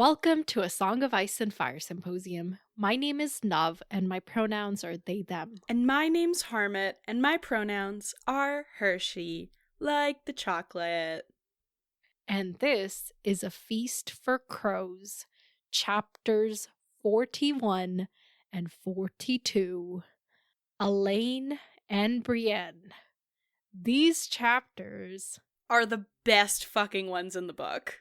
Welcome to a Song of Ice and Fire Symposium. My name is Nuv, and my pronouns are they, them. And my name's Harmit, and my pronouns are Hershey, like the chocolate. And this is A Feast for Crows, chapters 41 and 42. Alayne and Brienne. These chapters are the best fucking ones in the book.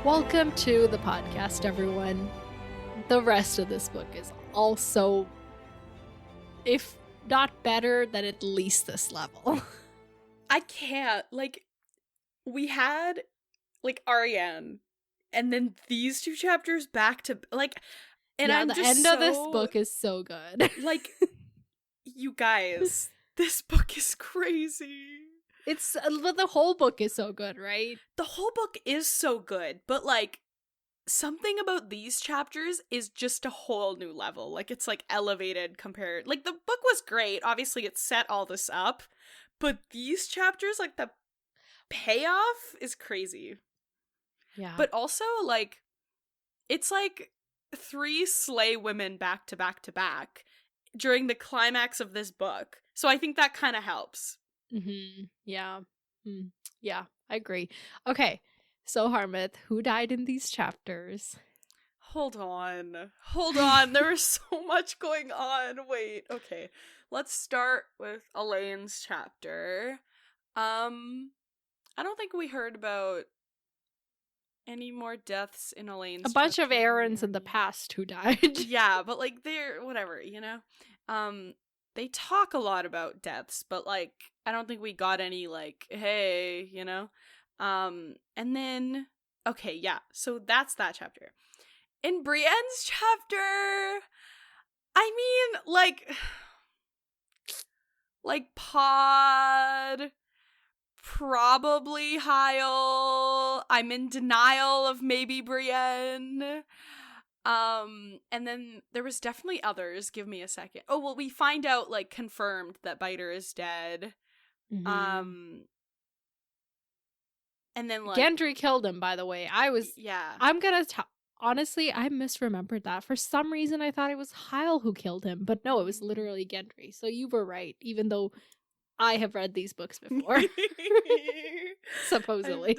Welcome to the podcast, everyone. The rest of this book is also, if not better, than at least this level. I can't. We had, Ariane, and then these two chapters back to, and yeah, I'm the just end of this book is so good. You guys, this book is crazy. But the whole book is so good, right? The whole book is so good, but something about these chapters is just a whole new level. It's elevated compared. The book was great. Obviously, it set all this up, but these chapters, the payoff is crazy. Yeah. But also, it's three slay women back to back to back during the climax of this book. So I think that kind of helps. Mm-hmm. Yeah. Yeah, I agree. Okay, so Harmit, who died in these chapters? Hold on. There was so much going on. Wait, okay. Let's start with Alayne's chapter. I don't think we heard about any more deaths in Alayne's chapter. A bunch of Aarons in the past who died. Yeah, but they're whatever, They talk a lot about deaths, but I don't think we got any hey, and then okay, yeah. So that's that chapter. In Brienne's chapter, I mean Pod, probably Hyle. I'm in denial of maybe Brienne. And then there was definitely others. Give me a second. Oh, well, we find out, confirmed that Biter is dead. Mm-hmm. And then, Gendry killed him, by the way. I'm gonna honestly, I misremembered that. For some reason, I thought it was Hyle who killed him, but no, it was literally Gendry. So you were right, even though I have read these books before. Supposedly.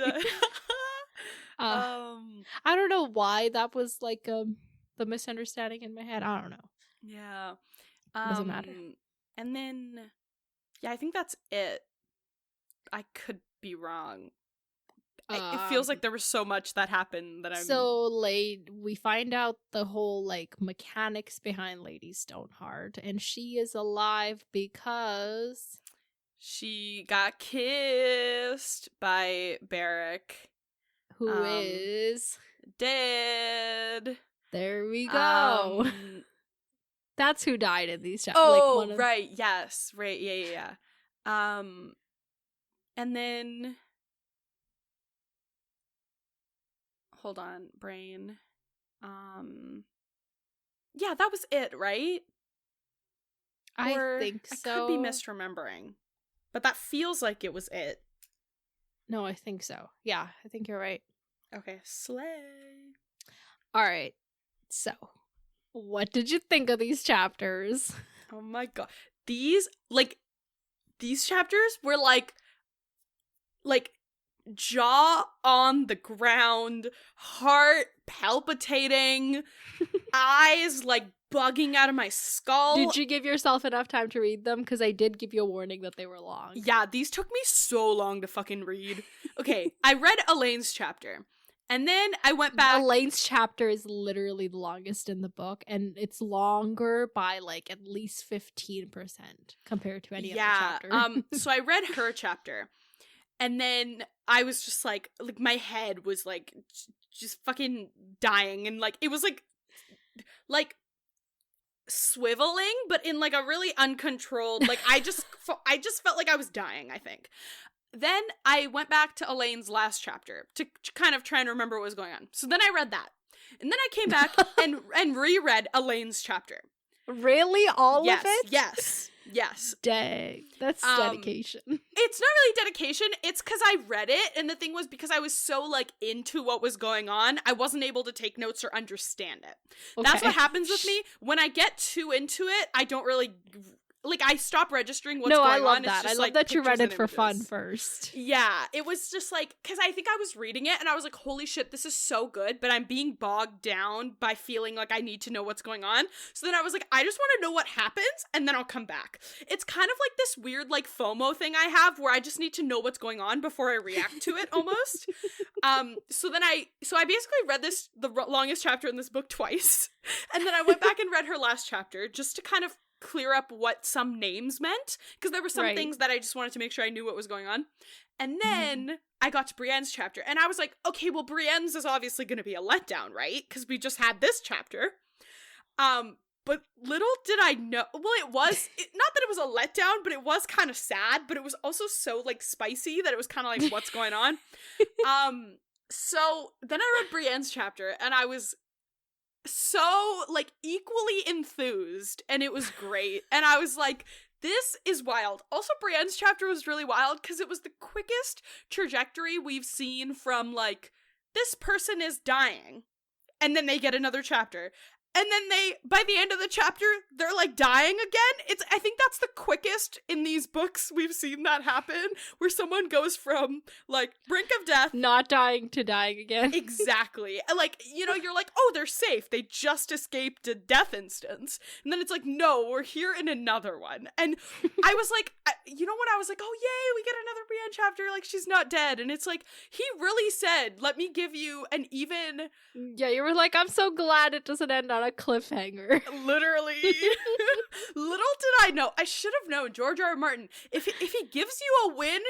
I don't know why that was the misunderstanding in my head. I don't know. Yeah. Doesn't matter. And then, yeah, I think that's it. I could be wrong. It feels like there was so much that happened that I'm... So, we find out the whole, mechanics behind Lady Stoneheart, and she is alive because... she got kissed by Beric. Who is... dead. There we go. That's who died in these chapters. Oh, right, yes. Right, yeah. And then... hold on, brain. Yeah, that was it, right? I think so. I could be misremembering. But that feels like it was it. No, I think so. Yeah, I think you're right. Okay, slay. All right. So, what did you think of these chapters? Oh my god. These chapters were jaw on the ground, heart palpitating, eyes bugging out of my skull. Did you give yourself enough time to read them? Because I did give you a warning that they were long. Yeah, these took me so long to fucking read. Okay, I read Alayne's chapter. And then I went back. Alayne's chapter is literally the longest in the book, and it's longer by at least 15% compared to any other chapter. So I read her chapter, and then I was just my head was just fucking dying, and it was swiveling, but in a really uncontrolled. I just felt like I was dying, I think. Then I went back to Alayne's last chapter to kind of try and remember what was going on. So then I read that. And then I came back and reread Alayne's chapter. Really? All of it? Yes. Dang. That's dedication. It's not really dedication. It's because I read it, and the thing was, because I was so, like, into what was going on, I wasn't able to take notes or understand it. Okay. That's what happens with me. When I get too into it, I don't really... Like, I stop registering what's going on. No, I love that. I love that you read it for fun first. Yeah, it was just like, because I think I was reading it and I was like, holy shit, this is so good, but I'm being bogged down by feeling like I need to know what's going on. So then I was like, I just want to know what happens and then I'll come back. It's kind of like this weird, like, FOMO thing I have where I just need to know what's going on before I react to it almost. So I basically read the longest chapter in this book twice. And then I went back and read her last chapter just to kind of clear up what some names meant, because there were some things that I just wanted to make sure I knew what was going on. And then I got to Brienne's chapter, and I was like, okay, well, Brienne's is obviously going to be a letdown, right? Because we just had this chapter. But little did I know, well, it was, not that it was a letdown, but it was kind of sad, but it was also so, like, spicy that it was kind of like, what's going on? So then I read Brienne's chapter, and I was so, like, equally enthused, and it was great. And I was like, this is wild. Also, Brienne's chapter was really wild because it was the quickest trajectory we've seen from, like, this person is dying, and then they get another chapter. And then by the end of the chapter, they're, like, dying again. I think that's the quickest in these books we've seen that happen, where someone goes from, like, brink of death. Not dying to dying again. Exactly. And, like, you know, you're like, oh, they're safe. They just escaped a death instance. And then it's like, no, we're here in another one. And I was like, you know when I was like, oh, yay, we get another Brienne chapter, like, she's not dead. And it's like, he really said, let me give you an even... Yeah, you were like, I'm so glad it doesn't end on a cliffhanger. Literally. Little did I know. I should have known. George R. R. Martin, if he gives you a win,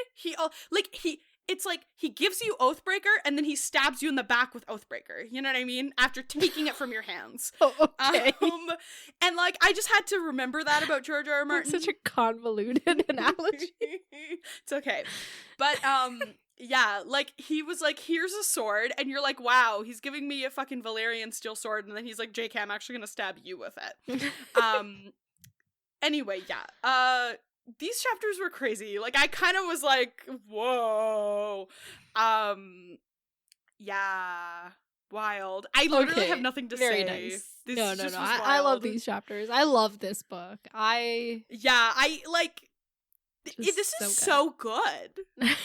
it's like he gives you Oathbreaker and then he stabs you in the back with Oathbreaker. You know what I mean? After taking it from your hands. Oh, okay. And, like, I just had to remember that about George R. R. Martin. That's such a convoluted analogy. It's okay. But, yeah, like, he was like, here's a sword, and you're like, wow, he's giving me a fucking Valyrian steel sword, and then he's like, JK, I'm actually gonna stab you with it. Anyway, yeah, these chapters were crazy. Like, I kind of was like, whoa. Yeah, wild. I literally have nothing to say. Nice. No. I love these chapters. I love this book. This is so good.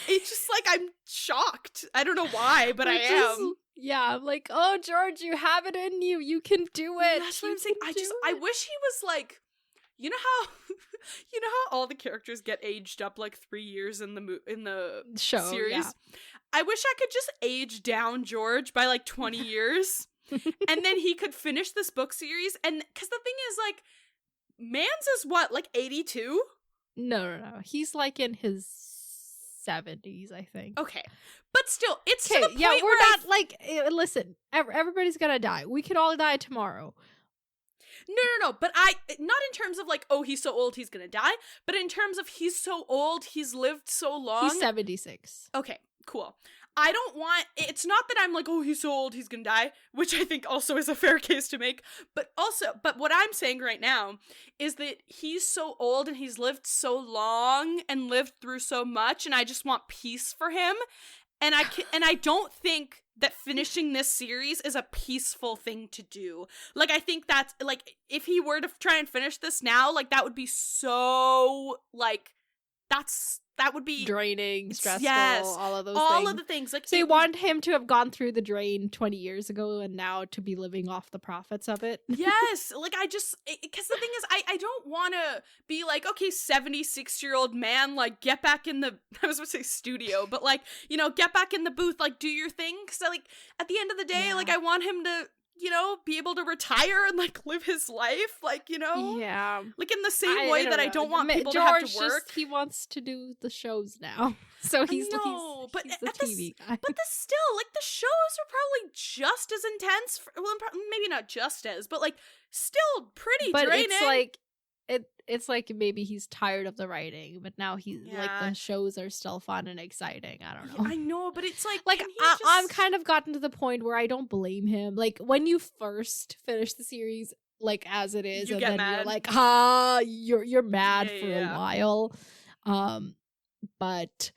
It's just like, I'm shocked. I don't know why, but I am. Yeah, I'm like, oh, George, you have it in you. You can do it. That's what I'm saying. I wish he was like, you know how all the characters get aged up like 3 years in the show series? Yeah. I wish I could just age down George by like 20 years. And then he could finish this book series. And because the thing is, like, Mans is what, like 82? No. He's like in his 70s, I think. Okay. But still, it's to the point we're not like, listen, everybody's gonna die. We could all die tomorrow. No. But not in terms of like, oh, he's so old, he's gonna die. But in terms of he's so old, he's lived so long. He's 76. Okay, cool. I don't want, it's not that I'm like, oh, he's so old, he's gonna die, which I think also is a fair case to make, but what I'm saying right now is that he's so old and he's lived so long and lived through so much, and I just want peace for him, and I don't think that finishing this series is a peaceful thing to do. Like, I think that's, like, if he were to try and finish this now, like, that would be so, like, that would be draining, stressful, yes, all of those all things. of the things. Like, so you want him to have gone through the drain 20 years ago and now to be living off the profits of it? Yes, like, because the thing is, I don't want to be like, okay, 76-year-old man, like, get back in the, I was going to say studio, but, like, you know, get back in the booth, like, do your thing, because, like, at the end of the day, like, I want him to, you know, be able to retire and, like, live his life, like, you know? Yeah. Like, in the same way that I don't want people George to have to work. He wants to do the shows now. So he's the TV guy. But still, like, the shows are probably just as intense, well, maybe not just as, but, like, still pretty draining. It's like, it's like maybe he's tired of the writing, but now he's like the shows are still fun and exciting. I don't know. I know, but it's like I'm kind of gotten to the point where I don't blame him. Like when you first finish the series, like as it is, and then mad. You're like, you're mad for a while. But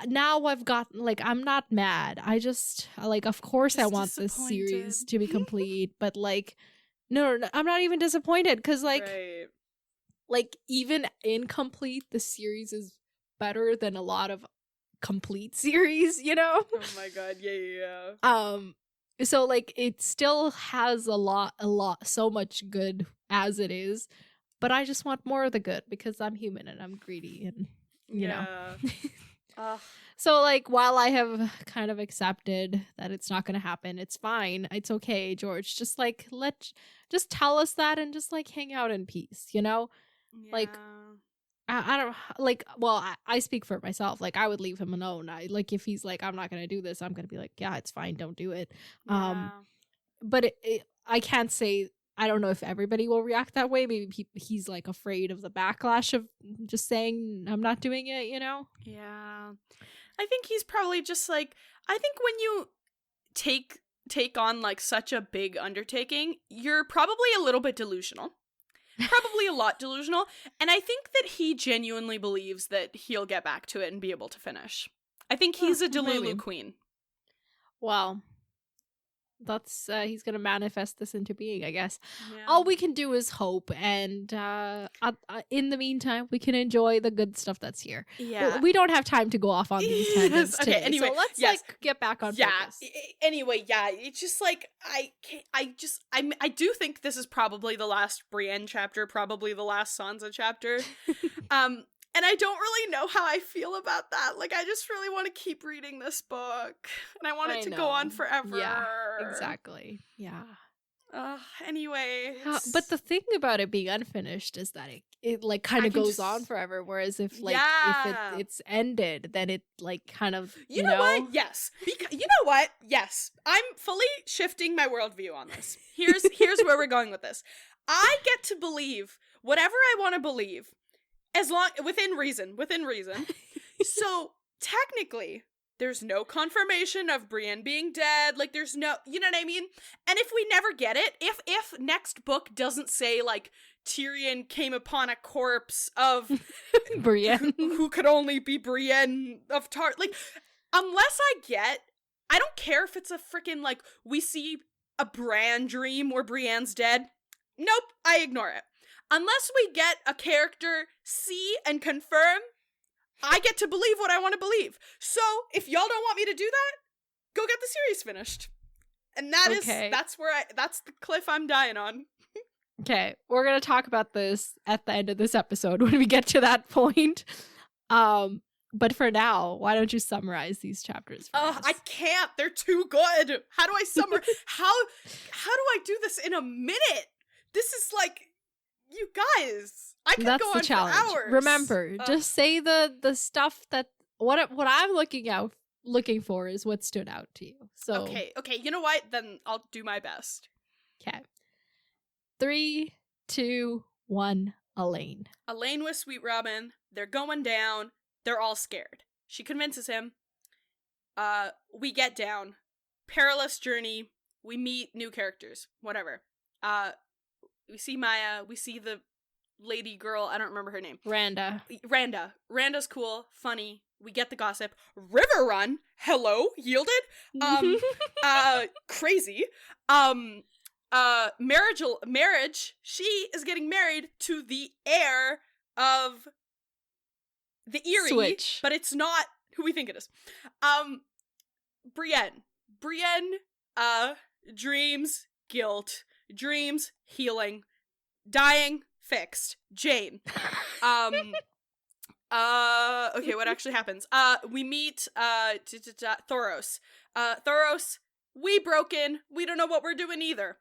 now I've gotten like I'm not mad. I just like of course I want this series to be complete, but like no, I'm not even disappointed because like. Right. Like, even incomplete, the series is better than a lot of complete series, you know? Oh my god, yeah. So, like, it still has so much good as it is, but I just want more of the good because I'm human and I'm greedy and, you know. So, like, while I have kind of accepted that it's not going to happen, it's fine. It's okay, George. Just, like, just tell us that and just, like, hang out in peace, you know? Yeah. Like, I don't, like, well, I speak for myself. Like, I would leave him alone. Like, if he's like, I'm not going to do this, I'm going to be like, yeah, it's fine. Don't do it. Yeah. But I can't say, I don't know if everybody will react that way. Maybe he's, like, afraid of the backlash of just saying, I'm not doing it, you know? Yeah. I think he's probably just, like, I think when you take on, like, such a big undertaking, you're probably a little bit delusional. Probably a lot delusional, and I think that he genuinely believes that he'll get back to it and be able to finish. I think he's a Delulu queen. Well, that's he's gonna manifest this into being, I guess. Yeah. All we can do is hope, and in the meantime, we can enjoy the good stuff that's here. Yeah, we don't have time to go off on these tangents today. Anyway, so let's like get back on focus. Anyway, it's just like I do think this is probably the last Brienne chapter, probably the last Sansa chapter. And I don't really know how I feel about that. Like, I just really want to keep reading this book. And I want it to go on forever. Yeah, exactly. Yeah. Anyway. But the thing about it being unfinished is that it like kind of goes on forever. Whereas if like if it's ended, then it like kind of, you know what? Yes. You know what? Yes. I'm fully shifting my worldview on this. Here's where we're going with this. I get to believe whatever I want to believe. As long within reason. So technically, there's no confirmation of Brienne being dead. Like, there's no, you know what I mean? And if we never get it, if next book doesn't say like Tyrion came upon a corpse of Brienne, who could only be Brienne of like, unless I don't care if it's a freaking like we see a Bran dream where Brienne's dead. Nope, I ignore it. Unless we get a character see and confirm, I get to believe what I want to believe. So, if y'all don't want me to do that, go get the series finished. And that's the cliff I'm dying on. Okay, we're going to talk about this at the end of this episode when we get to that point. But for now, why don't you summarize these chapters for us? I can't. They're too good. How do I summarize? how do I do this in a minute? This is like... You guys, I could go on for hours. Remember, just say the stuff that what I'm looking for is what stood out to you. So okay, you know what? Then I'll do my best. Okay. 3, 2, 1. Alayne. Alayne with Sweet Robin. They're going down. They're all scared. She convinces him. We get down. Perilous journey. We meet new characters. Whatever. We see Maya, we see the lady girl, I don't remember her name. Randa. Randa's cool, funny, we get the gossip. River Run, hello, yielded? Crazy. Marriage, she is getting married to the heir of the Eyrie, Switch. But it's not who we think it is. Brienne, dreams, guilt, dreams, healing, dying, fixed. Jane. Okay, what actually happens? We meet, Thoros. Thoros, we broken. We don't know what we're doing either.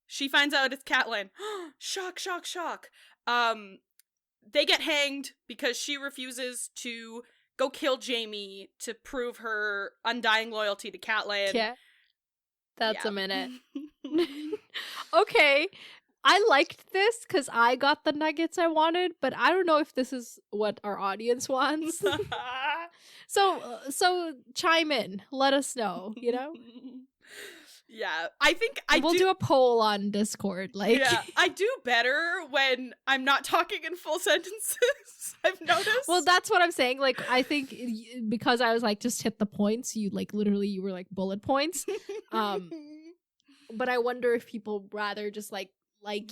She finds out it's Catelyn. Shock. They get hanged because she refuses to go kill Jaime to prove her undying loyalty to Catelyn. Yeah. That's a minute. Okay. I liked this because I got the nuggets I wanted, but I don't know if this is what our audience wants. So chime in. Let us know, you know? Yeah, I think we'll do a poll on Discord. Like, yeah, I do better when I'm not talking in full sentences. I've noticed. Well, that's what I'm saying. Like, I think because I was like, just hit the points. You like literally, you were like bullet points. But I wonder if people rather just like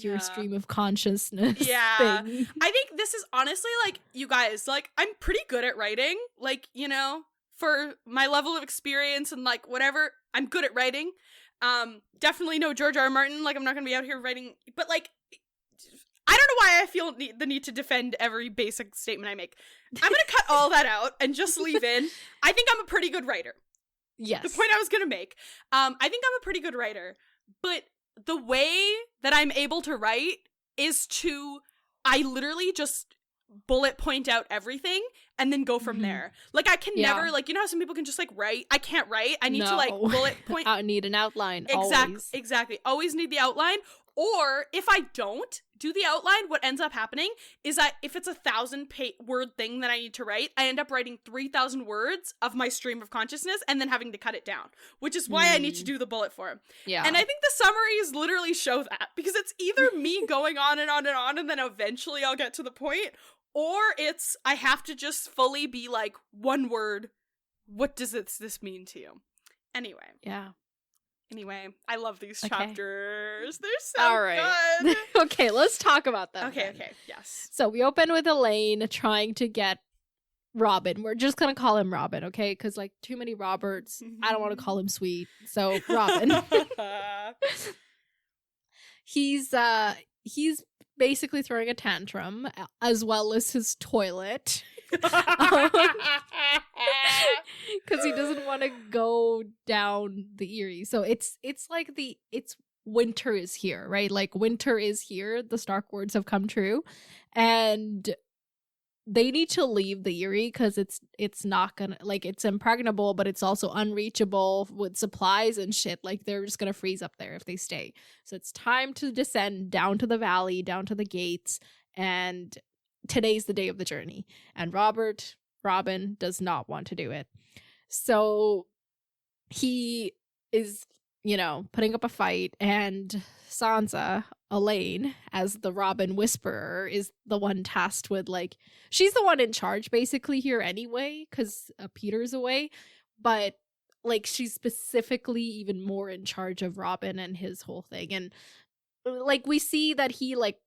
your stream of consciousness. Yeah, thing. I think this is honestly like, you guys, like, I'm pretty good at writing. Like, you know, for my level of experience and like whatever, I'm good at writing. Definitely no George R. R. Martin. Like, I'm not gonna be out here writing, but like, I don't know why I feel the need to defend every basic statement I make. I'm gonna cut all that out and just leave in, I think I'm a pretty good writer. Yes. The point I was gonna make. I think I'm a pretty good writer, but the way that I'm able to write is I literally just bullet point out everything and then go from there. Like, I can never, like, you know how some people can just like write? I can't write. I need to like bullet point. I need an outline. Exactly. Always need the outline. Or if I don't do the outline, what ends up happening is that if it's 1,000-word thing that I need to write, I end up writing 3,000 words of my stream of consciousness and then having to cut it down, which is why I need to do the bullet form. Yeah. And I think the summaries literally show that, because it's either me going on and on and on and then eventually I'll get to the point, or it's I have to just fully be like, one word, what does this mean to you? Anyway. Yeah. Anyway, I love these chapters. They're so good. Okay, let's talk about them. Okay, yes. So we open with Alayne trying to get Robin. We're just going to call him Robin, okay? Because, like, too many Roberts. I don't want to call him Sweet. So, Robin. He's basically throwing a tantrum, as well as his toilet. Because he doesn't want to go down the Erie. So it's like winter is here, right? Like, winter is here. The Stark words have come true, and they need to leave the Erie because it's not gonna, like, it's impregnable, but it's also unreachable with supplies and shit. Like, they're just gonna freeze up there if they stay. So it's time to descend down to the valley, down to the gates, and today's the day of the journey. And Robin does not want to do it. So he is, putting up a fight, and Sansa, Alayne, as the Robin Whisperer, is the one tasked with, like, she's the one in charge basically here anyway, because Peter's away, but, like, she's specifically even more in charge of Robin and his whole thing. And, like, we see that he, like,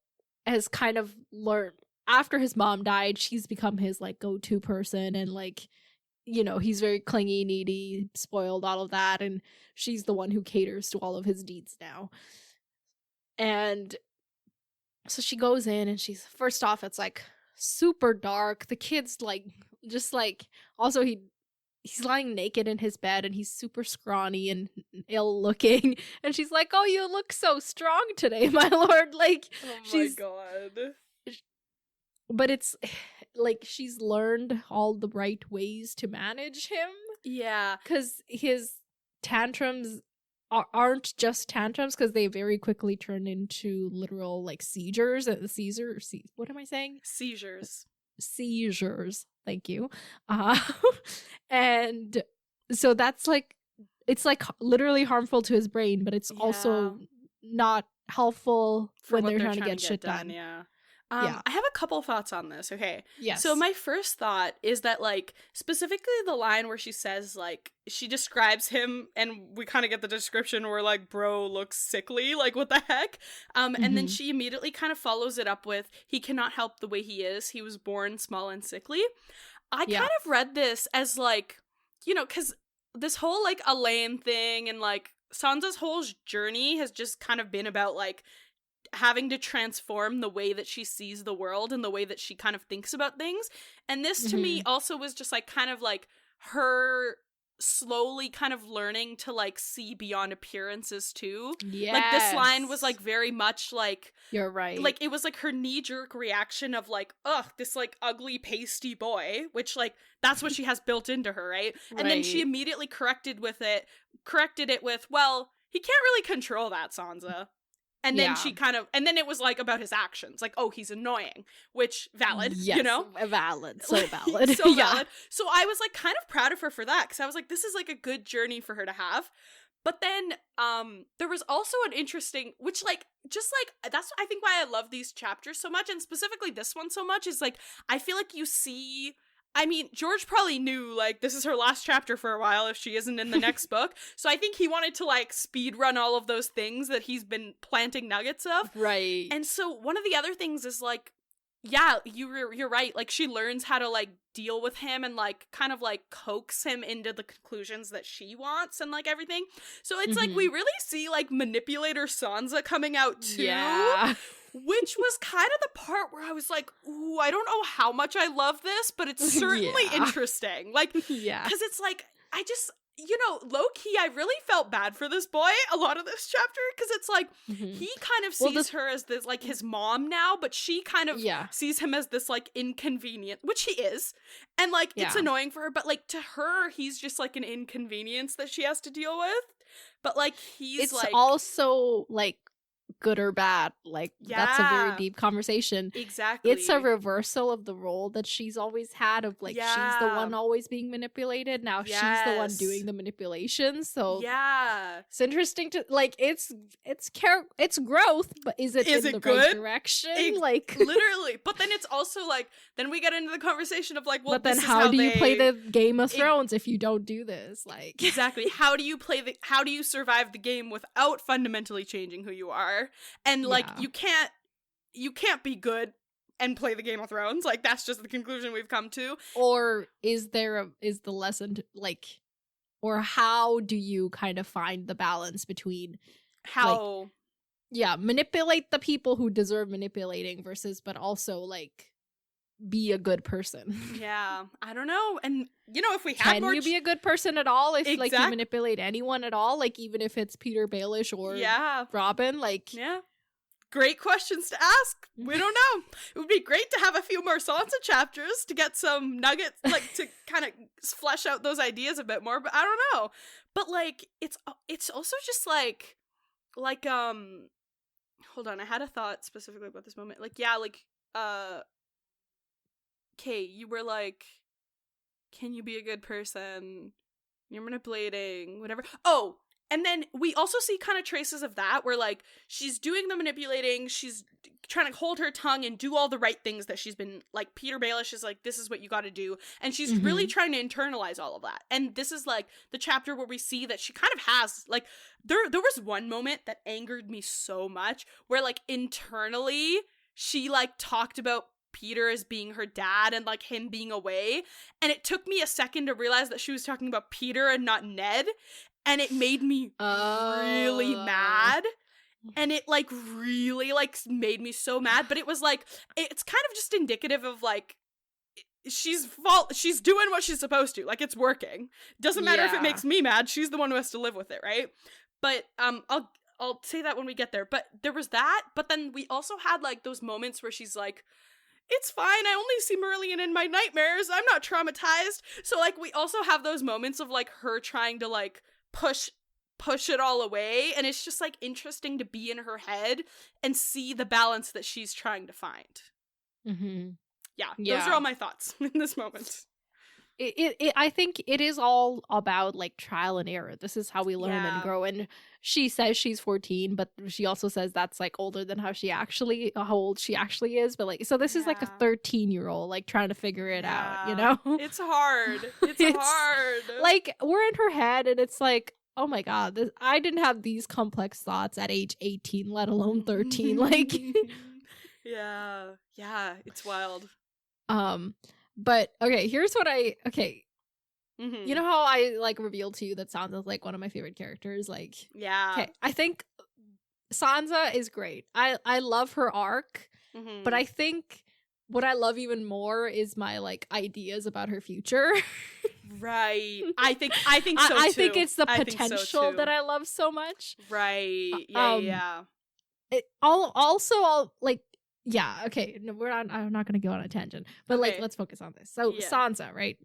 has kind of learned, after his mom died, she's become his, like, go-to person, and, like, he's very clingy, needy, spoiled, all of that, and she's the one who caters to all of his needs now. And so she goes in, and she's, first off, it's, like, super dark. The kid's, like, just, like, also he's lying naked in his bed, and he's super scrawny and ill-looking, and she's like, "Oh, you look so strong today, my lord." Like, my god. But it's like she's learned all the right ways to manage him. Yeah. Because his tantrums aren't just tantrums, because they very quickly turn into literal, like, seizures. What am I saying? Seizures. Thank you. And so that's, like, it's, like, literally harmful to his brain, but it's also not helpful when they're trying to get shit done. Yeah. I have a couple thoughts on this, okay? Yes. So my first thought is that, like, specifically the line where she says, like, she describes him, and we kind of get the description where, like, bro looks sickly, like, what the heck? And then she immediately kind of follows it up with, he cannot help the way he is. He was born small and sickly. I kind of read this as, like, because this whole, like, Alayne thing and, like, Sansa's whole journey has just kind of been about, like, having to transform the way that she sees the world and the way that she kind of thinks about things. And this to me also was just, like, kind of like her slowly kind of learning to, like, see beyond appearances too. Yes. Like, this line was, like, very much like, you're right, like, it was like her knee-jerk reaction of, like, ugh, this, like, ugly pasty boy, which, like, that's what she has built into her, right? And then she immediately corrected it with, well, he can't really control that, Sansa. And then she kind of, and then it was like about his actions, like, oh, he's annoying, which valid, yes, you know? Valid, so valid. So valid. So I was like kind of proud of her for that, because I was like, this is like a good journey for her to have. But then there was also an interesting, which like, just like, that's I think why I love these chapters so much, and specifically this one so much, is like, I feel like you see, I mean, George probably knew, like, this is her last chapter for a while if she isn't in the next book. So I think he wanted to, like, speed run all of those things that he's been planting nuggets of. Right. And so one of the other things is, like, yeah, you're right. Like, she learns how to, like, deal with him and, like, kind of, like, coax him into the conclusions that she wants and, like, everything. So it's like, we really see, like, manipulator Sansa coming out, too. Yeah. Which was kind of the part where I was like, ooh, I don't know how much I love this, but it's certainly interesting. Like, yeah. Because it's like, I just, you know, low-key, I really felt bad for this boy a lot of this chapter, because it's like, he kind of sees her as this, like, his mom now, but she kind of sees him as this, like, inconvenient, which he is, and, like, it's annoying for her, but, like, to her, he's just, like, an inconvenience that she has to deal with, but, like, he's, it's also, like, good or bad, like, that's a very deep conversation. Exactly. It's a reversal of the role that she's always had of, like, she's the one always being manipulated, now she's the one doing the manipulation, so it's interesting to, like, it's growth, but is it in the good? right direction? Like, literally. But then it's also, like, then we get into the conversation of, like, well, but then this is how do you play the Game of Thrones if you don't do this? Like, exactly. How do you survive the game without fundamentally changing who you are? And, like, you can't be good and play the Game of Thrones. Like, that's just the conclusion we've come to. Or is the lesson to, like, or how do you kind of find the balance between how manipulate the people who deserve manipulating versus, but also, like, be a good person. Yeah, I don't know. And, you know, if we had Can you be a good person at all if like you manipulate anyone at all, like, even if it's Peter Baelish or Robin, like, great questions to ask. We don't know. It would be great to have a few more Sansa chapters to get some nuggets, like, to kind of flesh out those ideas a bit more, but I don't know. But, like, it's also just like hold on, I had a thought specifically about this moment. Like, Kay, you were like, can you be a good person? You're manipulating, whatever. Oh, and then we also see kind of traces of that where, like, she's doing the manipulating, she's trying to hold her tongue and do all the right things that she's been, like, Peter Baelish is like, this is what you got to do, and she's really trying to internalize all of that. And this is, like, the chapter where we see that she kind of has, like, there was one moment that angered me so much where, like, internally she, like, talked about Peter as being her dad and, like, him being away, and it took me a second to realize that she was talking about Peter and not Ned, and it made me really mad, and it, like, really, like, made me so mad. But it was like, it's kind of just indicative of, like, she's doing what she's supposed to, like, it's working. Doesn't matter if it makes me mad, she's the one who has to live with it, right? But I'll say that when we get there. But there was that, but then we also had, like, those moments where she's like, it's fine, I only see Merlin in my nightmares, I'm not traumatized. So, like, we also have those moments of, like, her trying to, like, push it all away, and it's just, like, interesting to be in her head and see the balance that she's trying to find. Yeah, those are all my thoughts in this moment. I think it is all about, like, trial and error. This is how we learn and grow. And she says she's 14, but she also says that's, like, older than how old she actually is. But, like, so this is like a 13-year-old, like, trying to figure it out, you know? It's hard. It's hard. Like, we're in her head, and it's like, oh my god, I didn't have these complex thoughts at age 18, let alone 13. Like, yeah, it's wild. But, okay, here's what you know how I, like, revealed to you that Sansa's, like, one of my favorite characters? Like, okay, I think Sansa is great. I love her arc, but I think what I love even more is my, like, ideas about her future. Right. I think so, too. I think it's the potential that I love so much. Right. Yeah. Okay, no, I'm not gonna go on a tangent, but like, let's focus on this. So Sansa, right?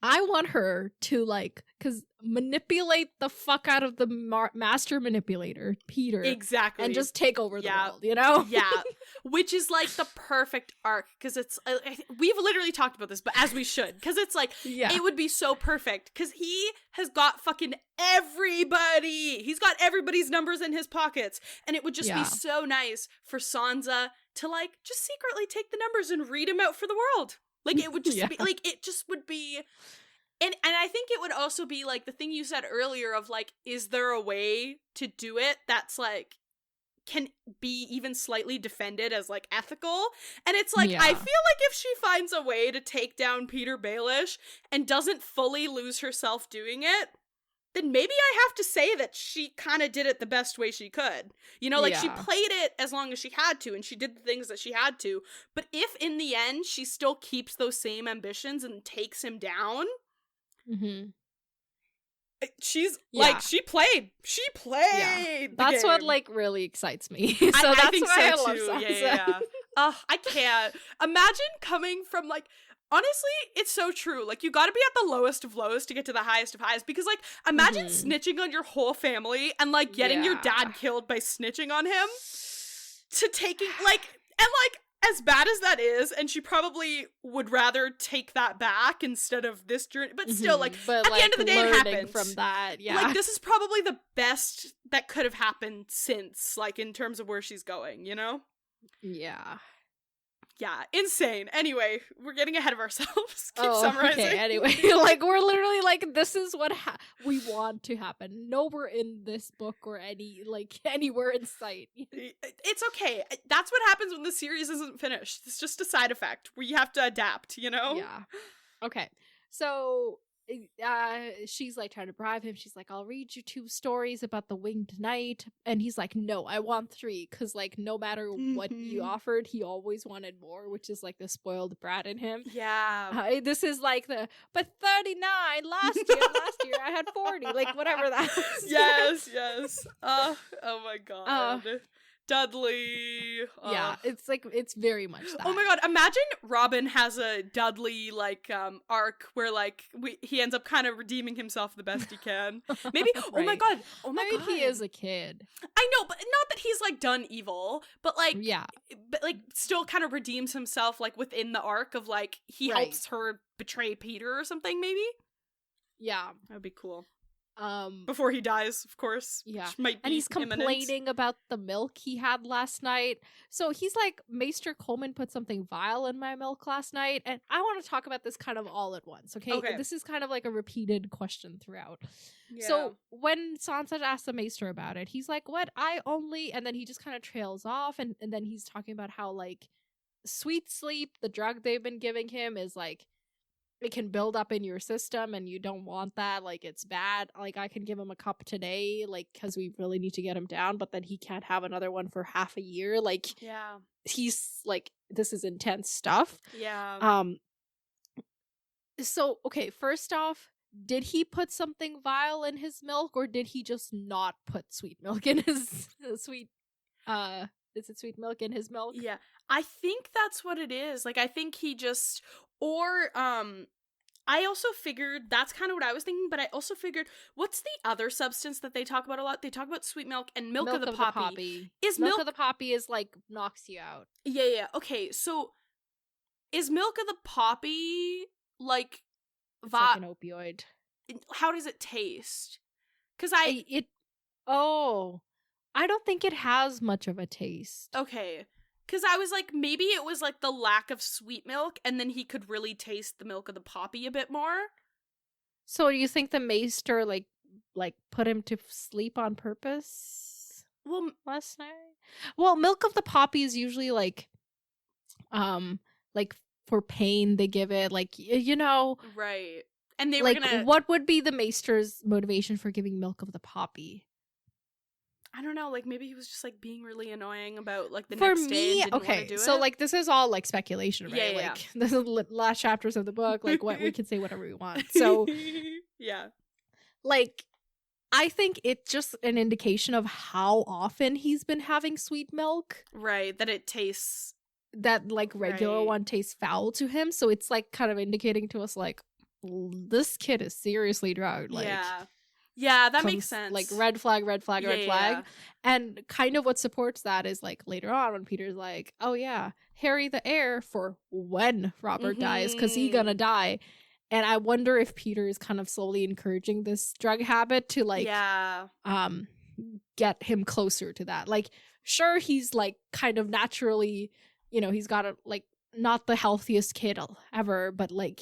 I want her to manipulate the fuck out of the master manipulator, Peter. Exactly. And just take over the world, you know? Yeah. Which is like the perfect arc, because it's, we've literally talked about this, but as we should, because it's like, it would be so perfect, because he has got fucking everybody. He's got everybody's numbers in his pockets, and it would just be so nice for Sansa to just secretly take the numbers and read them out for the world. It would just be, it just would be, and I think it would also be, the thing you said earlier of, is there a way to do it that's, can be even slightly defended as, ethical? And it's, I feel like if she finds a way to take down Peter Baelish and doesn't fully lose herself doing it, then maybe I have to say that she kind of did it the best way she could. You know, she played it as long as she had to, and she did the things that she had to. But if in the end she still keeps those same ambitions and takes him down, she's she played. She played. That's game. What really excites me. So I think why so I love too. Yeah. I can't imagine coming from honestly, it's so true. You gotta be at the lowest of lows to get to the highest of highs, because imagine snitching on your whole family and getting your dad killed by snitching on him, to taking and as bad as that is, and she probably would rather take that back instead of this journey, but still at the end of the day it happened from that. This is probably the best that could have happened since, in terms of where she's going, you know? Yeah, insane. Anyway, we're getting ahead of ourselves. Keep summarizing. Okay, anyway, we're literally this is what we want to happen. Nowhere in this book or anywhere in sight. It's okay. That's what happens when the series isn't finished. It's just a side effect. We have to adapt, you know? Yeah. Okay. So she's trying to bribe him. She's like, I'll read you 2 stories about the winged knight, and he's like, no, I want 3, because no matter what you offered, he always wanted more, which is the spoiled brat in him. This is but 39 last year I had 40, whatever that was. yes oh my god. Dudley. Yeah, it's very much that. Oh my god, imagine Robin has a Dudley arc where he ends up kind of redeeming himself the best he can. Maybe Right. Oh my god. He is a kid. I know, but not that he's done evil, but but still kind of redeems himself within the arc of he helps her betray Peter or something, maybe? Yeah. That'd be cool. Before he dies, of course. Yeah. Might be and he's imminent. complaining about the milk he had last night. So he's Maester Coleman put something vile in my milk last night. And I want to talk about this kind of all at once, okay? This is kind of a repeated question throughout. Yeah. So when Sansa asks the Maester about it, he's like, what? I only... And then he just kind of trails off. And then he's talking about how sweet sleep, the drug they've been giving him, is it can build up in your system and you don't want that. It's bad. I can give him a cup today, because we really need to get him down, but then he can't have another one for half a year. He's this is intense stuff. Yeah. So, okay, first off, did he put something vile in his milk, or did he just not put sweet milk in his sweet, is it sweet milk in his milk? Yeah. I think that's what it is. I think he just... Or, I also figured, that's kind of what I was thinking, but I also figured, what's the other substance that they talk about a lot? They talk about sweet milk and milk of the poppy. Is milk of the poppy is knocks you out. Yeah. Okay, so is milk of the poppy it's like an opioid? How does it taste? Because I don't think it has much of a taste. Okay. Because I was maybe it was the lack of sweet milk, and then he could really taste the milk of the poppy a bit more. So do you think the Maester put him to sleep on purpose? Well, last night. Well, milk of the poppy is usually for pain they give it, right. And they were gonna... What would be the Maester's motivation for giving milk of the poppy? I don't know, maybe he was just being really annoying about the for next me, day and didn't okay, want to do so it. This is all speculation, right? Yeah. This is the last chapters of the book, what we can say whatever we want. So yeah. I think it's just an indication of how often he's been having sweet milk. Right, that it tastes... That regular one tastes foul to him, so it's kind of indicating to us this kid is seriously drugged. Like, yeah, that makes sense. Like, red flag, red flag, red flag. And kind of what supports that is, like, later on when Peter's like, oh yeah, Harry the heir for when Robert dies, because he gonna die. And I wonder if Peter is kind of slowly encouraging this drug habit to, like, get him closer to that. Like, sure, he's, like, kind of naturally, you know, he's got a, like, not the healthiest kid ever, but, like,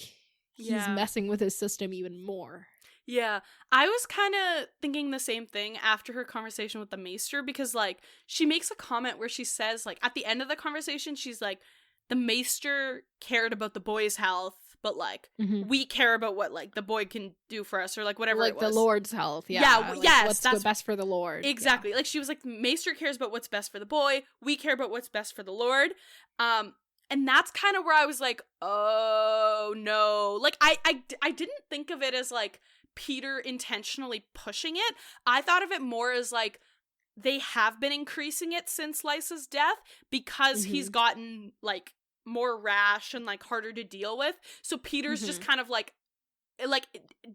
he's messing with his system even more. Yeah, I was kind of thinking the same thing after her conversation with the maester, because, like, she makes a comment where she says, like, at the end of the conversation, she's like, the maester cared about the boy's health, but, like, we care about what, like, the boy can do for us, or, like, whatever it was. Like, the Lord's health, like, yes. What's best for the Lord. Exactly. Yeah. Like, she was like, maester cares about what's best for the boy, we care about what's best for the Lord. And that's kind of where I was like, oh, no. Like, I didn't think of it as, like, Peter intentionally pushing it. I thought of it more as, like, they have been increasing it since Lysa's death because he's gotten, like, more rash and, like, harder to deal with. So Peter's just kind of, like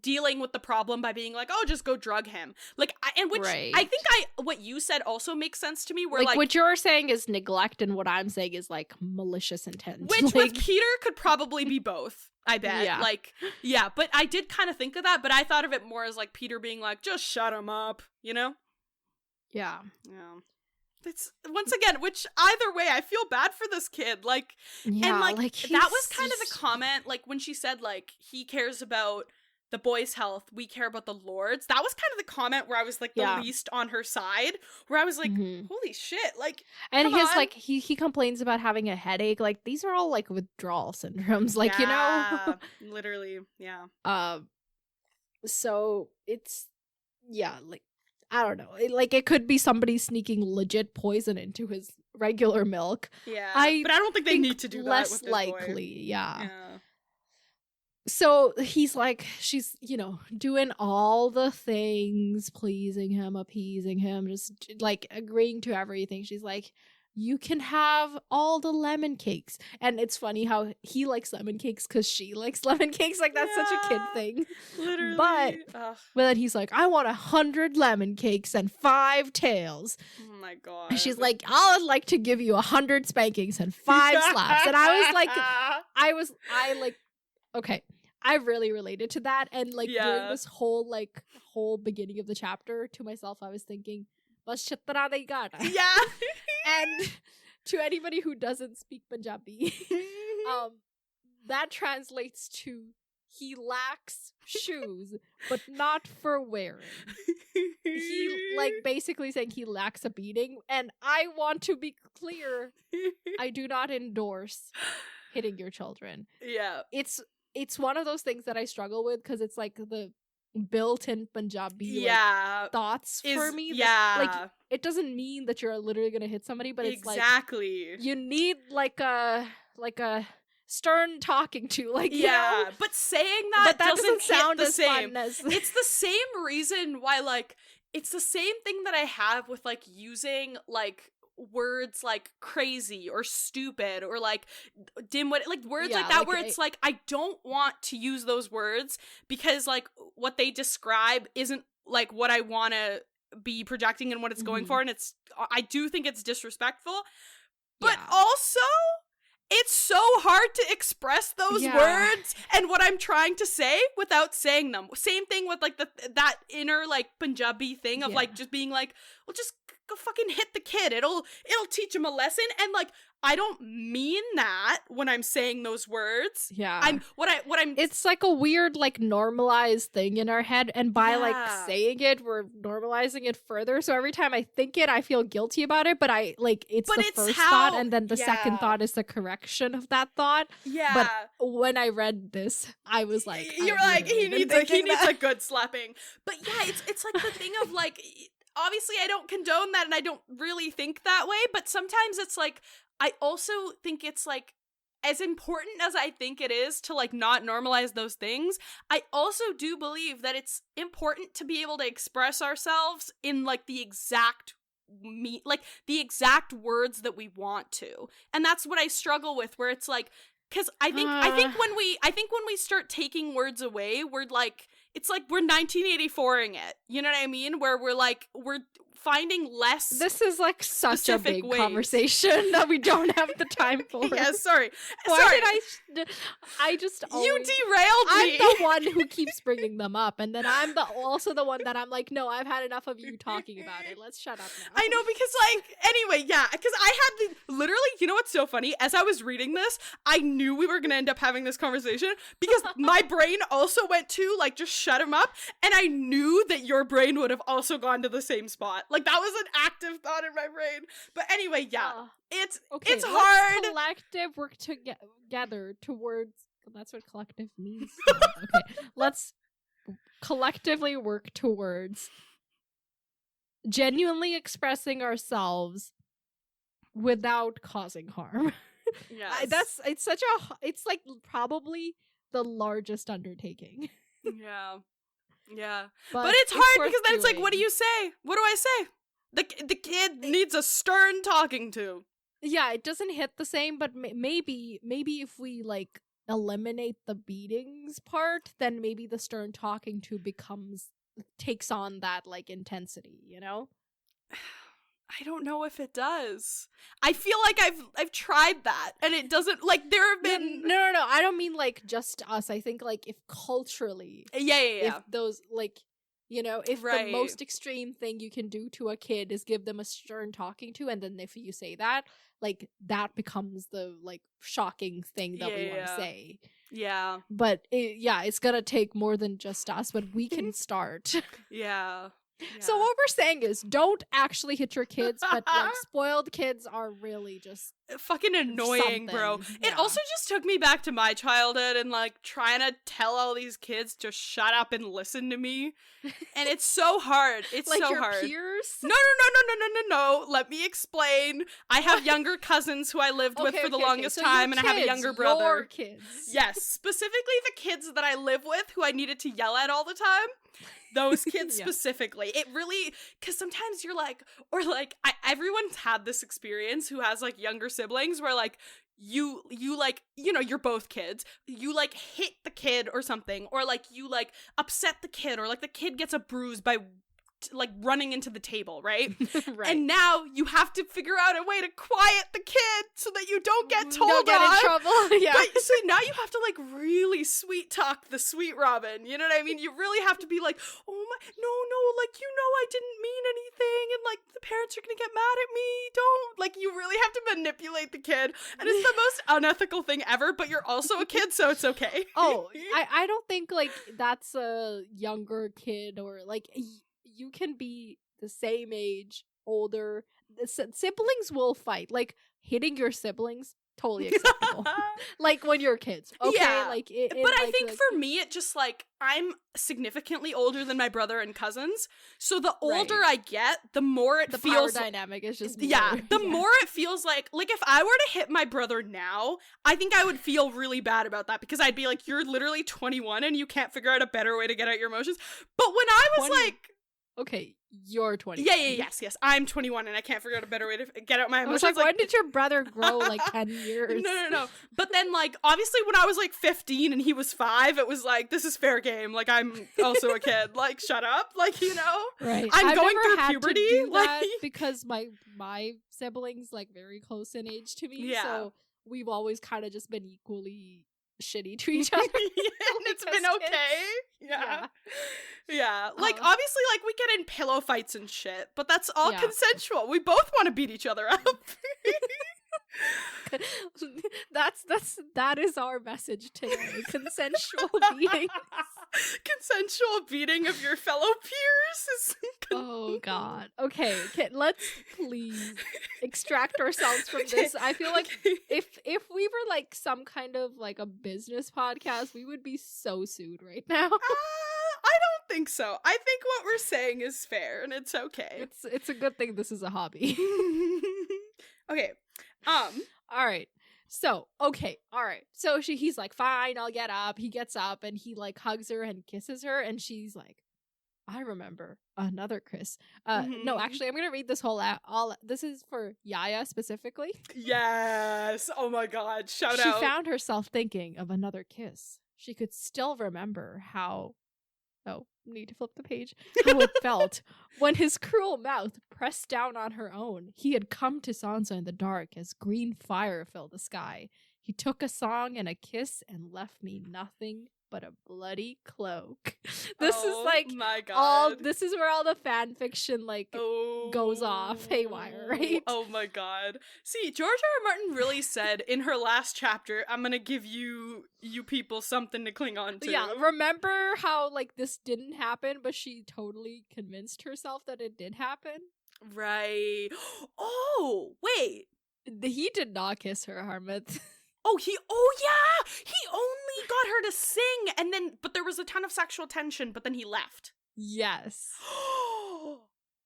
dealing with the problem by being like, oh, just go drug him. Like, I think what you said also makes sense to me, where, like what you're saying is neglect and what I'm saying is, like, malicious intent. Which, like, with Peter could probably be both, I bet. Yeah. Like, yeah, but I did kind of think of that, but I thought of it more as, like, Peter being like, just shut him up, you know? Yeah. Yeah. It's, once again, which, either way, I feel bad for this kid, like, and, like that was kind of the comment, like, when she said, like, he cares about the boy's health, we care about the Lord's, that was kind of the comment where I was, like, the least on her side, where I was like, holy shit, like, and his, like, he complains about having a headache, like, these are all, like, withdrawal syndromes, like, you know? Literally, yeah. So, it's, like, I don't know. Like, it could be somebody sneaking legit poison into his regular milk. Yeah, but I don't think they need to do that. Less likely, yeah. So he's like, she's, you know, doing all the things, pleasing him, appeasing him, just, like, agreeing to everything. She's like, you can have all the lemon cakes. And it's funny how he likes lemon cakes because she likes lemon cakes. Like, that's such a kid thing. Literally. But then he's like, I want 100 lemon cakes and 5 tails. Oh my god. And she's like, I'd like to give you 100 spankings and 5 slaps. And I was like, okay. I really related to that. And, like, during this whole beginning of the chapter, to myself, I was thinking, yeah. And to anybody who doesn't speak Punjabi, that translates to he lacks shoes, but not for wearing. He, like, basically saying he lacks a beating. And I want to be clear, I do not endorse hitting your children. Yeah. It's one of those things that I struggle with because it's, like, the built-in Punjabi thoughts for me. Like, it doesn't mean that you're literally gonna hit somebody, but it's exactly, like, you need like a stern talking to, like, you know? But saying that, but that doesn't sound the as same. fun as it's the same reason why, like, it's the same thing that I have with, like, using, like, words like crazy or stupid or, like, dimwit, like, words like that, like, where it's like, I don't want to use those words because, like, what they describe isn't, like, what I want to be projecting and what it's going for, and I do think it's disrespectful, but also it's so hard to express those words and what I'm trying to say without saying them. Same thing with, like, that inner, like, Punjabi thing of like, just being like, well, just go fucking hit the kid. It'll teach him a lesson. And, like, I don't mean that when I'm saying those words. Yeah. It's like a weird, like, normalized thing in our head, and by like saying it, we're normalizing it further. So every time I think it, I feel guilty about it, but it's the first thought, and then the second thought is the correction of that thought. Yeah. But when I read this, I was like, you're like, he needs a good slapping. But yeah, it's like the thing of, like, obviously I don't condone that and I don't really think that way, but sometimes it's like, I also think it's, like, as important as I think it is to, like, not normalize those things, I also do believe that it's important to be able to express ourselves in, like, the exact words that we want to. And that's what I struggle with, where it's like, Because I think when we start taking words away, we're like, it's like we're 1984ing it. You know what I mean? Where we're finding less. This is like such a big conversation that we don't have the time for. Yeah, sorry. Why did I just always, you derailed me. I'm the one who keeps bringing them up, and then I'm also the one that I'm like, no, I've had enough of you talking about it. Let's shut up now. I know, because anyway, yeah, because I had literally, you know what's so funny? As I was reading this, I knew we were gonna end up having this conversation because my brain also went to like just shut him up, and I knew that your brain would have also gone to the same spot. Like that was an active thought in my brain. But anyway, yeah, it's hard. Collective work together towards. That's what collective means. Okay, let's collectively work towards genuinely expressing ourselves without causing harm. Yes. It's like probably the largest undertaking. Yeah. But it's hard because then it's like, what do you say? What do I say? The kid needs a stern talking to. Yeah, it doesn't hit the same, but maybe if we like eliminate the beatings part, then maybe the stern talking to takes on that like intensity, you know? I don't know if it does. I feel like I've tried that and it doesn't, like, there have been No, I don't mean like just us. I think like if culturally if those like, you know, if the most extreme thing you can do to a kid is give them a stern talking to, and then if you say that, like that becomes the like shocking thing that we want to say. Yeah. But it's gonna take more than just us, but we can start. Yeah. So what we're saying is don't actually hit your kids, but like spoiled kids are really just fucking annoying, bro. It also just took me back to my childhood and like trying to tell all these kids to shut up and listen to me. And it's so hard. It's like so your hard. Peers? No. Let me explain. I have younger cousins who I lived with for the longest time, and I have a younger brother. Your kids. Yes, specifically the kids that I live with who I needed to yell at all the time. Those kids specifically. It really, because sometimes you're like, or like, everyone's had this experience who has like younger siblings where like, you like, you know, you're both kids, you like hit the kid or something, or like you like upset the kid, or like the kid gets a bruise by like running into the table, right? And now you have to figure out a way to quiet the kid so that you don't get told don't get in trouble. Yeah. But so now you have to like really sweet talk the sweet Robin. You know what I mean? You really have to be like, oh my, no, like, you know, I didn't mean anything, and like the parents are gonna get mad at me. Don't, like, you really have to manipulate the kid, and it's the most unethical thing ever. But you're also a kid, so it's okay. I don't think like that's a younger kid, or like you can be the same age, older. Siblings will fight. Like hitting your siblings, totally acceptable. Like when you're kids, okay? Yeah. Like, but I think for me, it just like I'm significantly older than my brother and cousins, so the older I get, the more it feels. The power dynamic is just more it feels like if I were to hit my brother now, I think I would feel really bad about that because I'd be like, you're literally 21 and you can't figure out a better way to get out your emotions. But when I was like. Okay, you're 20. Yes. I'm 21 and I can't figure out a better way to get out my emotions. I was like, when did your brother grow like 10 years? No. But then like, obviously when I was like 15 and he was 5, it was like, this is fair game. Like, I'm also a kid. Like, shut up. Like, you know? Right. I'm going through puberty. To do that because my siblings like very close in age to me. Yeah. So we've always kind of just been equally shitty to each other. And it's been okay. Yeah. Like, obviously, like, we get in pillow fights and shit, but that's all consensual. We both want to beat each other up. That is our message today. Consensual beatings. Consensual beating of your fellow peers is oh god. Okay, let's please extract ourselves from this. I feel like if we were like some kind of like a business podcast, we would be so sued right now. I don't think so. I think what we're saying is fair and it's okay. It's a good thing this is a hobby. Okay. All right. So, okay. All right. So he's like, fine, I'll get up. He gets up and he like hugs her and kisses her. And she's like, I remember another kiss. No, actually, I'm gonna read this whole all. This is for Yaya specifically. Yes. Oh my God. Shout out. She found herself thinking of another kiss. She could still remember how. Oh, need to flip the page. How it felt when his cruel mouth pressed down on her own. He had come to Sansa in the dark as green fire filled the sky. He took a song and a kiss and left me nothing but a bloody cloak. This is like my God. all. This is where all the fan fiction goes off haywire, right? Oh my God. See, George R. R. Martin really said in her last chapter, "I'm gonna give you people something to cling on to." Yeah, remember how like this didn't happen, but she totally convinced herself that it did happen? Right. Oh, wait. He did not kiss her, Harmouth. Oh yeah! He only got her to sing, and but there was a ton of sexual tension, but then he left. Yes.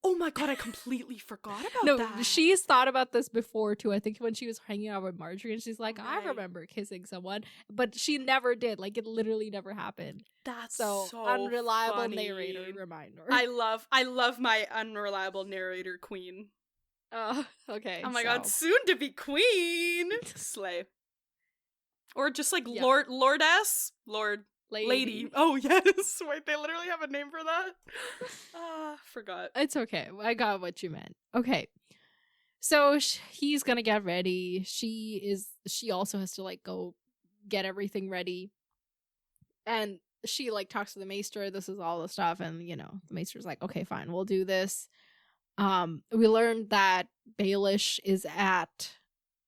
Oh my God, I completely forgot about that. No, she's thought about this before too. I think when she was hanging out with Marjorie, and she's like, I remember kissing someone, but she never did. Like, it literally never happened. That's so unreliable funny. Narrator reminder. I love my unreliable narrator queen. Okay. Oh my God, soon to be queen. Slay. Or just like Lordess? Lady. Oh, yes. Wait, they literally have a name for that? Forgot. It's okay. I got what you meant. Okay. So he's gonna get ready. She also has to like go get everything ready. And she like talks to the maester. This is all the stuff. And, the maester's like, okay, fine, we'll do this. We learned that Baelish is at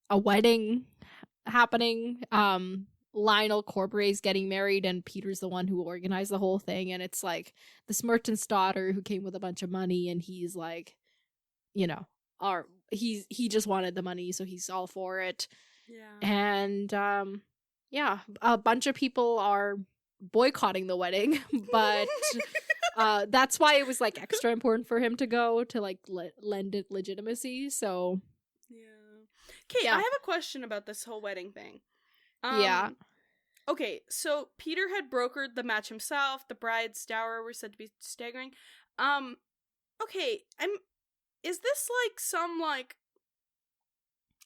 a wedding happening. Lionel Corbray's getting married, and Peter's the one who organized the whole thing, and it's like this merchant's daughter who came with a bunch of money, and he's like, he just wanted the money, so he's all for it. Yeah. And a bunch of people are boycotting the wedding, but that's why it was like extra important for him to go to like lend it legitimacy. So okay, I have a question about this whole wedding thing. Okay, so Peter had brokered the match himself. The bride's dower were said to be staggering. Okay, is this like some like,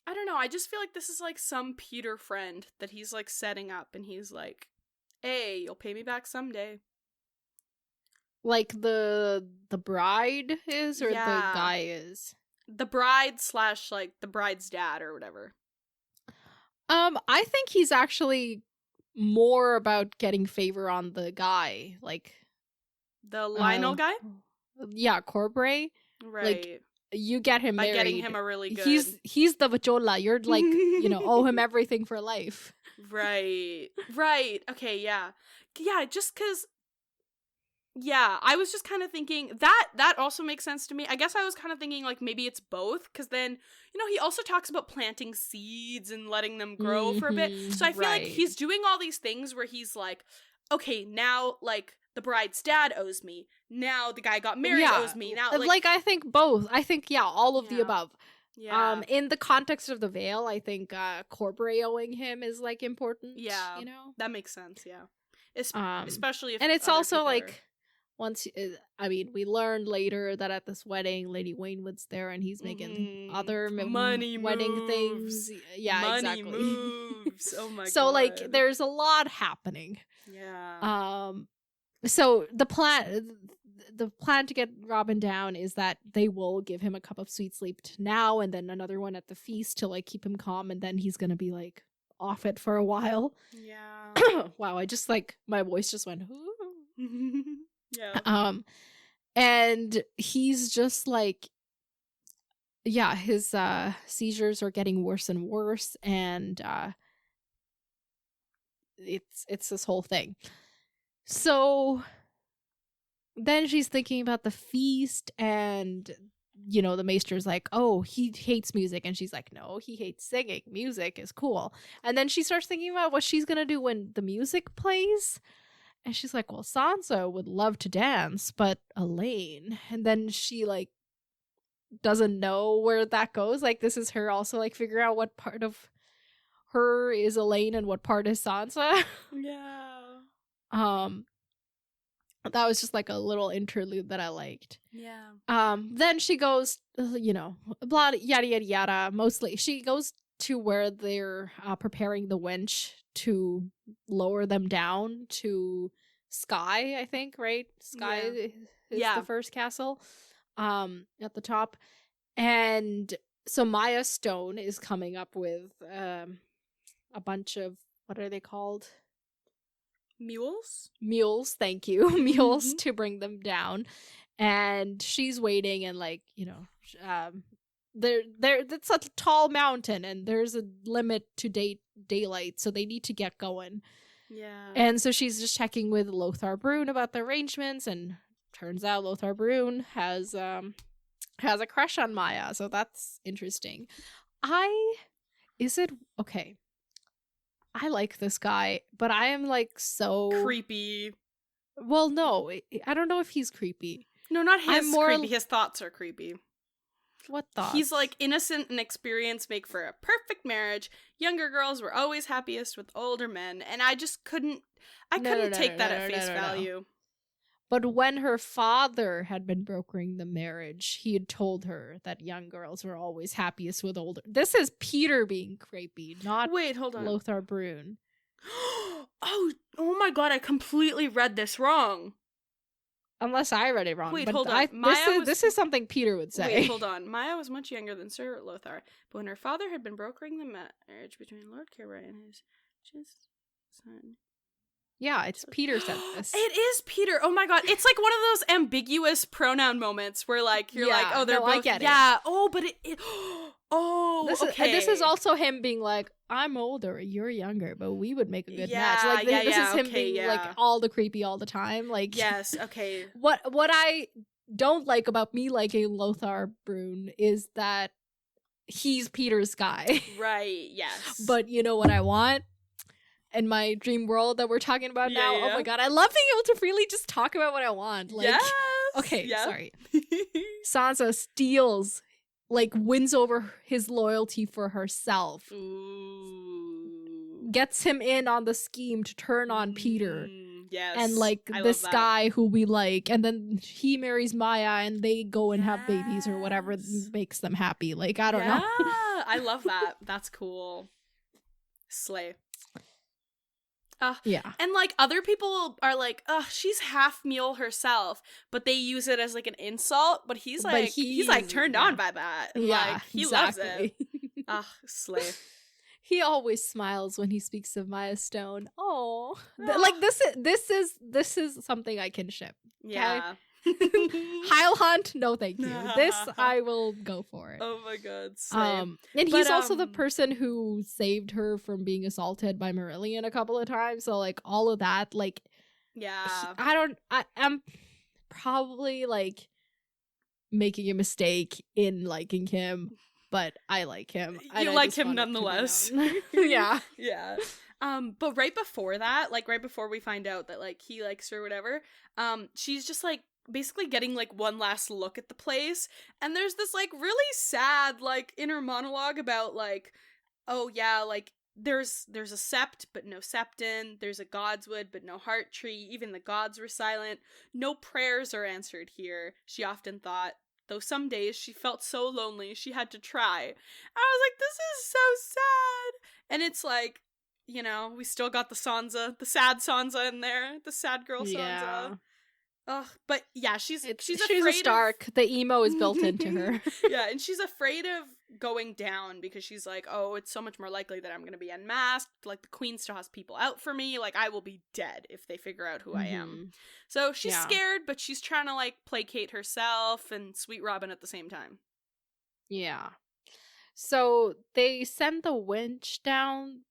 I don't know, I just feel like this is like some Peter friend that he's like setting up, and he's like, hey, you'll pay me back someday. Like the bride is, or the guy is? The bride / like the bride's dad or whatever. I think he's actually more about getting favor on the guy, like the Lionel guy. Yeah, Corbray. Right. Like, you get him married. By getting him a really good. He's the vachola. You're like, owe him everything for life. Right. Okay. Yeah. Just because. Yeah, I was just kind of thinking that also makes sense to me. I guess I was kind of thinking like maybe it's both, because then he also talks about planting seeds and letting them grow for a bit. So I feel like he's doing all these things where he's like, okay, now like the bride's dad owes me. Now the guy got married owes me. Now like I think both. I think all of the above. Yeah. In the context of the Veil, I think Corbray owing him is like important. Yeah. That makes sense. Yeah. Especially if, and it's also like. We learned later that at this wedding, Lady Waynwood's there, and he's making other money wedding moves. Things. Yeah, money exactly. Moves. Oh my god. So like, there's a lot happening. Yeah. So the plan to get Robin down is that they will give him a cup of sweet sleep now, and then another one at the feast to like keep him calm, and then he's gonna be like off it for a while. Yeah. Wow, I just like my voice just went. Yeah. And he's just like, his seizures are getting worse and worse, and it's this whole thing. So then she's thinking about the feast, and the maester's like, oh, he hates music, and she's like, no, he hates singing. Music is cool. And then she starts thinking about what she's gonna do when the music plays. And she's like, well, Sansa would love to dance, but Alayne. And then she, like, doesn't know where that goes. Like, this is her also, like, figuring out what part of her is Alayne and what part is Sansa. Yeah. That was just like a little interlude that I liked. Yeah. Then she goes, blah, yada, yada, yada. Mostly she goes to where they're preparing the winch to lower them down to Sky, I think, right? Sky is the first castle at the top. And so Maya Stone is coming up with a bunch of, what are they called? Mules, thank you. Mules to bring them down. And she's waiting, and like, it's a tall mountain and there's a limit to daylight, so they need to get going. Yeah. And so she's just checking with Lothar Brune about the arrangements, and turns out Lothar Brune has a crush on Maya, so that's interesting. I like this guy, but I am like so creepy. Well, no, I don't know if he's creepy. No, not his creepy. His thoughts are creepy. What thoughts? He's like, innocent and experience make for a perfect marriage. Younger girls were always happiest with older men, and I just couldn't take that at face value. But when her father had been brokering the marriage, he had told her that young girls were always happiest with older. This is Peter being creepy, not hold on. Lothar Brune. Oh my god, I completely read this wrong. Unless I read it wrong. Wait, hold on. This is something Peter would say. Wait, hold on. Maya was much younger than Sir Lothar, but when her father had been brokering the marriage between Lord Kilroy and his son. Yeah, it's Peter said this. It is Peter. Oh my god. It's like one of those ambiguous pronoun moments where like you're like, oh, they're both. I get it. Yeah. Oh, but okay. This is also him being like, I'm older, you're younger, but we would make a good match. Like this is him being like all the creepy all the time. Like, yes, okay. What I don't like about me liking Lothar Brune is that he's Peter's guy. Right, yes. But you know what I want? In my dream world that we're talking about now. Oh my god, I love being able to freely just talk about what I want. Like, yes. Okay, sorry. Sansa steals, like, wins over his loyalty for herself. Ooh. Gets him in on the scheme to turn on Peter. Yes. And like this guy who we like, and then he marries Maya and they go and have babies or whatever makes them happy. Like, I don't know. I love that. That's cool. Slay. Yeah. And like other people are like, she's half mule herself, but they use it as like an insult, but he's like turned on by that. Yeah, like, he loves it. Slay. He always smiles when he speaks of Maya Stone. Oh, like this is something I can ship. Okay? Yeah. Heil Hunt, no thank you. This I will go for it. Oh my god. Slay. And he's also the person who saved her from being assaulted by Marillion a couple of times. So like all of that, like, yeah. I'm probably like making a mistake in liking him, but I like him. You like him nonetheless. Yeah. Yeah. But right before that, like right before we find out that like he likes her or whatever, she's just like basically getting like one last look at the place, and there's this like really sad like inner monologue about like, oh yeah, like there's a sept but no septon, there's a godswood but no heart tree, even the gods were silent, no prayers are answered here, she often thought, though some days she felt so lonely she had to try. And I was like, this is so sad. And it's like, you know, we still got the Sansa, the sad Sansa in there, the sad girl Sansa. Yeah. Ugh, but yeah, she's afraid a Stark. The emo is built into her. Yeah, and she's afraid of going down because she's like, oh, it's so much more likely that I'm going to be unmasked. Like, the queen still has people out for me. Like, I will be dead if they figure out who I am. So she's scared, but she's trying to, like, placate herself and Sweet Robin at the same time. Yeah. So they send the winch down.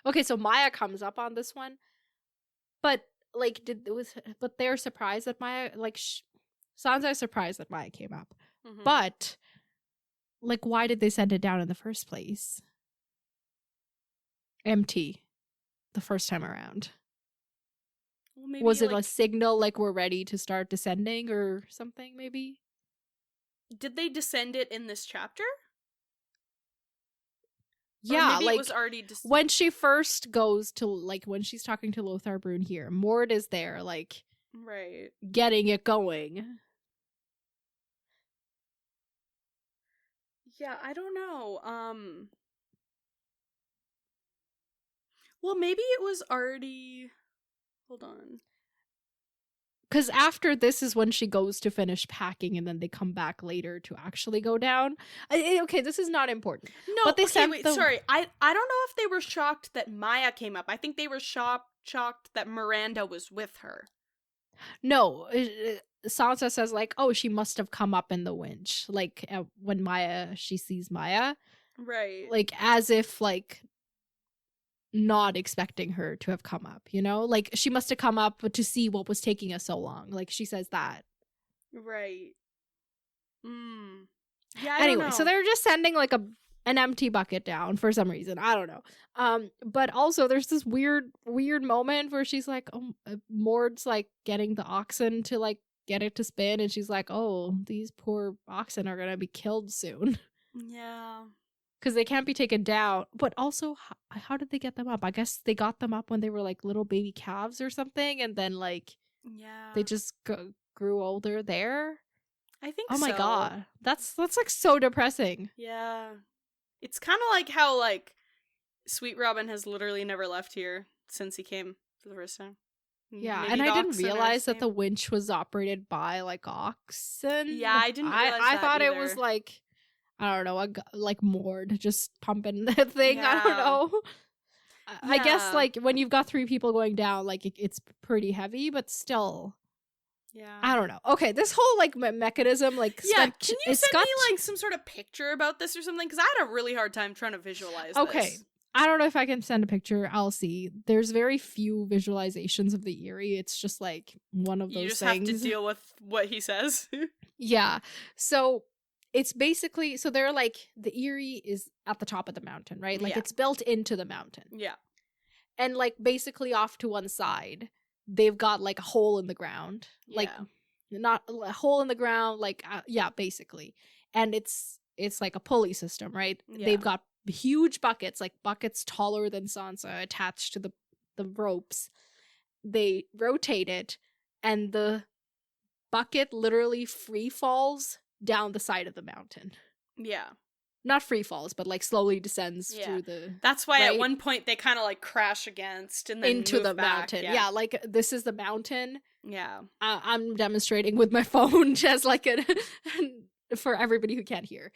Okay, so Maya comes up on this one, but like but they're surprised that Maya, like, Sansa is surprised that Maya came up, but like, why did they send it down in the first place? Empty, the first time around. Well, maybe, was it like a signal, like we're ready to start descending or something? Maybe. Did they descend it in this chapter? Yeah, maybe like it was already when she first goes to, like, when she's talking to Lothar Brune here, Mord is there, like, right, getting it going. yeah, I don't know. Well, maybe it was already. Hold on. Because after this is when she goes to finish packing, and then they come back later to actually go down. Okay, this is not important. No, but they okay, wait, sorry. I don't know if they were shocked that Maya came up. I think they were shocked that Miranda was with her. No, Sansa says, like, oh, she must have come up in the winch. Like, when she sees Maya. Right. Like, as if, like, not expecting her to have come up, you know? Like, she must have come up to see what was taking us so long. Like, she says that. Right. Yeah, I anyway, don't know. So they're just sending, like, an empty bucket down for some reason. I don't know. But also there's this weird moment where she's like, oh, Mord's, like, getting the oxen to, like, get it to spin, and she's like, oh, these poor oxen are gonna be killed soon. Yeah. Because they can't be taken down. But also, how did they get them up? I guess they got them up when they were, like, little baby calves or something, and then, like, yeah, they just grew older there. I think so. Oh my god. That's like so depressing. Yeah. It's kind of like how, like, Sweet Robin has literally never left here since he came for the first time. Yeah, Maybe and I didn't oxen are realize that same. the winch was operated by, like, oxen. Yeah, I didn't realize I that thought either. it was, like, I don't know, like Mord just pumping the thing. Yeah. I don't know. I guess, Yeah. like, when you've got 3 people going down, like, it's pretty heavy, but still. Yeah. I don't know. Okay, this whole, like, mechanism, like, yeah, can you send me, like, some sort of picture about this or something? Because I had a really hard time trying to visualize this. I don't know if I can send a picture. I'll see. There's very few visualizations of the Eyrie. It's just, like, one of those things. You just have to deal with what he says. Yeah. So it's basically, so they're like, the Eyrie is at the top of the mountain, right? Like, it's built into the mountain. Yeah. And, like, basically off to one side, they've got, like, a hole in the ground. Like, not a hole in the ground, like, yeah, basically. And it's like a pulley system, right? Yeah. They've got huge buckets, like buckets taller than Sansa, attached to the ropes. They rotate it, and the bucket literally free falls down the side of the mountain. Yeah. Not free falls, but, like, slowly descends through the. That's why at one point they kind of, like, crash against and then into the back. mountain. Yeah, like, this is the mountain. Yeah. I'm demonstrating with my phone just like for everybody who can't hear.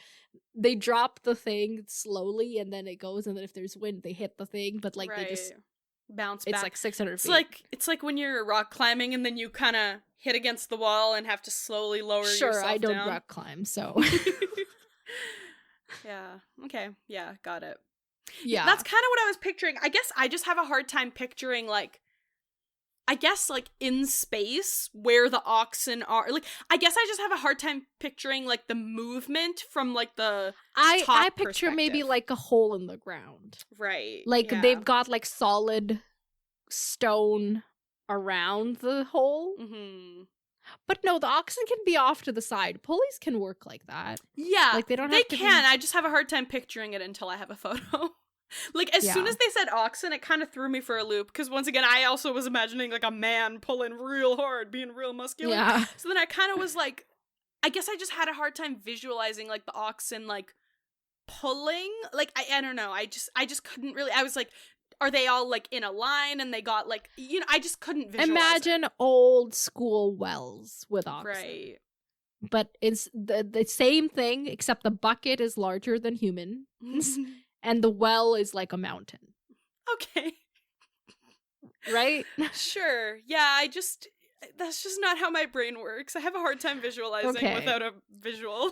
They drop the thing slowly, and then it goes, and then if there's wind, they hit the thing, but, like, they just bounce back. It's like 600 feet. It's like when you're rock climbing and then you kind of hit against the wall and have to slowly lower yourself down. Sure, I don't rock climb, so. Yeah. Okay. Yeah, got it. Yeah. That's kind of what I was picturing. I guess I just have a hard time picturing, like, I guess, like, in space where the oxen are. Like, I guess I just have a hard time picturing, like, the movement from, like, the top I picture maybe, like, a hole in the ground. Right. Like, they've got, like, solid stone around the hole. Mm-hmm. But no, the oxen can be off to the side. Pulleys can work like that. Yeah, like, they don't. They can. I just have a hard time picturing it until I have a photo. Like, as soon as they said oxen, it kind of threw me for a loop. Because once again, I also was imagining, like, a man pulling real hard, being real muscular. Yeah. So then I kind of was like, I guess I just had a hard time visualizing, like, the oxen, like, pulling. Like, I don't know. I just couldn't really. I was like, are they all, like, in a line and they got, like, you know, I just couldn't visualize Imagine old school wells with oxen. Right. But it's the same thing, except the bucket is larger than humans, and the well is like a mountain. Okay. Right? Sure. Yeah, that's just not how my brain works. I have a hard time visualizing without a visual.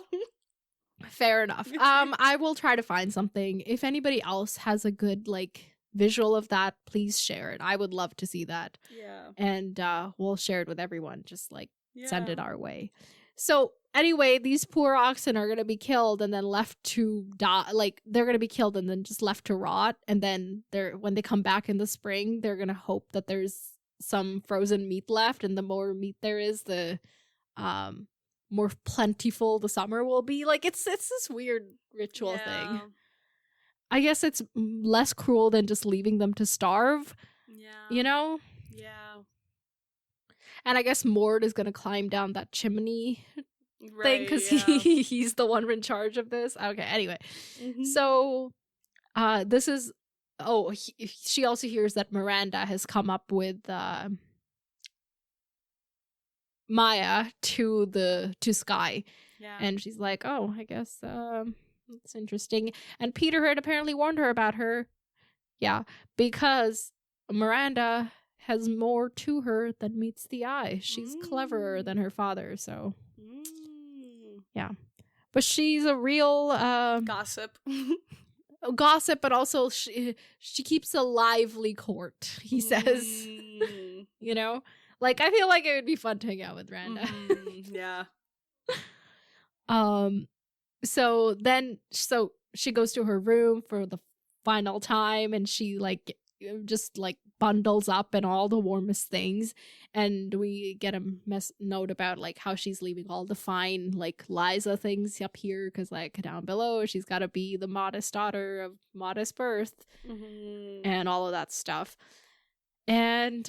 Fair enough. I will try to find something. If anybody else has a good, like, visual of that, please share it. I would love to see that. Yeah. And we'll share it with everyone. Just, like, send it our way. So anyway, these poor oxen are gonna be killed and then left to die. Like, they're gonna be killed and then just left to rot. And then when they come back in the spring, they're gonna hope that there's some frozen meat left, and the more meat there is, the more plentiful the summer will be. Like, it's this weird ritual thing. I guess it's less cruel than just leaving them to starve. Yeah. You know? Yeah. And I guess Mord is gonna climb down that chimney thing because he's the one in charge of this. Okay, anyway. So this is she also hears that Miranda has come up with Maya to Sky. Yeah. And she's like, oh, I guess that's interesting. And Peter had apparently warned her about her. Yeah, because Miranda has more to her than meets the eye. She's cleverer than her father, so yeah. But she's a real gossip. Gossip, but also she keeps a lively court, he says. You know? Like, I feel like it would be fun to hang out with Randa. Yeah. So she goes to her room for the final time, and she like just like bundles up in all the warmest things, and we get a note about like how she's leaving all the fine like Liza things up here because like down below she's got to be the modest daughter of modest birth and all of that stuff. And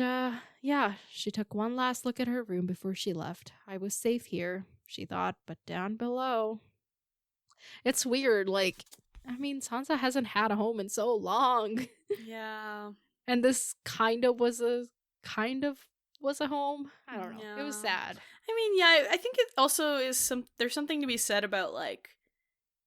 yeah, she took one last look at her room before she left. I was safe here, she thought, but down below, it's weird. Like, I mean, Sansa hasn't had a home in so long. Yeah. And this kind of was a home. I don't know. Yeah. It was sad. I mean, yeah, I think it also is there's something to be said about like,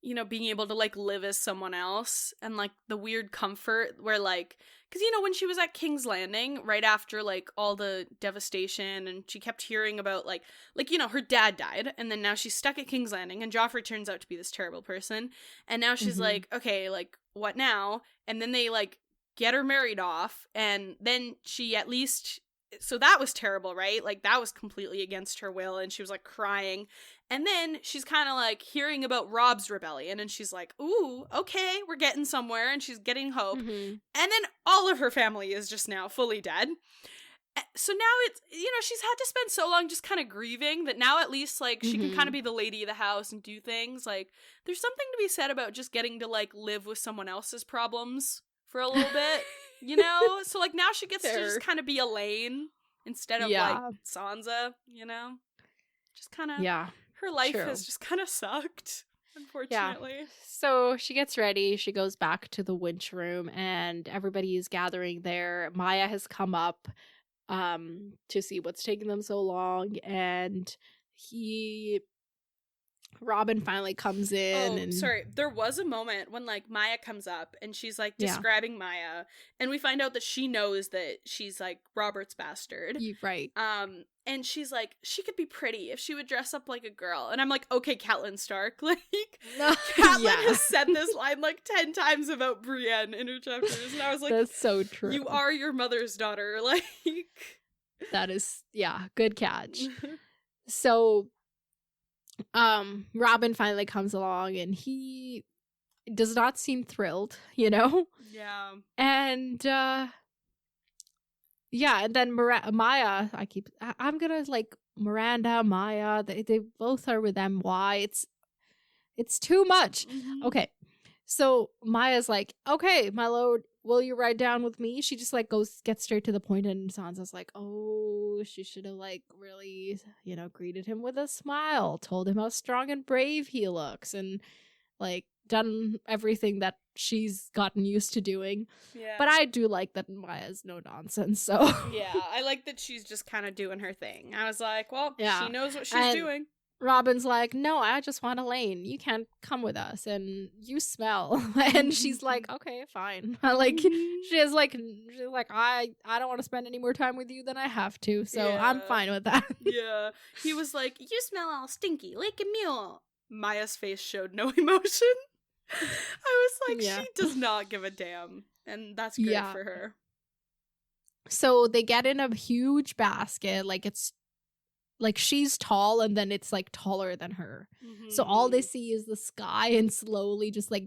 you know, being able to like live as someone else and like the weird comfort where like, because you know, when she was at King's Landing right after like all the devastation and she kept hearing about like you know, her dad died and then now she's stuck at King's Landing and Joffrey turns out to be this terrible person and now she's like, okay, like what now? And then they like get her married off and then she at least, so that was terrible, right? Like that was completely against her will and she was like crying. And then she's kind of like hearing about Rob's rebellion and she's like, ooh, okay, we're getting somewhere, and she's getting hope. And then all of her family is just now fully dead. So now it's, you know, she's had to spend so long just kind of grieving that now at least like she can kind of be the lady of the house and do things. Like there's something to be said about just getting to like live with someone else's problems for a little bit, you know? So like now she gets to just kind of be Alayne instead of like Sansa, you know? Just kind of, her life has just kind of sucked, unfortunately. Yeah. So she gets ready, she goes back to the winch room, and everybody is gathering there. Maya has come up to see what's taking them so long, and Robin finally comes in. And sorry, there was a moment when like Maya comes up and she's like describing Maya, and we find out that she knows that she's like Robert's bastard. Right. And she's like, she could be pretty if she would dress up like a girl. And I'm like, okay, Catelyn Stark. Like, Catelyn has said this line like 10 times about Brienne in her chapters. And I was like, that's so true. You are your mother's daughter. Like, that is, good catch. So, Robin finally comes along and he does not seem thrilled, you know? Yeah. And, and then Maya, I'm gonna like Miranda, Maya, they both are with MY. It's too much. Okay. So Maya's like, okay, my lord, will you ride down with me? She just like gets straight to the point, and Sansa's like, oh, she should have like really, you know, greeted him with a smile, told him how strong and brave he looks, and like done everything that she's gotten used to doing. Yeah. But I do like that Maya's no nonsense, so. Yeah, I like that she's just kind of doing her thing. I was like, well, she knows what she's doing. Robin's like, no, I just want Alayne. You can't come with us, and you smell. And she's like, okay, fine. Like, she's like, I don't want to spend any more time with you than I have to, so I'm fine with that. Yeah. He was like, you smell all stinky, like a mule. Maya's face showed no emotion. I was like, she does not give a damn, and that's great for her. So they get in a huge basket, like it's like she's tall, and then it's like taller than her. So all they see is the sky, and slowly just like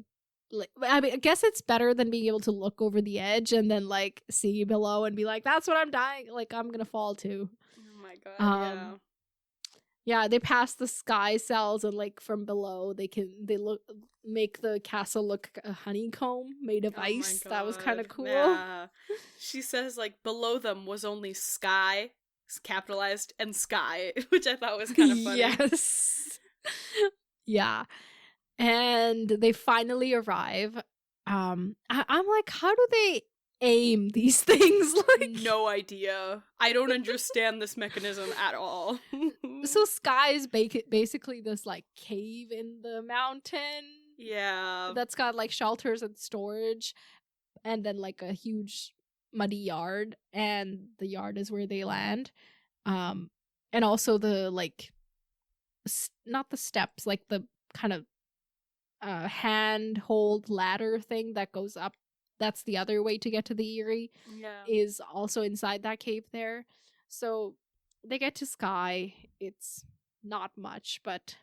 I mean, I guess it's better than being able to look over the edge and then like see below and be like, that's what I'm dying, like I'm gonna fall to. Oh my god. Yeah, they pass the sky cells, and like from below they make the castle look like a honeycomb made of ice. That was kind of cool. Yeah. She says like below them was only sky, capitalized, and sky, which I thought was kind of funny. Yes. Yeah. And they finally arrive. I'm like, how do they aim these things? Like, no idea. I don't understand this mechanism at all. So Sky is basically this like cave in the mountain. Yeah. That's got like shelters and storage, and then like a huge muddy yard, and the yard is where they land. And also the like not the steps, like the kind of handhold ladder thing that goes up. That's the other way to get to the Eyrie. Yeah. Is also inside that cave there. So they get to Sky. It's not much, but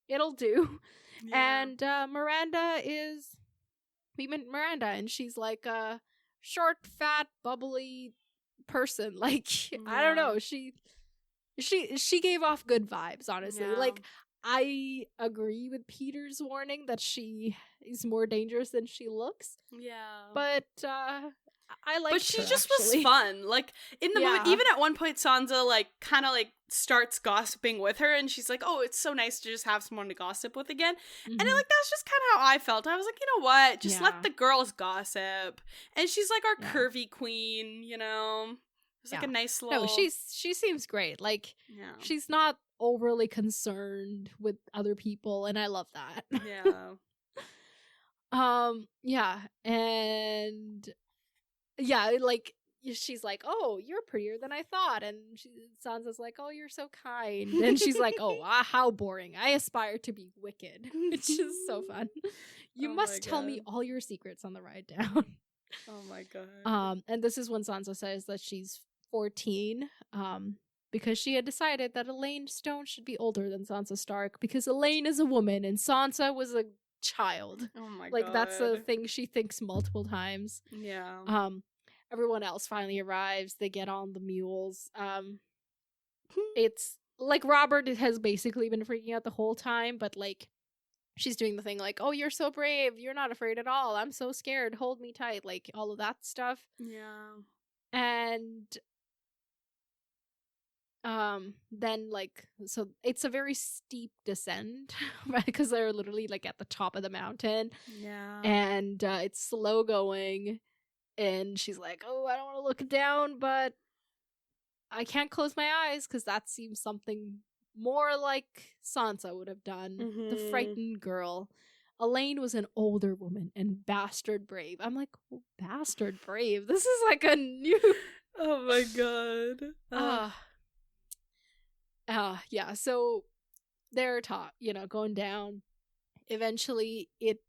it'll do. Yeah. And we met Miranda, and she's like a short, fat, bubbly person. Like, yeah. I don't know. She gave off good vibes, honestly. Yeah. Like, I agree with Peter's warning that she is more dangerous than she looks. Yeah. But I like. But she just actually. was fun. Like in the moment, even at one point, Sansa like kind of like starts gossiping with her, and she's like, "Oh, it's so nice to just have someone to gossip with again." Mm-hmm. And like that's just kind of how I felt. I was like, you know what? Just let the girls gossip. And she's like our curvy queen, you know. It's like a nice little. No, she seems great. Like she's not overly concerned with other people, and I love that. Yeah. Yeah, and yeah, like she's like, "Oh, you're prettier than I thought," and Sansa's like, "Oh, you're so kind," and she's like, "Oh, how boring! I aspire to be wicked," which is so fun. You must tell me all your secrets on the ride down. Oh my god. And this is when Sansa says that she's 14, because she had decided that Alayne Stone should be older than Sansa Stark, because Alayne is a woman and Sansa was a child. Oh my god. Like, that's a thing she thinks multiple times. Yeah. Everyone else finally arrives. They get on the mules. It's like Robert has basically been freaking out the whole time, but like she's doing the thing like, "Oh, you're so brave. You're not afraid at all. I'm so scared. Hold me tight." Like all of that stuff. Yeah. And then like, so it's a very steep descent, right? Because they're literally like at the top of the mountain. Yeah. And it's slow going, and she's like, "Oh, I don't want to look down, but I can't close my eyes," because that seems something more like Sansa would have done. Mm-hmm. The frightened girl. Alayne was an older woman and bastard brave. I'm like, oh, bastard brave. This is like a new. Oh my god. Yeah, so they're going down. Eventually it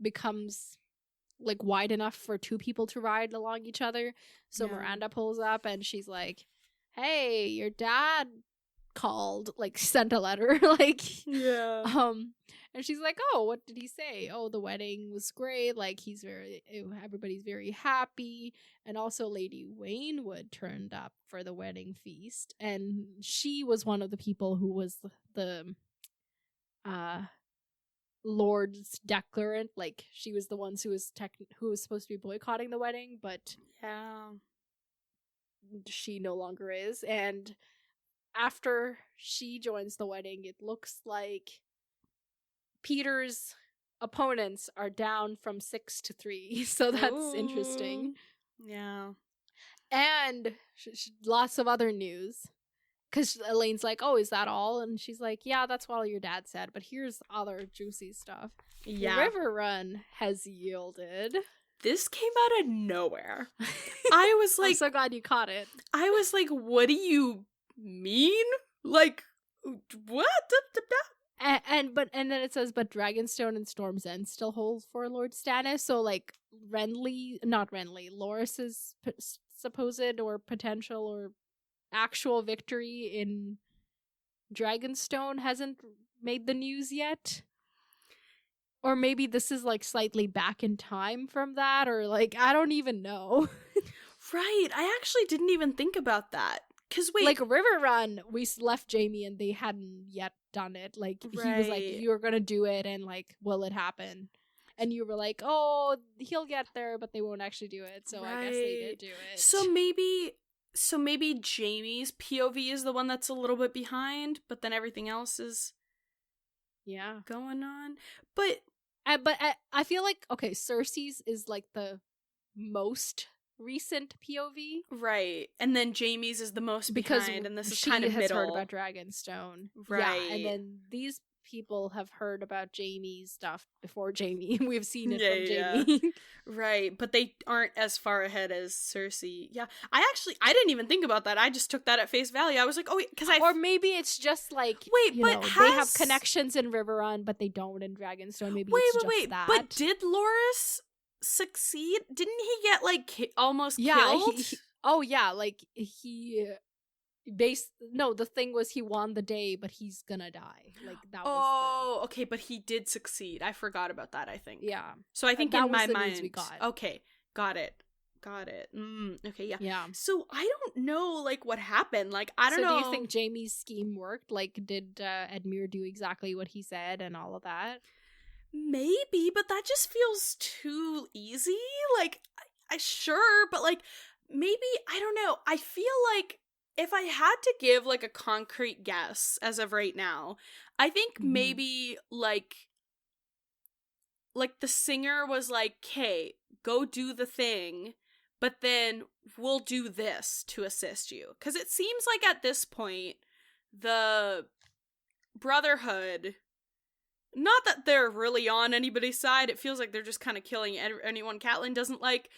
becomes like wide enough for two people to ride along each other. So Miranda pulls up and she's like, "Hey, your dad called, like sent a letter." Like, yeah. And she's like, "Oh, what did he say?" "Oh, the wedding was great. Like, everybody's very happy. And also Lady Waynwood turned up for the wedding feast. And she was one of the people who was the Lord's declarant. Like, she was the ones who was supposed to be boycotting the wedding, but she no longer is. And after she joins the wedding, it looks like Peter's opponents are down from 6 to 3, so that's interesting. Yeah. And lots of other news, because Elaine's like, "Oh, is that all?" And she's like, "Yeah, that's what all your dad said, but here's other juicy stuff." Yeah. River Run has yielded. This came out of nowhere. I was like, I'm so glad you caught it. I was like, what do you mean? Like, what? And then it says, but Dragonstone and Storm's End still hold for Lord Stannis. So like Loras's supposed or potential or actual victory in Dragonstone hasn't made the news yet. Or maybe this is like slightly back in time from that, or like I don't even know. Right. I actually didn't even think about that. because wait. Like, River Run, we left Jaime and they hadn't yet done it. Like, he was like, you're gonna do it, and, like, will it happen? And you were like, oh, he'll get there, but they won't actually do it. So I guess they did do it. So maybe Jaime's POV is the one that's a little bit behind, but then everything else is going on. But I feel like, okay, Cersei's is like the most recent POV, right? And then Jaime's is the most behind, and this is kind of middle. She has heard about Dragonstone, right? Yeah, and then these people have heard about Jaime's stuff before Jaime. We've seen it from Jaime. Right, but they aren't as far ahead as Cersei. Yeah, I didn't even think about that. I just took that at face value. I was like, oh, because or maybe it's just like, they have connections in Riverrun, but they don't in Dragonstone. Maybe that. But did Loras succeed? Didn't he get like almost killed? The thing was he won the day, but he's gonna die. Like, that was okay, but he did succeed. I forgot about that, I think. Yeah. So I think in my mind we got. Okay, got it. Okay, yeah. Yeah. So I don't know, like, what happened. Like, I don't know. Do you think Jaime's scheme worked? Like, did Edmure do exactly what he said and all of that? Maybe, but that just feels too easy. Like, I sure, but like, maybe, I don't know. I feel like if I had to give like a concrete guess as of right now, I think maybe like the singer was like, "Okay, go do the thing, but then we'll do this to assist you." Because it seems like at this point, the Brotherhood, not that they're really on anybody's side, it feels like they're just kind of killing anyone Catelyn doesn't like,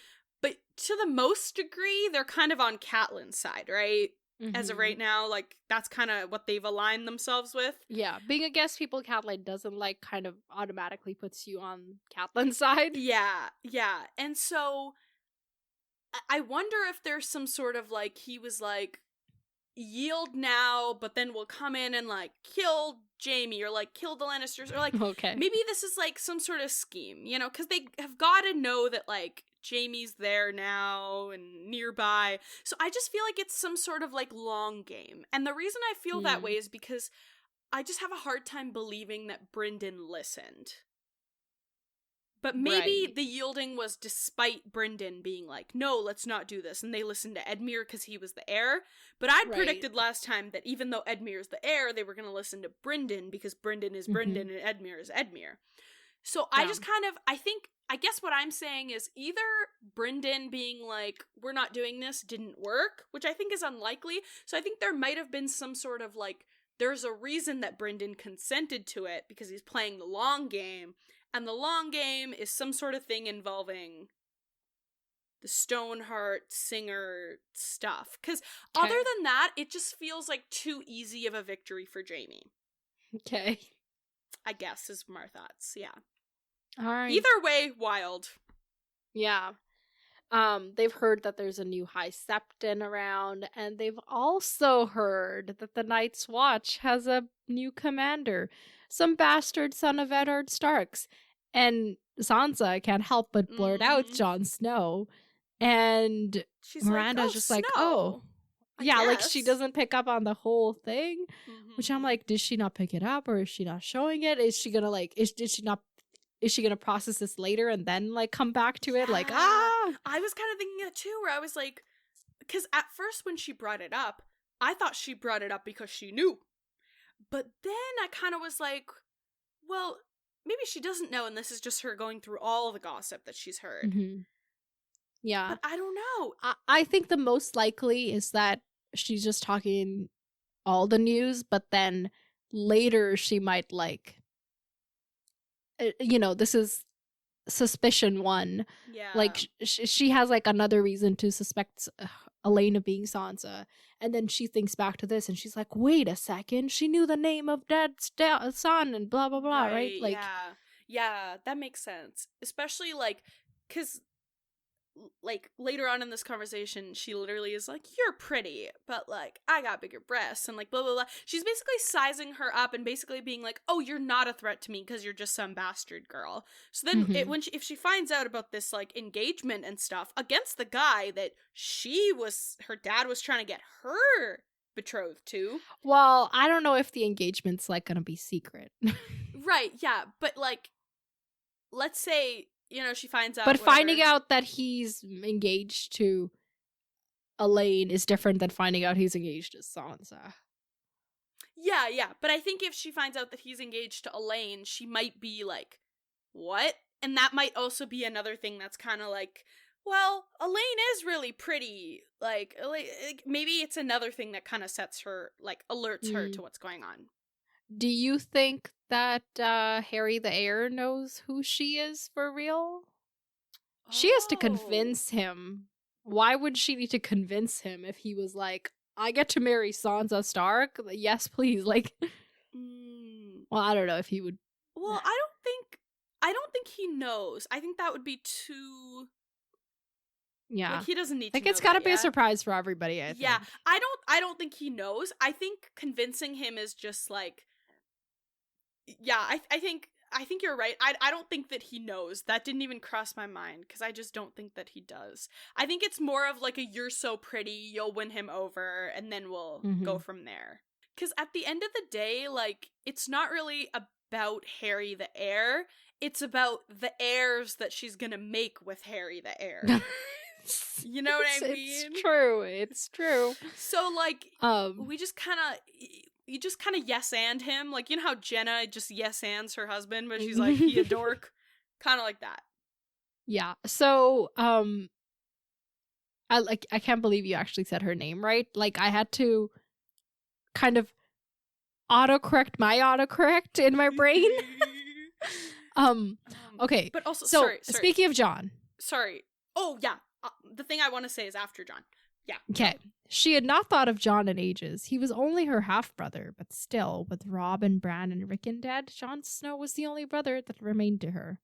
but to the most degree, they're kind of on Catelyn's side, right? As of right now, like, that's kind of what they've aligned themselves with. Yeah, being against people Catelyn doesn't like kind of automatically puts you on Catelyn's side. Yeah. And so, I wonder if there's some sort of, like, he was like, yield now, but then we'll come in and, like, kill Jaime, or, like, kill the Lannisters, or, like, maybe this is, like, some sort of scheme, you know, because they have got to know that, like, Jaime's there now and nearby. So I just feel like it's some sort of like long game. And the reason I feel that way is because I just have a hard time believing that Brynden listened. But maybe the yielding was despite Brynden being like, no, let's not do this. And they listened to Edmure because he was the heir. But I'd predicted last time that even though Edmure is the heir, they were going to listen to Brynden because Brynden is Brynden and Edmure is Edmure. So I just kind of, I guess what I'm saying is either Brynden being like, we're not doing this, didn't work, which I think is unlikely. So I think there might have been some sort of like, there's a reason that Brynden consented to it because he's playing the long game. And the long game is some sort of thing involving the Stoneheart singer stuff. Because other than that, it just feels like too easy of a victory for Jaime. Okay. I guess is my thoughts, yeah. All right. Either way, wild. Yeah. They've heard that there's a new High Septon around, and they've also heard that the Night's Watch has a new commander, some bastard son of Eddard Starks. And Sansa can't help but blurt out Jon Snow, and she's Miranda's just like, oh. Yeah, like, she doesn't pick up on the whole thing, which I'm like, did she not pick it up, or is she not showing it? Is she gonna, like, is she gonna process this later and then, like, come back to it? Like, I was kind of thinking that too, where I was like, because at first when she brought it up, I thought she brought it up because she knew. But then I kind of was like, well, maybe she doesn't know, and this is just her going through all the gossip that she's heard. Yeah. But I don't know. I think the most likely is that she's just talking all the news, but then later she might, like, this is suspicion one. Yeah. Like, she has, like, another reason to suspect Alayne of being Sansa. And then she thinks back to this and she's like, wait a second, she knew the name of Dad's son and blah, blah, blah, right? Like, yeah, that makes sense. Especially, like, because, like, later on in this conversation, she literally is like, you're pretty, but, like, I got bigger breasts, and, like, blah, blah, blah. She's basically sizing her up and basically being like, oh, you're not a threat to me because you're just some bastard girl. So then, if she finds out about this, like, engagement and stuff against the guy that her dad was trying to get her betrothed to. Well, I don't know if the engagement's, like, gonna be secret. Right, yeah, but, like, let's say, you know, she finds out. But whatever. finding out that he's engaged to Alayne is different than finding out he's engaged to Sansa. Yeah, but I think if she finds out that he's engaged to Alayne, she might be like, what? And that might also be another thing that's kind of like, well, Alayne is really pretty. Like, maybe it's another thing that kind of sets her, like, alerts her to what's going on. Do you think that Harry the heir knows who she is for real? Oh. She has to convince him. Why would she need to convince him if he was like, I get to marry Sansa Stark? Yes, please. Like, well, I don't know if he would. Well, I don't think he knows. I think that would be too. Yeah, like, he doesn't need. Like, to it's got to be a surprise for everybody. I think. Yeah, I don't think he knows. I think convincing him is just like. Yeah, I think you're right. I don't think that he knows. That didn't even cross my mind, because I just don't think that he does. I think it's more of like a, you're so pretty, you'll win him over, and then we'll go from there. Because at the end of the day, like, it's not really about Harry the heir. It's about the heirs that she's gonna make with Harry the heir. You know what I mean? It's true. So, like, we just kind of... You just kind of yes-and him. Like, you know how Jenna just yes-ands her husband, but she's like, he a dork? Kind of like that. Yeah. So, I can't believe you actually said her name right. Like, I had to kind of autocorrect my autocorrect in my brain. Okay. But also, so, sorry. Speaking of John. Sorry. Oh, yeah. The thing I want to say is after John. Yeah. Okay. She had not thought of John in ages. He was only her half-brother, but still, with Robb and Bran and Rickon dead, Jon Snow was the only brother that remained to her.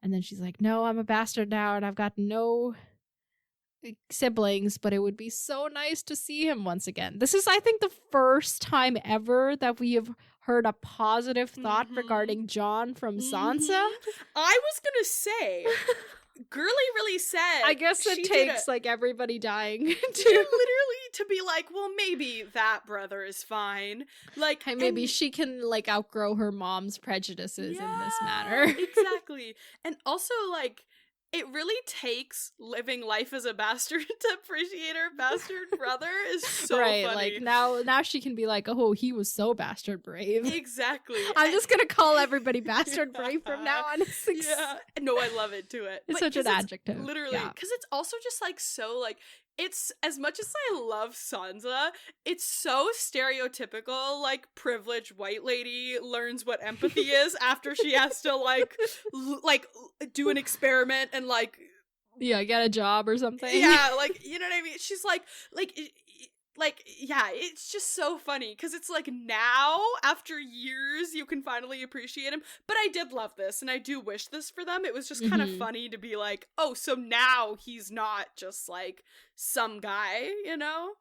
And then she's like, no, I'm a bastard now, and I've got no siblings, but it would be so nice to see him once again. This is, I think, the first time ever that we have heard a positive thought regarding Jon from Sansa. I was gonna say... Girly really said, I guess it takes like everybody dying to literally to be like, well, maybe that brother is fine. Like, hey, maybe she can like outgrow her mom's prejudices in this matter. Exactly. And also, like, it really takes living life as a bastard to appreciate her bastard brother is so right, funny. Like now she can be like, oh, he was so bastard brave. Exactly. I'm just gonna call everybody bastard brave from now on. Yeah. No, I love it to it. It's such an adjective. Literally. Because it's also just like so like it's, as much as I love Sansa, it's so stereotypical, like, privileged white lady learns what empathy is after she has to, like, do an experiment and, like... Yeah, get a job or something. Yeah, like, you know what I mean? She's like, yeah, it's just so funny, because it's like, now, after years, you can finally appreciate him, but I did love this, and I do wish this for them. It was just kind of funny to be like, oh, so now he's not just, like, some guy, you know?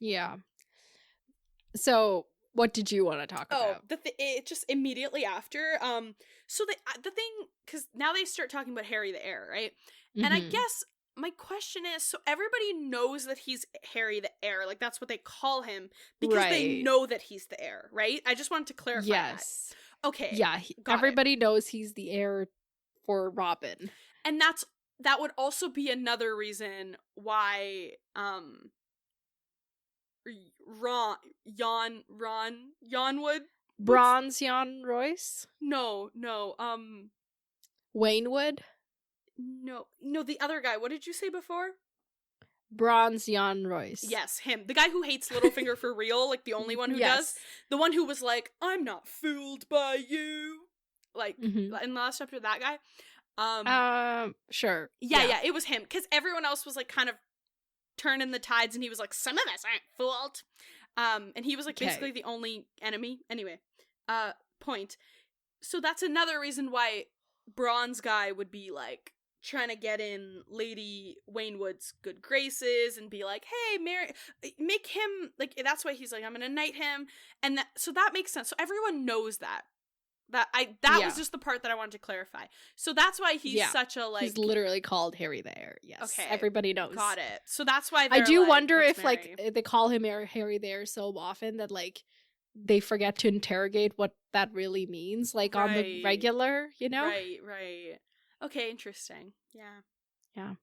Yeah. So, what did you want to talk about? It just immediately after, so the thing, because now they start talking about Harry the heir, right? And I guess... my question is, so everybody knows that he's Harry the heir, like that's what they call him, because they know that he's the heir, right? I just wanted to clarify that. Okay. Yeah, everybody knows he's the heir for Robin. And that would also be another reason why Jon would Bronze Jon Royce? No, Wayne Wood? No, the other guy. What did you say before? Bronze Jon Royce. Yes, him. The guy who hates Littlefinger for real, like the only one who does. The one who was like, I'm not fooled by you. Like, in the last chapter, that guy. Sure. Yeah, it was him. Because everyone else was like kind of turning the tides, and he was like, some of us aren't fooled. And he was like basically the only enemy. Anyway, point. So that's another reason why Bronze guy would be like, trying to get in Lady Waynwood's good graces and be like, hey, make him, like, that's why he's like, I'm gonna knight him, and so that makes sense. So everyone knows that, That was just the part that I wanted to clarify. So that's why he's such a, like... He's literally called Harry the Heir. Yes. Okay. Everybody knows. Got it. So that's why I do like, wonder if, marry. like, they call him Harry the Heir so often that, like, they forget to interrogate what that really means, like, on the regular, you know? Right. Okay, interesting. Yeah.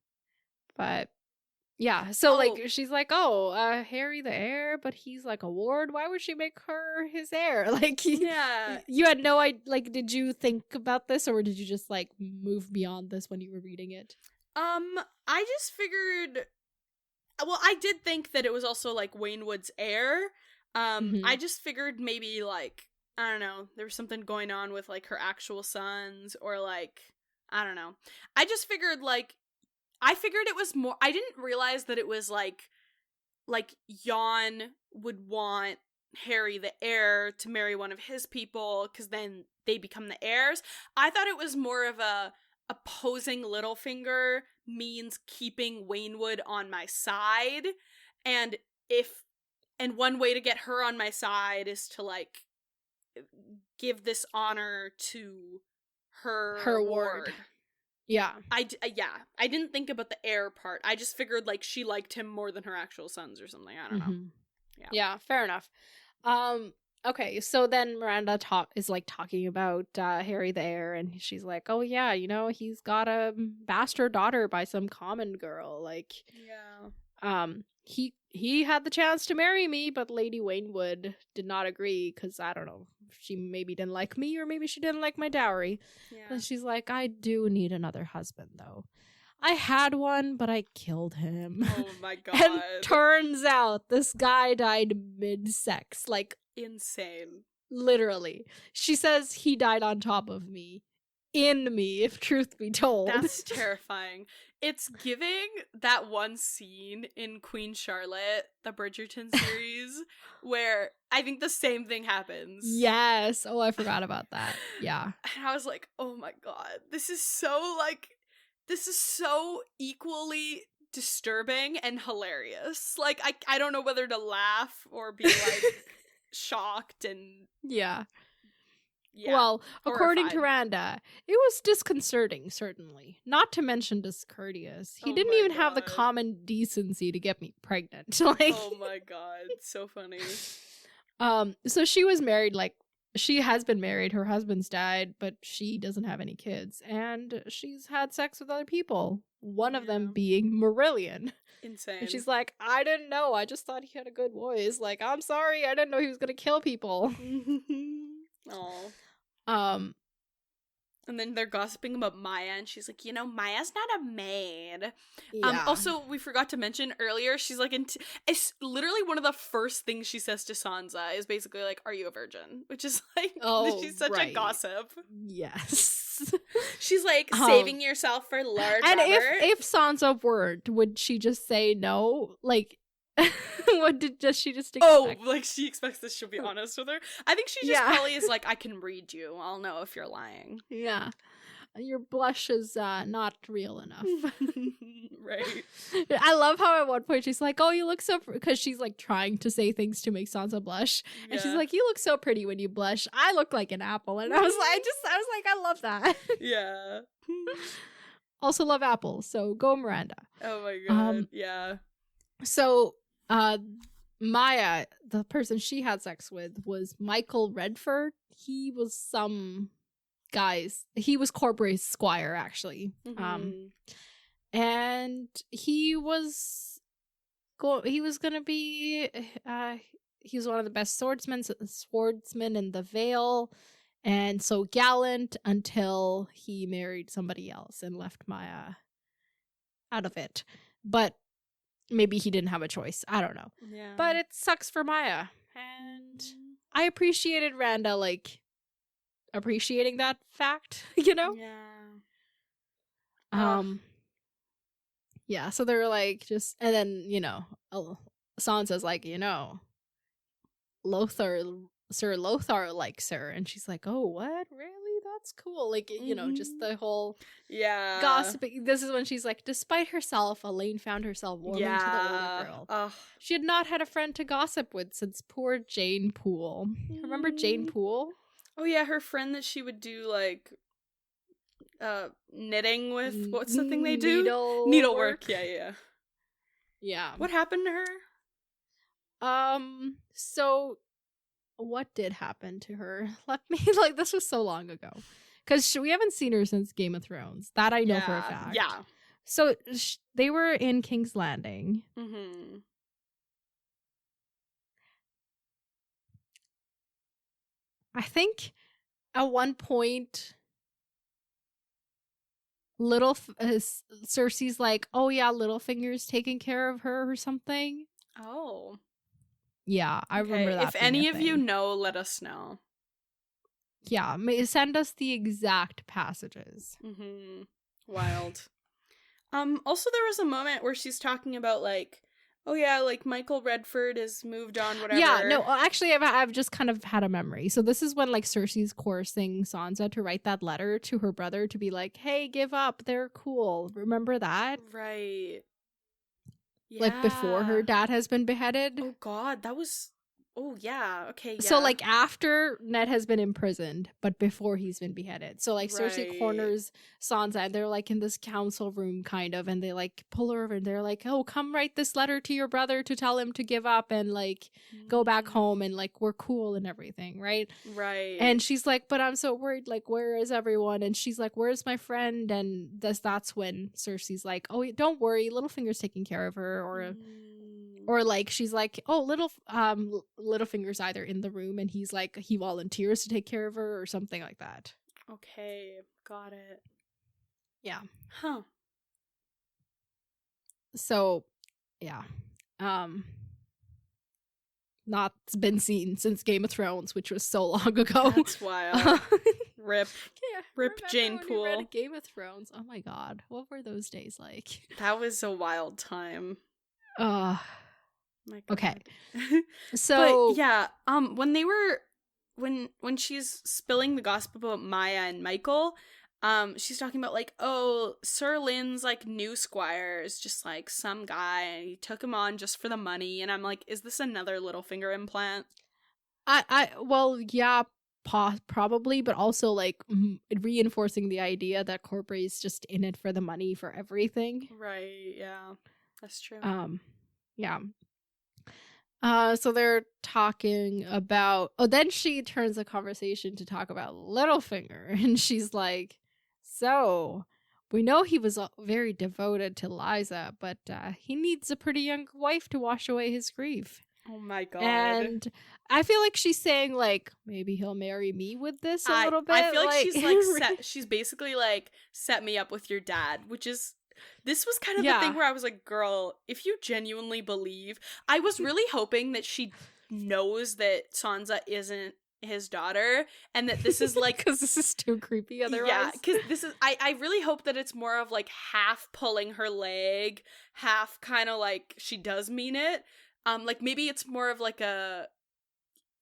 But... yeah, so, like, she's like, Harry the Heir, but he's, like, a ward. Why would she make her his heir? Like, you had no idea, like, did you think about this, or did you just, like, move beyond this when you were reading it? I just figured, well, I did think that it was also, like, Waynwood's heir. I just figured maybe, like, I don't know, there was something going on with, like, her actual sons, or, like, I don't know. I just figured, like, it was more, I didn't realize that it was like Jon would want Harry the heir to marry one of his people, because then they become the heirs. I thought it was more of a opposing Littlefinger means keeping Waynwood on my side, and one way to get her on my side is to, like, give this honor to her ward. Yeah. I didn't think about the heir part. I just figured, like, she liked him more than her actual sons or something. I don't know. Yeah, fair enough. Okay, so then Miranda is, like, talking about Harry the Heir, and she's like, oh, yeah, you know, he's got a bastard daughter by some common girl. Like, he had the chance to marry me, but Lady Waynwood did not agree, because, I don't know, she maybe didn't like me, or maybe she didn't like my dowry. And she's like, I do need another husband, though. I had one, but I killed him. Oh my god. And turns out this guy died mid-sex. Like, insane. Literally. She says he died on top of me. In me, if truth be told. That's terrifying. It's giving that one scene in Queen Charlotte, the Bridgerton series, where I think the same thing happens. Yes. Oh, I forgot about that. Yeah. And I was like, oh my god, this is so equally disturbing and hilarious. Like, I don't know whether to laugh or be, like, shocked and... Yeah. Well, according to Randa, it was disconcerting, certainly. Not to mention discourteous. He didn't even have the common decency to get me pregnant. Like, oh my god, so funny. So she was married, like, she has been married, her husband's died, but she doesn't have any kids, and she's had sex with other people. One of them being Marillion. Insane. And she's like, I didn't know, I just thought he had a good voice. Like, I'm sorry, I didn't know he was gonna kill people. Oh. And then they're gossiping about Maya, and she's like, you know, Maya's not a maid. Yeah. Also, we forgot to mention earlier, she's like, it's literally one of the first things she says to Sansa is basically like, are you a virgin? Which is like, she's such a gossip. Yes. She's like, saving yourself for Lord and Robert. if Sansa were, would she just say no? Like, does she just expect? Oh, like, she expects that she'll be honest with her? I think she just probably is like, I can read you. I'll know if you're lying. Yeah. Your blush is not real enough. Right. I love how at one point she's like, oh, you look so... Because she's, like, trying to say things to make Sansa blush. And she's like, you look so pretty when you blush. I look like an apple. And I was like, I love that. Yeah. Also love apples, so go Miranda. Oh my god, yeah. So... Maya, the person she had sex with, was Michael Redford. He was some he was Corbrace's squire, actually. And he was gonna be he was one of the best swordsmen in the Vale, and so gallant until he married somebody else and left Maya out of it. But maybe he didn't have a choice. I don't know. Yeah. But it sucks for Maya. And I appreciated Randa, like, appreciating that fact, you know? Yeah. Yeah, so they're like, just, and then, you know, Sansa's like, you know, Sir Lothar likes her. And she's like, oh, what? Really? That's cool. Like, you know, just the whole gossiping. This is when she's like, despite herself, Alayne found herself warming to the older girl. She had not had a friend to gossip with since poor Jane Poole. Remember Jane Poole? Oh yeah, her friend that she would do like knitting with. What's the thing they do? Needlework. Yeah. Yeah. What happened to her? So what did happen to her? Let me this was so long ago. Because we haven't seen her since Game of Thrones. That I know for a fact. Yeah. So they were in King's Landing. Mm-hmm. I think at one point, Cersei's like, oh yeah, Littlefinger's taking care of her or something. Oh. Yeah, I remember that. If any of you know, let us know. Yeah, send us the exact passages. Mm-hmm. Wild. Also there was a moment where she's talking about like, oh yeah, like Michael Redford has moved on, whatever. Yeah, no, actually I've just kind of had a memory. So this is when like Cersei's coercing Sansa to write that letter to her brother to be like, hey, give up, they're cool. Remember that? Right. Yeah. Like before her dad has been beheaded. Oh god, that was... Oh yeah, okay, yeah. So like after Ned has been imprisoned, but before he's been beheaded. So like Cersei corners Sansa and they're like in this council room kind of, and they like pull her over and they're like, oh, come write this letter to your brother to tell him to give up and like go back home and like we're cool and everything, right? Right. And she's like, but I'm so worried, like where is everyone? And she's like, where's my friend? And that's when Cersei's like, oh, don't worry, Littlefinger's taking care of her, or like she's like, oh, Littlefinger's either in the room and he's like he volunteers to take care of her or something like that. Okay, got it. Yeah. Huh. So, yeah. Not been seen since Game of Thrones, which was so long ago. That's wild. Rip. Yeah, Rip Jane Poole. Read Game of Thrones. Oh my god, what were those days like? That was a wild time. My god. Okay. So but yeah, when they were when she's spilling the gossip about Maya and Michael, she's talking about like, oh, Sir Lynn's like new squire is just like some guy and he took him on just for the money, and I'm like, is this another Littlefinger implant? Well, yeah, probably, but also like reinforcing the idea that Corbrae's just in it for the money for everything. Right, yeah. That's true. Yeah. So they're talking about... Oh, then she turns the conversation to talk about Littlefinger. And she's like, so, we know he was very devoted to Lysa, but he needs a pretty young wife to wash away his grief. Oh my god. And I feel like she's saying, like, maybe he'll marry me with this a little bit. I feel like she's like, she's basically like, set me up with your dad, which is... This was kind of the thing where I was like, girl, if you genuinely believe... I was really hoping that she knows that Sansa isn't his daughter, and that this is like... Because this is too creepy otherwise. Yeah, because this is... I really hope that it's more of like half pulling her leg, half kind of like she does mean it. Like maybe it's more of like a...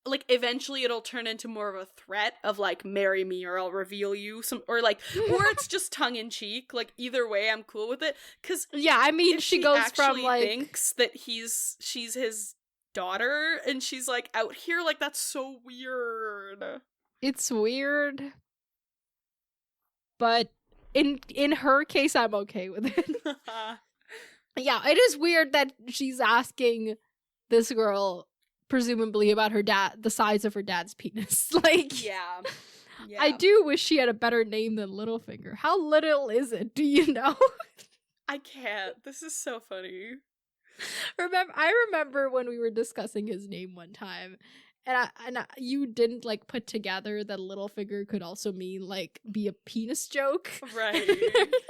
Like, eventually it'll turn into more of a threat of, like, marry me or I'll reveal you, or, like, or it's just tongue-in-cheek. Like, either way, I'm cool with it. Because, yeah, I mean, she goes from, like... thinks that she's his daughter, and she's, like, out here, like, that's so weird. It's weird. But in her case, I'm okay with it. Yeah, it is weird that she's asking this girl... presumably about her dad, the size of her dad's penis. Like, yeah. I do wish she had a better name than Littlefinger. How little is it? Do you know? I can't. This is so funny. I remember when we were discussing his name one time, and you didn't like put together that Littlefinger could also mean like be a penis joke, right?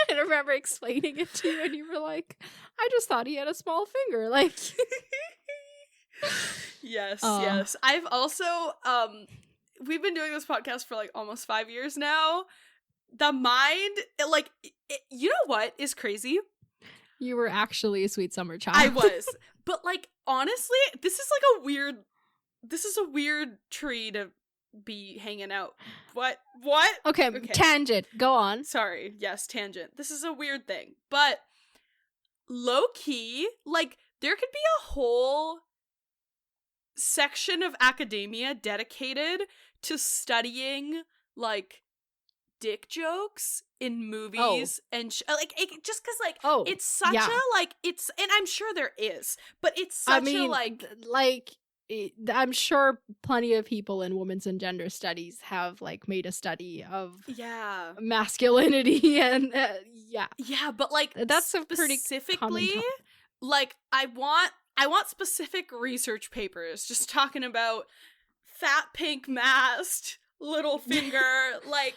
And I remember explaining it to you, and you were like, "I just thought he had a small finger." Like. Yes. I've also, we've been doing this podcast for like almost 5 years now. The mind, you know what is crazy? You were actually a sweet summer child. I was. But like, honestly, this is a weird tree to be hanging out. What? Okay, tangent. Go on. Sorry. Yes, tangent. This is a weird thing. But low key, like, there could be a whole section of academia dedicated to studying like dick jokes in movies and like just because like it's such a like it's, and I'm sure there is, but it's such a like I'm sure plenty of people in women's and gender studies have like made a study of masculinity and but like that's a pretty specifically like I want specific research papers just talking about fat pink masked little finger like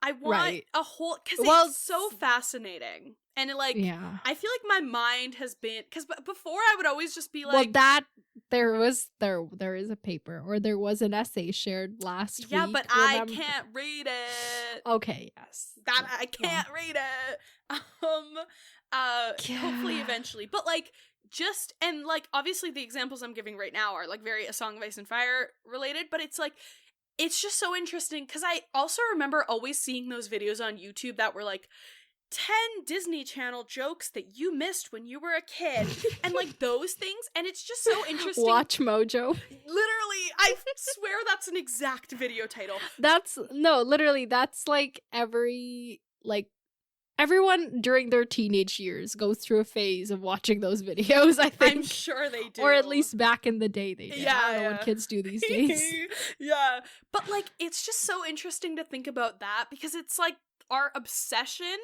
I want a whole, because it's so fascinating. And it, like, I feel like my mind has been, because before I would always just be like, there is a paper or there was an essay shared last week. Yeah, but I can't read it. Okay, yes. I can't read it. Hopefully eventually. But like, just, and like, obviously the examples I'm giving right now are like very A Song of Ice and Fire related, but it's like, it's just so interesting because I also remember always seeing those videos on YouTube that were like 10 Disney Channel jokes that you missed when you were a kid and like those things, and it's just so interesting. Watch Mojo. Literally, I swear that's an exact video title. That's like everyone during their teenage years goes through a phase of watching those videos, I think. I'm sure they do. Or at least back in the day they did. I don't know what kids do these days. Yeah. But, like, it's just so interesting to think about that because it's, like, our obsession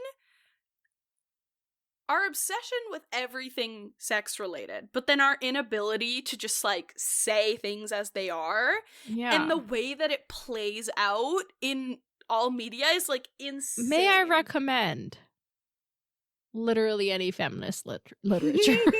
with everything sex-related, but then our inability to just, like, say things as they are. Yeah. And the way that it plays out in all media is like insane. May I recommend literally any feminist literature? I'm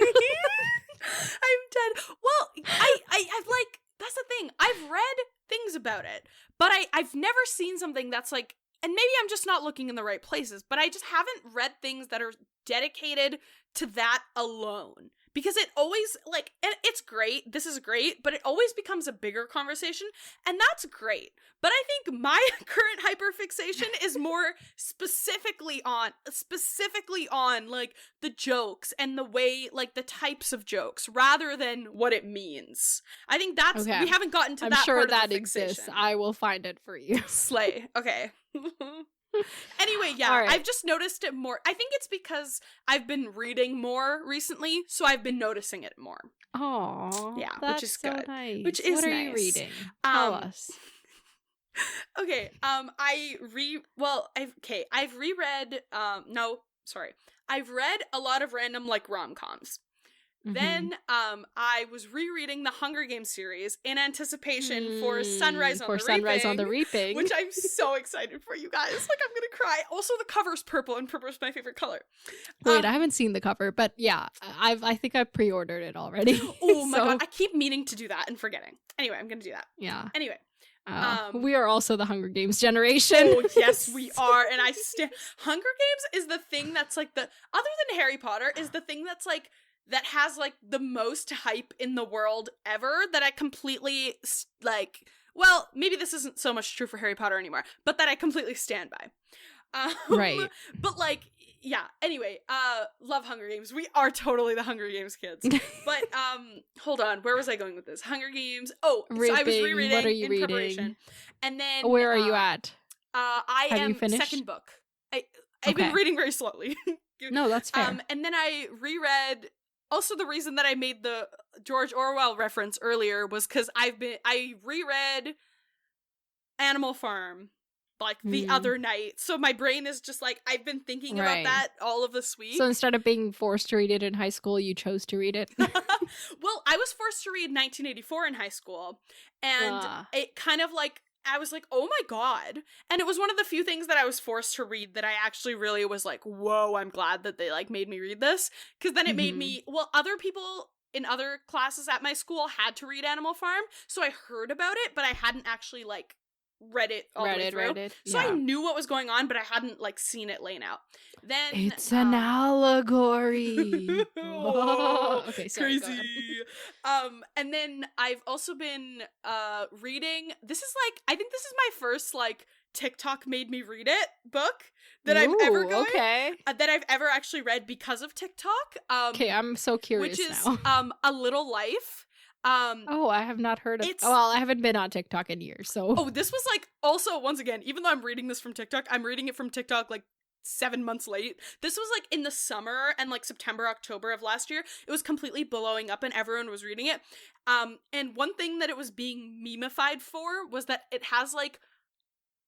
dead. Well, I've like, that's the thing. I've read things about it, but I've never seen something that's like, and maybe I'm just not looking in the right places, but I just haven't read things that are dedicated to that alone. Because it always, like, and it's great, this is great, but it always becomes a bigger conversation, and that's great. But I think my current hyperfixation is more specifically on, like, the jokes and the way, like, the types of jokes, rather than what it means. I think that's, we haven't gotten to that part of the fixation. I'm sure that exists. I will find it for you. Slay. Okay. Anyway, I've just noticed it more. I think it's because I've been reading more recently, so I've been noticing it more. Oh, yeah, that's which is so good. Nice. Which is what are nice. you reading? Tell us. Okay, I've read a lot of random, like, rom-coms. Mm-hmm. Then, I was rereading the Hunger Games series in anticipation for Sunrise on the Reaping, which I'm so excited for, you guys. Like, I'm gonna cry. Also, the cover's purple, and purple is my favorite color. Wait, I haven't seen the cover, but yeah, I think I've pre-ordered it already. Oh my god, I keep meaning to do that and forgetting. Anyway, I'm gonna do that. Yeah. Anyway. We are also the Hunger Games generation. Oh, yes, we are. And Hunger Games is the thing that's like other than Harry Potter, is the thing that's like, that has like the most hype in the world ever, that I completely like, well, maybe this isn't so much true for Harry Potter anymore, but that I completely stand by. Right. But like, yeah, anyway, love Hunger Games. We are totally the Hunger Games kids. But, hold on, where was I going with this? Hunger Games. Oh, so I was rereading. What are you reading? Preparation. And then, where are you at? I am second book. I've been reading very slowly. No, that's fair. And then I reread. Also, the reason that I made the George Orwell reference earlier was because I reread Animal Farm, like, the other night. So my brain is just like, I've been thinking about that all of this week. So instead of being forced to read it in high school, you chose to read it? Well, I was forced to read 1984 in high school. And it kind of like, I was like, oh my god. And it was one of the few things that I was forced to read that I actually really was like, whoa, I'm glad that they like made me read this. Because then it made me, well, other people in other classes at my school had to read Animal Farm. So I heard about it, but I hadn't actually like read it all the way through. So I knew what was going on, but I hadn't like seen it laying out. Then it's an allegory. Okay, sorry, crazy. And then I've also been reading, this is like, I think this is my first like TikTok made me read it book that I've ever that I've ever actually read because of TikTok. Okay, I'm so curious which is now. A Little Life. Oh, I have not heard of it. It's- Well, I haven't been on TikTok in years, so. Oh, this was like, also, once again, even though I'm reading this from TikTok, I'm reading it from TikTok like 7 months late. This was like in the summer and like September, October of last year. It was completely blowing up and everyone was reading it. And one thing that it was being memeified for was that it has like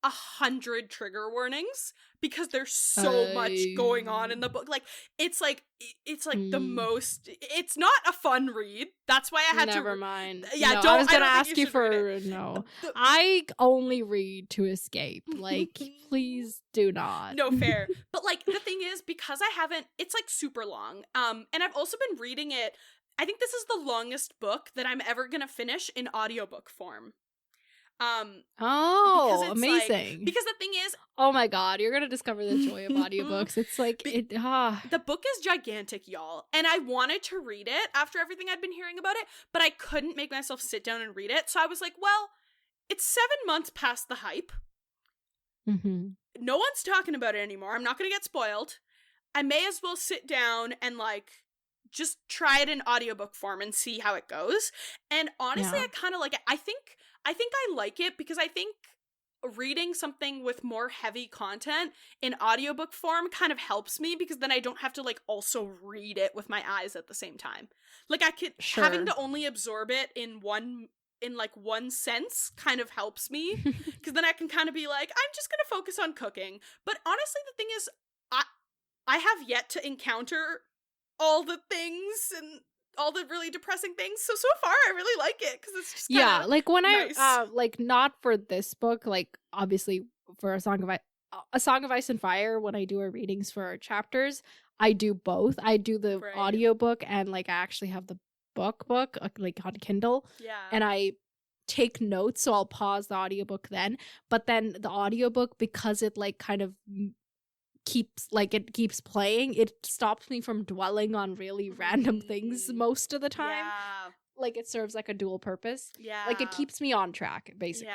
100 trigger warnings because there's so much going on in the book. Like it's like the most. It's not a fun read. That's why I had to. Never mind. Yeah, no, I was gonna think ask you for no. I only read to escape. Like, please do not. No, fair. But like the thing is, because I haven't, it's like super long. And I've also been reading it. I think this is the longest book that I'm ever gonna finish in audiobook form. Oh, amazing. Like, because the thing is, oh my god, you're gonna discover the joy of audiobooks. It's like the book is gigantic, y'all, and I wanted to read it after everything I'd been hearing about it, but I couldn't make myself sit down and read it. So I was like, well, it's 7 months past the hype. No one's talking about it anymore. I'm not gonna get spoiled. I may as well sit down and like just try it in audiobook form and see how it goes. And honestly, I kind of like it. I think I like it because I think reading something with more heavy content in audiobook form kind of helps me because then I don't have to like also read it with my eyes at the same time. Like I could having to only absorb it in one sense kind of helps me because then I can kind of be like, I'm just going to focus on cooking. But honestly, the thing is, I have yet to encounter all the things and all the really depressing things. So far I really like it because it's just like when nice. I like not for this book, like obviously for a Song of Ice and Fire, when I do our readings for our chapters, I do both. I do the audiobook and like I actually have the book like on Kindle. Yeah. And I take notes, so I'll pause the audiobook then. But then the audiobook, because it like kind of keeps playing, it stops me from dwelling on really random things most of the time. Yeah. Like it serves like a dual purpose. Yeah. Like it keeps me on track, basically.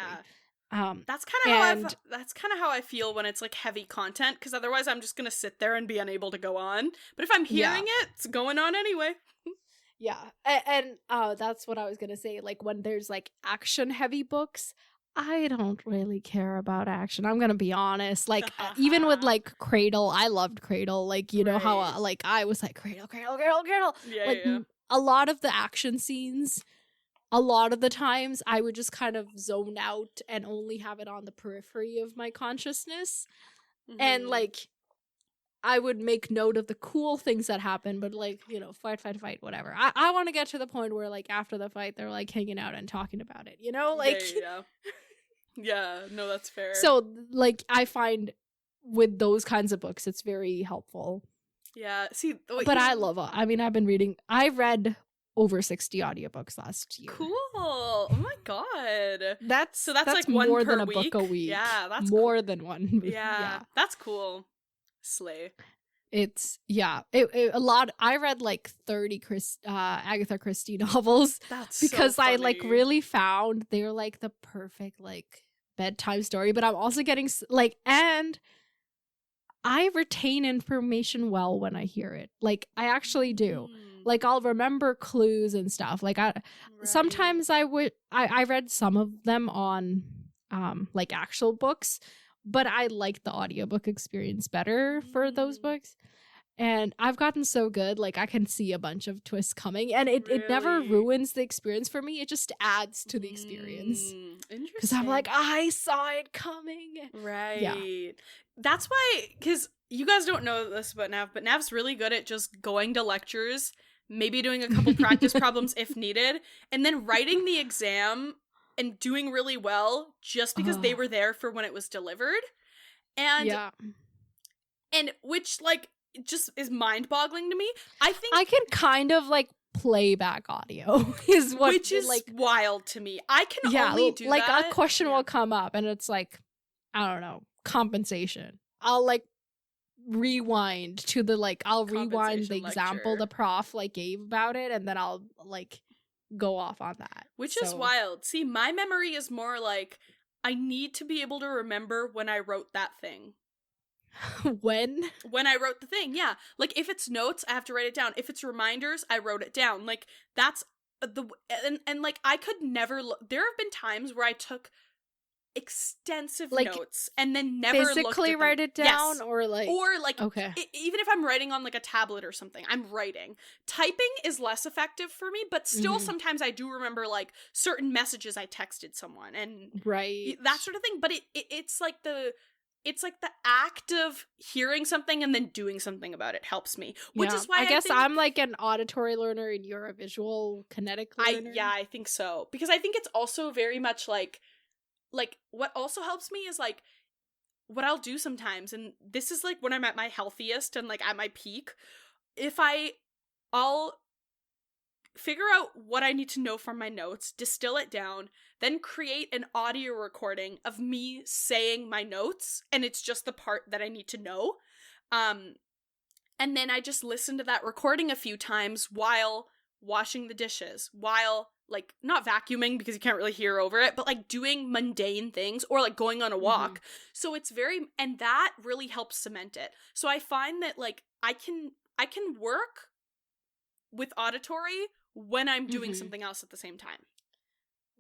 Yeah. That's kind of how I feel when it's like heavy content, because otherwise I'm just gonna sit there and be unable to go on. But if I'm hearing it, it's going on anyway. Yeah. And that's what I was gonna say. Like when there's like action heavy books, I don't really care about action. I'm gonna be honest. Like even with like Cradle, I loved Cradle. Like you know how like I was like Cradle. Yeah, like a lot of the action scenes, a lot of the times I would just kind of zone out and only have it on the periphery of my consciousness, and like I would make note of the cool things that happen, but like, you know, fight, whatever. I want to get to the point where like after the fight, they're like hanging out and talking about it, you know? Like, yeah, no, that's fair. So like I find with those kinds of books, it's very helpful. Yeah. See, but I read over 60 audiobooks last year. Cool. Oh my god. That's like one more per than a week? book a week. Yeah, that's more cool. than one. Yeah, that's cool. Slay. It's a lot. I read like 30 Agatha Christie novels. That's because so funny. I like really found they're like the perfect like bedtime story, but I'm also getting like, and I retain information well when I hear it. Like I actually do. Like I'll remember clues and stuff. Like sometimes I read some of them on like actual books, but I like the audiobook experience better for those books. And I've gotten so good, like I can see a bunch of twists coming, and it never ruins the experience for me. It just adds to the experience. Interesting. Because I'm like, I saw it coming. Right. Yeah. That's why, because you guys don't know this about Nav, but Nav's really good at just going to lectures, maybe doing a couple practice problems if needed, and then writing the exam and doing really well just because they were there for when it was delivered. And which like just is mind-boggling to me. I think I can kind of like playback audio is what, which is like wild to me. I can only do like that. A question will come up and it's like, I don't know, compensation. I'll like rewind to the like I'll rewind the example the prof like gave about it, and then I'll like go off on that, which is wild. See, my memory is more like I need to be able to remember when I wrote that thing. when I wrote the thing, yeah. Like if it's notes, I have to write it down. If it's reminders, I wrote it down. Like that's and like I could never there have been times where I took extensive like, notes and then never physically looked at write it down. Yes. or like okay, even if I'm writing on like a tablet or something, I'm writing. Typing is less effective for me, but still sometimes I do remember like certain messages I texted someone and right, that sort of thing. But it's like the act of hearing something and then doing something about it helps me, which is why I guess think, I'm like an auditory learner and you're a visual kinetic learner. I think so, because I think it's also very much like what also helps me is like what I'll do sometimes, and this is like when I'm at my healthiest and like at my peak, I'll figure out what I need to know from my notes, distill it down, then create an audio recording of me saying my notes, and it's just the part that I need to know. And then I just listen to that recording a few times while washing the dishes, while like not vacuuming because you can't really hear over it, but like doing mundane things or like going on a walk. So it's and that really helps cement it. So I find that like I can work with auditory when I'm doing something else at the same time.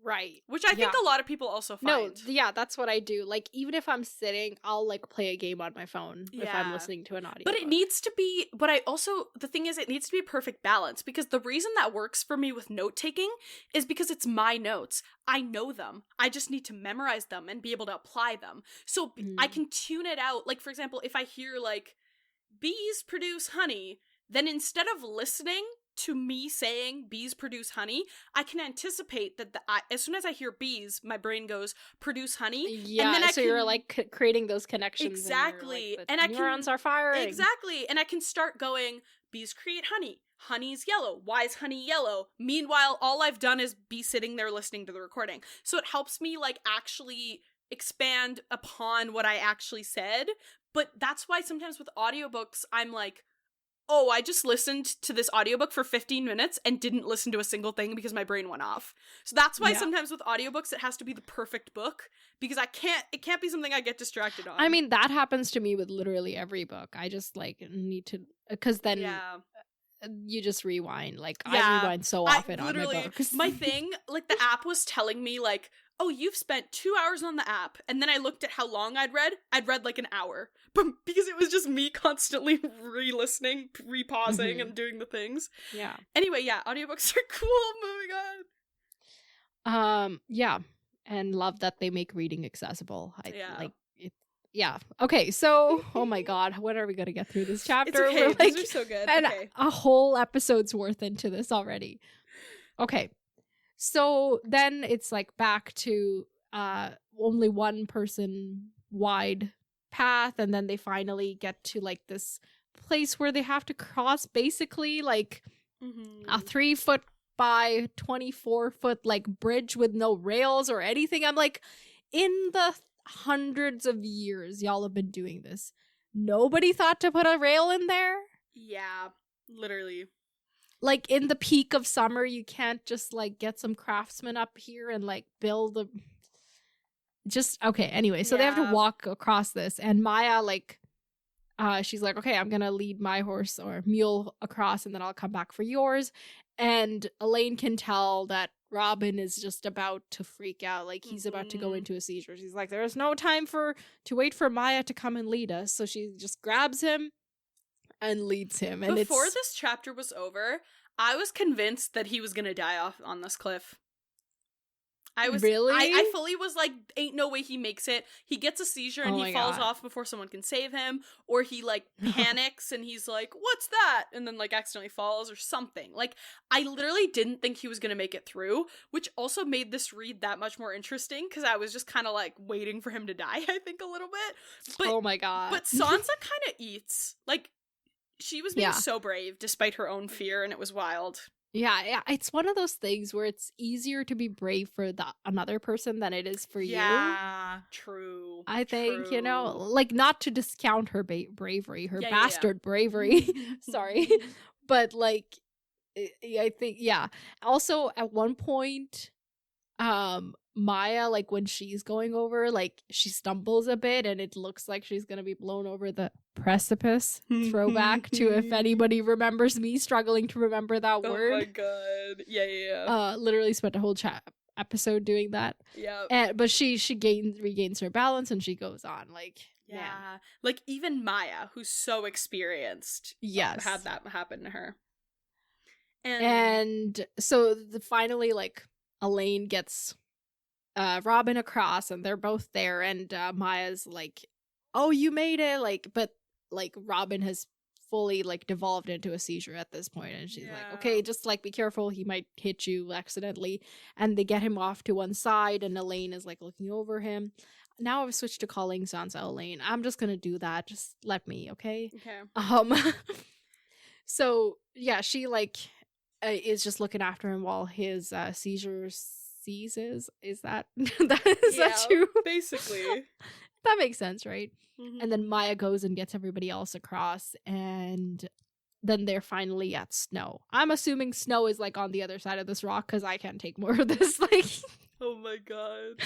Right. Which I think a lot of people also find. No, yeah, that's what I do. Like, even if I'm sitting, I'll, like, play a game on my phone if I'm listening to an audio. But it needs to be, the thing is, it needs to be a perfect balance, because the reason that works for me with note-taking is because it's my notes. I know them. I just need to memorize them and be able to apply them. So I can tune it out. Like, for example, if I hear, like, bees produce honey, then instead of listening to me saying bees produce honey, I can anticipate that as soon as I hear bees, my brain goes produce honey. Yeah, and then you're like creating those connections. Exactly. Like, and neurons are firing. Exactly. And I can start going, bees create honey. Honey's yellow. Why is honey yellow? Meanwhile, all I've done is be sitting there listening to the recording. So it helps me like actually expand upon what I actually said. But that's why sometimes with audiobooks, I'm like, oh, I just listened to this audiobook for 15 minutes and didn't listen to a single thing because my brain went off. So that's why sometimes with audiobooks it has to be the perfect book, because it can't be something I get distracted on. I mean, that happens to me with literally every book. I just like need to, because then you just rewind. Like I rewind so often on my books. My thing, like the app was telling me like, oh, you've spent 2 hours on the app. And then I looked at how long I'd read like an hour. But because it was just me constantly re-listening, re-pausing, and doing the things. Yeah. Anyway, yeah, audiobooks are cool. Moving on. Yeah. And love that they make reading accessible. Yeah. Okay, so, oh my god, when are we going to get through this chapter? It's okay. We're, like, these are so good. And okay. a whole episode's worth into this already. Okay. So then it's like back to only one person wide path, and then they finally get to like this place where they have to cross basically like a 3 foot by 24 foot like bridge with no rails or anything. I'm like, in the hundreds of years y'all have been doing this, nobody thought to put a rail in there? Yeah, literally. Like, in the peak of summer, you can't just, like, get some craftsmen up here and, like, build a... Just, okay, anyway. So they have to walk across this. And Maya, like, she's like, okay, I'm gonna lead my horse or mule across, and then I'll come back for yours. And Alayne can tell that Robin is just about to freak out. Like, he's about to go into a seizure. She's like, there's no time to wait for Maya to come and lead us. So she just grabs him and leads him. And before this chapter was over, I was convinced that he was gonna die off on this cliff. Really? I fully was like, ain't no way he makes it. He gets a seizure and he falls off before someone can save him, or he like panics and he's like, what's that? And then like accidentally falls or something. Like, I literally didn't think he was gonna make it through, which also made this read that much more interesting, because I was just kind of like waiting for him to die, I think, a little bit. But, oh my god. But Sansa kind of eats. Like, she was being so brave despite her own fear, and it was wild. Yeah, it's one of those things where it's easier to be brave for another person than it is for you. Yeah, true. I think, you know, like, not to discount her bravery, her bastard bravery. Sorry. But, like, I think, also, at one point, Maya, like when she's going over, like she stumbles a bit and it looks like she's gonna be blown over the precipice. Throwback to if anybody remembers me struggling to remember that word. Oh my god. Yeah. Literally spent a whole episode doing that. Yeah. But she regains her balance and she goes on. Like, yeah. Man. Like even Maya, who's so experienced, yes, had that happen to her. And so finally, like, Alayne gets Robin across and they're both there, and Maya's like, oh, you made it, like, but like Robin has fully like devolved into a seizure at this point, and she's like, okay, just like be careful, he might hit you accidentally. And they get him off to one side and Alayne is like looking over him. Now I've switched to calling Sansa Alayne. I'm just gonna do that, just let me, okay. So yeah, she like is just looking after him while his seizure ceases. Is that that true? Basically. That makes sense, right? And then Maya goes and gets everybody else across, and then they're finally at Snow. I'm assuming Snow is like on the other side of this rock because I can't take more of this. Like, oh my god.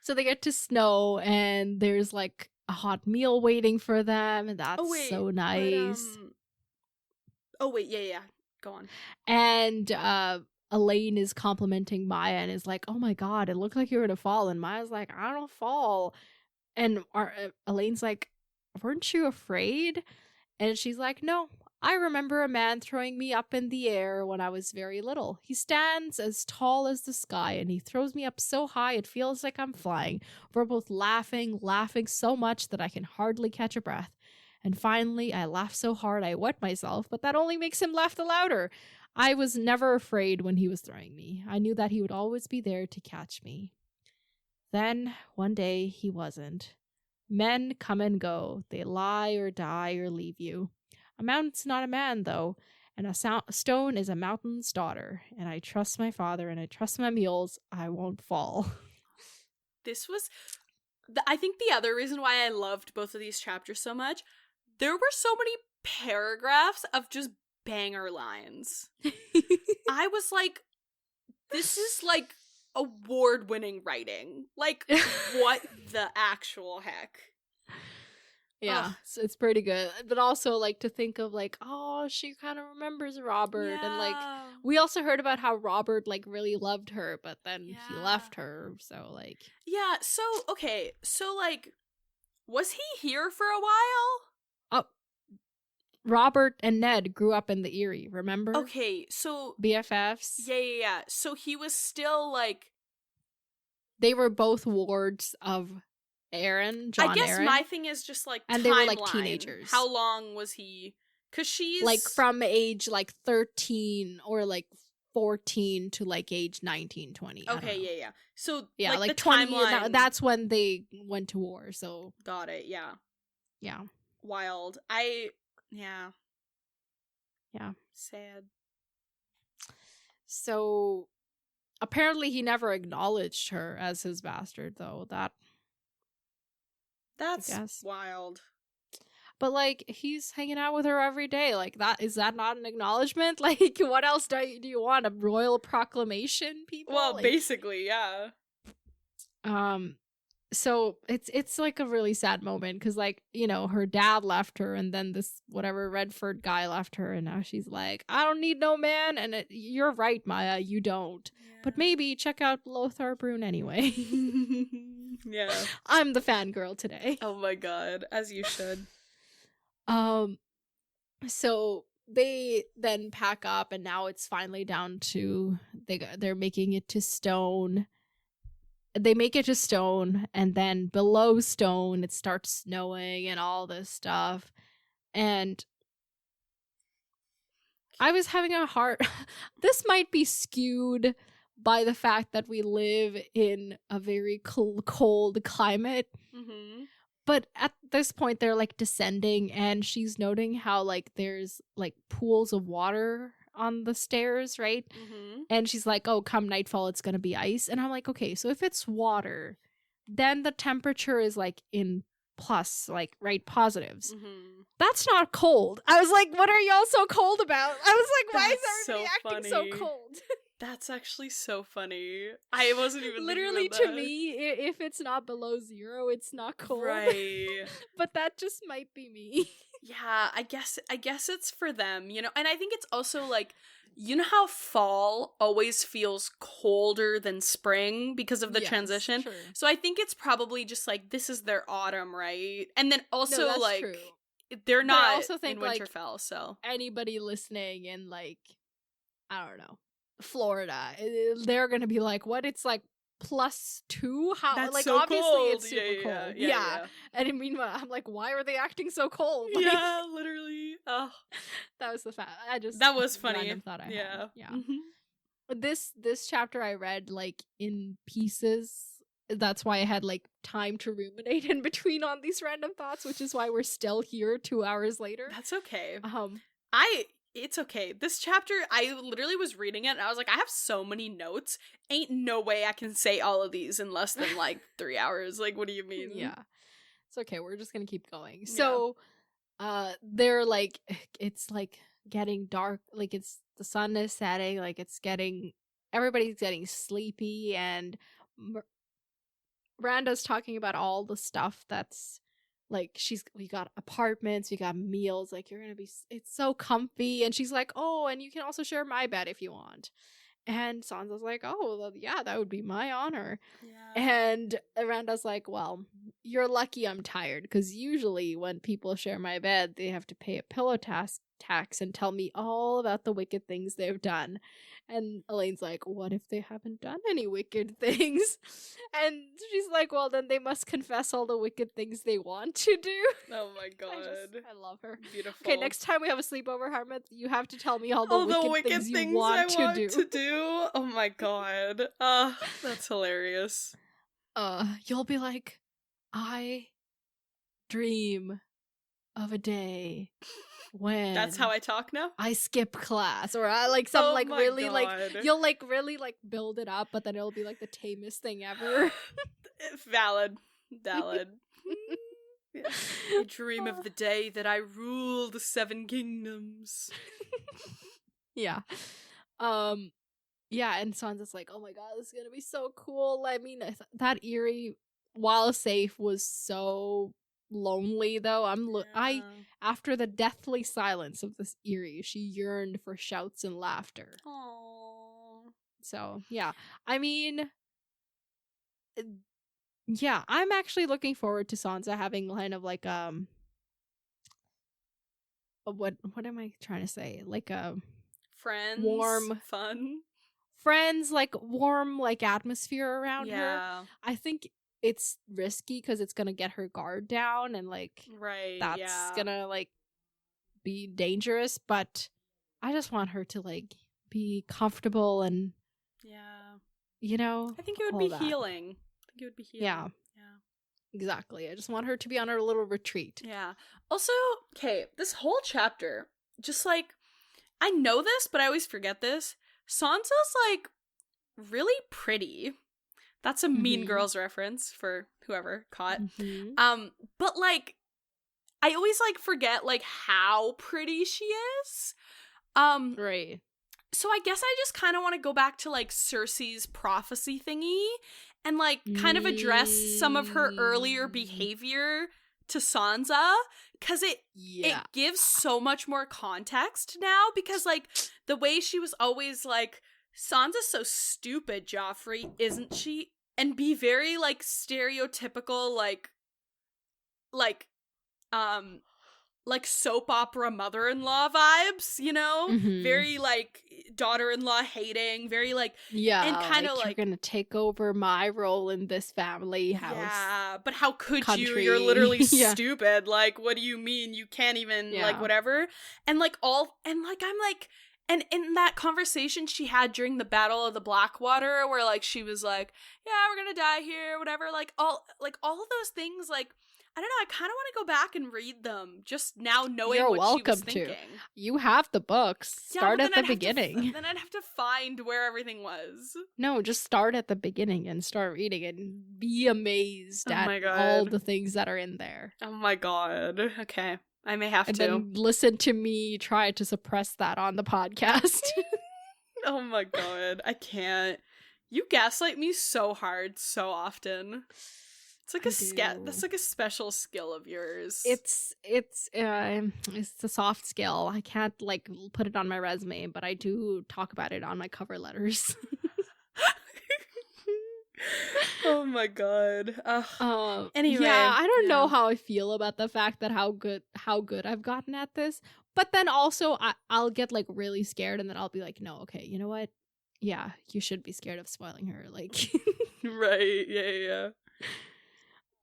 So they get to Snow, and there's like a hot meal waiting for them, and that's so nice. Yeah. Go on. And Alayne is complimenting Maya and is like, oh my god, it looked like you were gonna fall. And Maya's like, I don't fall. And Elaine's like, weren't you afraid? And she's like, no, I remember a man throwing me up in the air when I was very little. He stands as tall as the sky, and he throws me up so high it feels like I'm flying. We're both laughing so much that I can hardly catch a breath. And finally, I laughed so hard I wet myself, but that only makes him laugh the louder. I was never afraid when he was throwing me. I knew that he would always be there to catch me. Then, one day, he wasn't. Men come and go. They lie or die or leave you. A mountain's not a man, though, and a stone is a mountain's daughter. And I trust my father and I trust my mules. I won't fall. This was... I think the other reason why I loved both of these chapters so much, there were so many paragraphs of just banger lines. I was like, this is like award-winning writing. Like, what the actual heck? Yeah, so it's pretty good. But also, like, to think of, like, oh, she kind of remembers Robert. Yeah. And, like, we also heard about how Robert, like, really loved her, but then he left her. So, like... Yeah, so, okay. So, like, was he here for a while? Oh, Robert and Ned grew up in the Eyrie, remember? Okay, so... BFFs. Yeah. So he was still, like... They were both wards of... John I guess Aaron. My thing is just like and timeline. They were like teenagers. How long was he? Because she's like from age like 13 or like 14 to like age 19, 20. Okay, yeah. So yeah, like the 20 timeline. That's when they went to war. So got it. Yeah. Wild. Yeah. Sad. So apparently he never acknowledged her as his bastard, though. That's wild. But, like, he's hanging out with her every day. Like, is that not an acknowledgement? Like, what else do you want? A royal proclamation, people? Well, like, basically, yeah. So it's like a really sad moment because, like, you know, her dad left her and then this whatever Redford guy left her, and now she's like, I don't need no man. And you're right, Maya, you don't. Yeah. But maybe check out Lothar Brune anyway. Yeah. I'm the fangirl today. Oh my god, as you should. So they then pack up, and now it's finally down to they're making it to Stone. They make it to Stone, and then below Stone it starts snowing and all this stuff. And I was having a hard this might be skewed by the fact that we live in a very cold climate. Mm-hmm. But at this point, they're, like, descending, and she's noting how, like, there's, like, pools of water on the stairs, right? Mm-hmm. And she's like, oh, come nightfall, it's gonna be ice. And I'm like, okay, so if it's water, then the temperature is, like, in plus, like, right, positives. Mm-hmm. That's not cold. I was like, what are y'all so cold about? I was like, why is everybody acting so cold? That's actually so funny. I wasn't even literally thinking to about that. me, if it's not below 0, it's not cold. Right. But that just might be me. Yeah, I guess it's for them, you know. And I think it's also like, you know how fall always feels colder than spring because of the transition? True. So I think it's probably just like this is their autumn, right? And then also No, that's like true. they're But not I also think, in like, Winterfell, so anybody listening in, like, I don't know, Florida, they're gonna be like, what? It's like +2? How? that's Like, so obviously cold. it's super cold. Yeah. And I mean, I'm like, why are they acting so cold? Like, Yeah, literally. Oh, that was the fact. that was funny. Random thought I had. Yeah. Mm-hmm. This chapter I read, like, in pieces. That's why I had, like, time to ruminate in between on these random thoughts, which is why we're still here 2 hours later. That's okay. It's okay. This chapter, I literally was reading it and I was like, I have so many notes. Ain't no way I can say all of these in less than like 3 hours. Like, what do you mean? Yeah. It's okay. We're just gonna keep going. So, they're like, it's like getting dark. Like, it's the sun is setting. Like, everybody's getting sleepy, and Miranda's talking about all the stuff that's like, we got apartments, we got meals, like, it's so comfy. And she's like, oh, and you can also share my bed if you want. And Sansa's like, oh, well, yeah, that would be my honor. Yeah. And Miranda's like, well, you're lucky I'm tired, because usually when people share my bed, they have to pay a pillow tax and tell me all about the wicked things they've done. And Alayne's like, what if they haven't done any wicked things? And she's like, well, then they must confess all the wicked things they want to do. Oh my god. I love her. Beautiful. Okay, next time we have a sleepeover, Harmeth, you have to tell me all the wicked things you want I to do. Oh my god. That's hilarious. You'll be like, I dream of a day when that's how I talk now? I skip class, or I like some really God. like, you'll like really like build it up, but then it'll be like the tamest thing ever. Valid. Yeah. I dream of the day that I rule the 7 kingdoms. Yeah. Yeah, and Sansa's like, oh my god, this is gonna be so cool. I mean, that Eyrie, while safe, was so lonely, though. After the deathly silence of this Eyrie, she yearned for shouts and laughter. Aww. So, yeah. I mean, yeah, I'm actually looking forward to Sansa having kind of like, what am I trying to say? Like a friends, warm, fun friends, like warm, like atmosphere around her. Yeah. I think it's risky because it's gonna get her guard down, and like, right, that's gonna like be dangerous. But I just want her to like be comfortable, and you know, I think it would be healing. Yeah. Exactly. I just want her to be on her little retreat. Yeah. Also, okay, this whole chapter, just like, I know this, but I always forget this. Sansa's like really pretty. That's a Mean Girls reference for whoever caught. But like, I always like forget like how pretty she is. Right. So I guess I just kind of want to go back to like Cersei's prophecy thingy and like kind of address some of her earlier behavior to Sansa, because it gives so much more context now, because like the way she was always like, Sansa's so stupid, Joffrey, isn't she? And be very like stereotypical like soap opera mother-in-law vibes, you know? Very like daughter-in-law hating, very like, and kind of like you're gonna take over my role in this family house. Yeah, but how could country. you? You're literally stupid. Like, what do you mean you can't even like whatever? And like I'm like, and in that conversation she had during the Battle of the Blackwater, where like she was like, yeah, we're gonna die here, whatever. Like all of those things, like, I don't know, I kind of want to go back and read them just now, knowing You're what welcome she was thinking. You have the books. Start at the beginning. Then I'd have to find where everything was. No, just start at the beginning and start reading and be amazed at all the things that are in there. Oh my god. Okay. I may have to. Then listen to me try to suppress that on the podcast. Oh my god, I can't. You gaslight me so hard, so often. It's like that's like a special skill of yours. It's a soft skill. I can't like put it on my resume, but I do talk about it on my cover letters. Oh my god. Anyway, yeah, I don't know how I feel about the fact that how good I've gotten at this. But then also I'll get like really scared, and then I'll be like, no, okay, you know what? Yeah, you should be scared of spoiling her. Like, right? Yeah.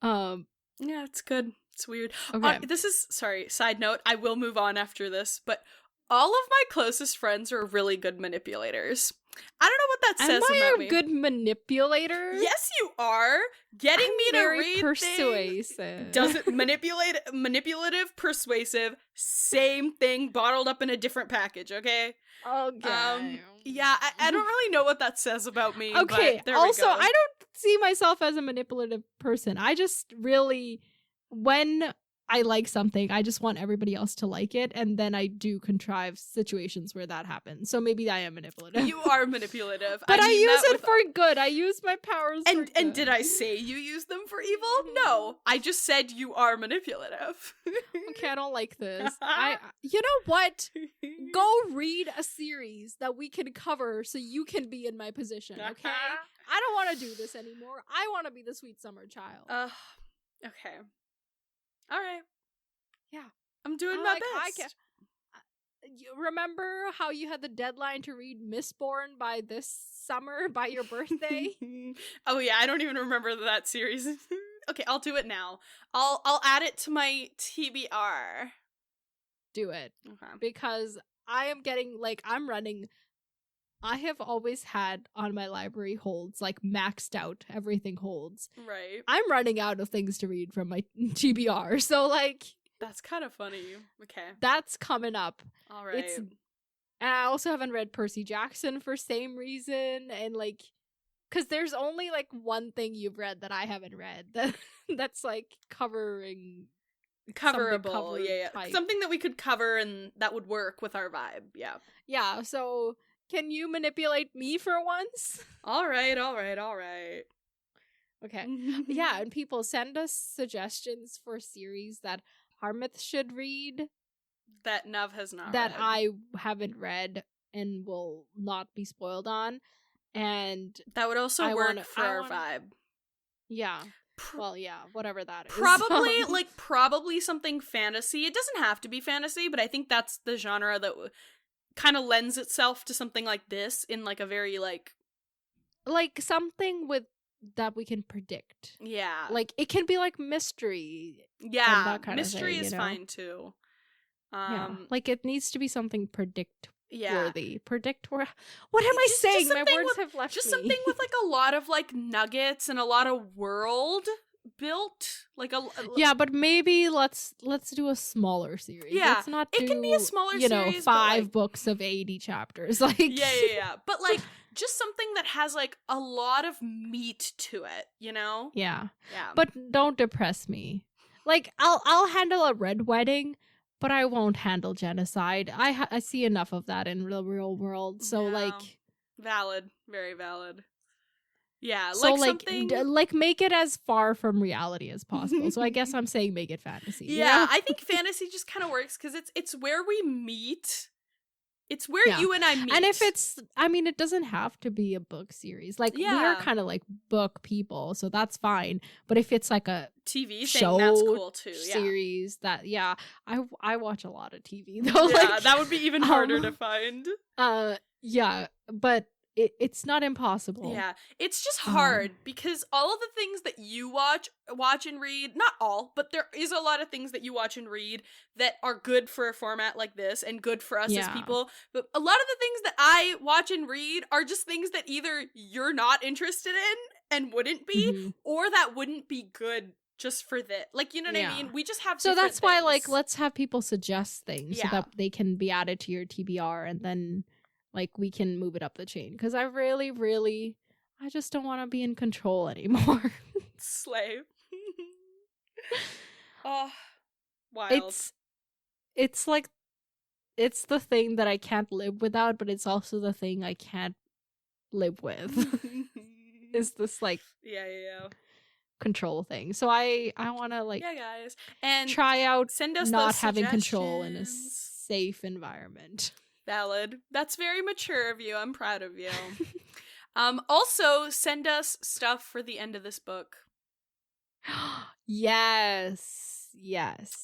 Yeah, it's good. It's weird. Okay. This is side note. I will move on after this, but all of my closest friends are really good manipulators. I don't know what that says about me. Am I a good manipulator? Yes, you are. Getting me to read persuasive. Doesn't manipulative, persuasive, same thing, bottled up in a different package. Okay. Yeah, I don't really know what that says about me. Okay. But there also, we go. I don't see myself as a manipulative person. I just really, when I like something, I just want everybody else to like it, and then I do contrive situations where that happens. So maybe I am manipulative. You are manipulative. But I use it for good. I use my powers for good. And did I say you use them for evil? No. I just said you are manipulative. Okay, I don't like this. You know what? Go read a series that we can cover so you can be in my position, okay? I don't want to do this anymore. I want to be the sweet summer child. Okay. All right. Yeah. I'm doing my best. You remember how you had the deadline to read Mistborn by this summer, by your birthday? Oh yeah, I don't even remember that series. Okay, I'll do it now. I'll add it to my TBR. Do it. Okay. Because I am getting, like, I have always had on my library holds, like, maxed out, everything holds. Right. I'm running out of things to read from my TBR, so, like... That's kind of funny. Okay. That's coming up. All right. And I also haven't read Percy Jackson for same reason, and, like... Because there's only, like, one thing you've read that I haven't read that's, like, coverable. Yeah. Type. Something that we could cover and that would work with our vibe. Yeah. Yeah, so... Can you manipulate me for once? All right. Okay. Yeah, and people send us suggestions for series that Harmith should read. That Nuv has not that read. I haven't read and will not be spoiled on. And that would also work for our vibe. Yeah. Well, yeah, whatever that is. Probably something fantasy. It doesn't have to be fantasy, but I think that's the genre that kind of lends itself to something like this in like a very like something with that we can predict. Yeah. Like it can be like mystery. Yeah. That kind mystery of thing, is fine too. Yeah. Like it needs to be something worthy. What am I saying? My words have left me. Just something with like a lot of like nuggets and a lot of world built, like a yeah, but maybe let's do a smaller series. Yeah, let's not it can be a smaller series, 5 books of 80 chapters. Like yeah, but like just something that has like a lot of meat to it, you know? Yeah. But don't depress me. Like I'll handle a red wedding, but I won't handle genocide. I see enough of that in the real world. So like valid, very valid. Yeah, so like something like make it as far from reality as possible. So I guess I'm saying make it fantasy. Yeah, I think fantasy just kind of works because it's where we meet. It's where you and I meet. And if it's, I mean, it doesn't have to be a book series. Like we're kind of like book people, so that's fine. But if it's like a TV show, thing, that's cool too. Series I watch a lot of TV though. Yeah, like, that would be even harder to find. Yeah, but it's not impossible. Yeah, it's just hard because all of the things that you watch and read, not all, but there is a lot of things that you watch and read that are good for a format like this and good for us as people. But a lot of the things that I watch and read are just things that either you're not interested in and wouldn't be, or that wouldn't be good just for that. Like, you know what I mean? We just have so that's things. why, like, let's have people suggest things so that they can be added to your TBR and then... Like, we can move it up the chain. Because I really, really... I just don't want to be in control anymore. Slave. Oh, wild. It's like... it's the thing that I can't live without, but it's also the thing I can't live with. Is this like control thing. So I want to like guys, and try out send us not those having control in a safe environment. Valid. That's very mature of you. I'm proud of you. Also send us stuff for the end of this book. Yes.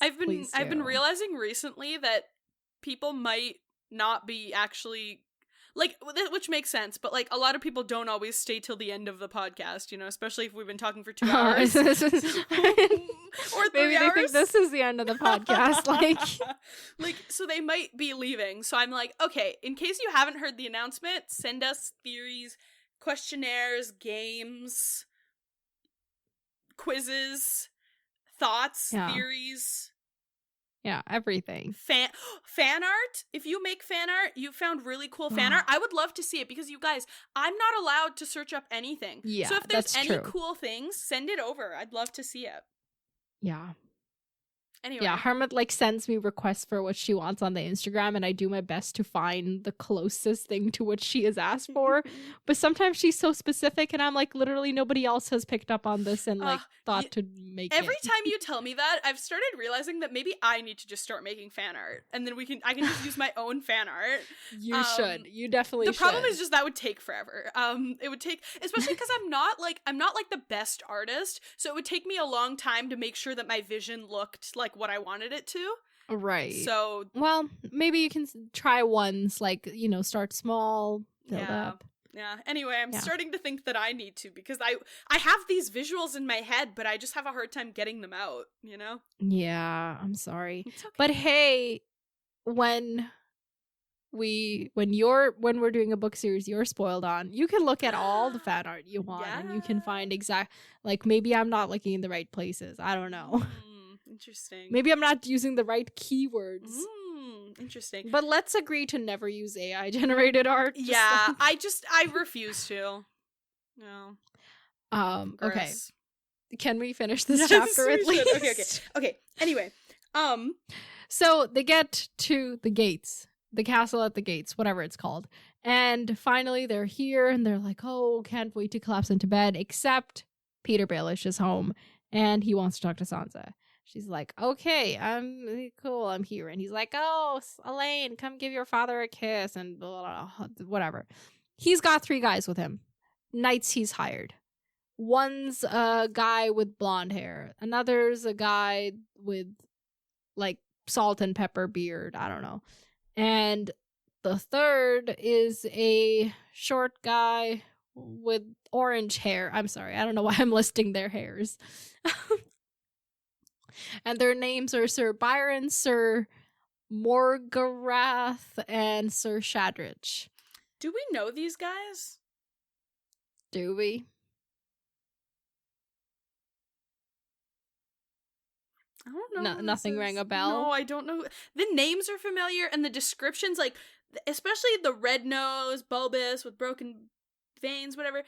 I've been realizing recently that people might not be actually like, which makes sense, but like a lot of people don't always stay till the end of the podcast, you know, especially if we've been talking for 2 hours. Or 3 maybe hours. They think this is the end of the podcast. Like, so they might be leaving. So I'm like, okay, in case you haven't heard the announcement, send us theories, questionnaires, games, quizzes, thoughts, theories. Yeah, everything. Fan art. If you make fan art, you found really cool fan art. I would love to see it because you guys, I'm not allowed to search up anything. Yeah, so if there's any cool things, send it over. I'd love to see it. Yeah. Anyway. Yeah, Hermit like sends me requests for what she wants on the Instagram, and I do my best to find the closest thing to what she has asked for. But sometimes she's so specific, and I'm like, literally nobody else has picked up on this and like thought to make every it. time you tell me that, I've started realizing that maybe I need to just start making fan art, and then I can just use my own fan art. You should. You definitely should. The problem is just that would take forever. It would take, especially because I'm not like the best artist, so it would take me a long time to make sure that my vision looked like what I wanted it to. Right. So, well, maybe you can try once, like, you know, start small, build up. Yeah. Anyway, I'm starting to think that I need to, because I have these visuals in my head, but I just have a hard time getting them out, you know? Yeah, I'm sorry. It's okay. But hey, when we're doing a book series you're spoiled on, you can look at all the fan art you want, and you can find like, maybe I'm not looking in the right places. I don't know. Interesting. Maybe I'm not using the right keywords. Interesting. But let's agree to never use AI generated art. Yeah, I refuse to. No. Okay. Can we finish this chapter at least? Okay. Anyway, so they get to the gates, the castle at the gates, whatever it's called. And finally they're here, and they're like, oh, can't wait to collapse into bed, except Peter Baelish is home, and he wants to talk to Sansa. She's like, okay, I'm cool, I'm here. And he's like, oh, Alayne, come give your father a kiss, and blah, blah, blah, whatever. He's got 3 guys with him. Knights he's hired. One's a guy with blonde hair. Another's a guy with, like, salt and pepper beard. I don't know. And the third is a short guy with orange hair. I'm sorry, I don't know why I'm listing their hairs. And their names are Sir Byron, Sir Morgarath, and Sir Shadrich. Do we know these guys? Do we? I don't know. Nothing rang a bell? No, I don't know. The names are familiar, and the descriptions, like, especially the red nose, bulbous, with broken veins, whatever.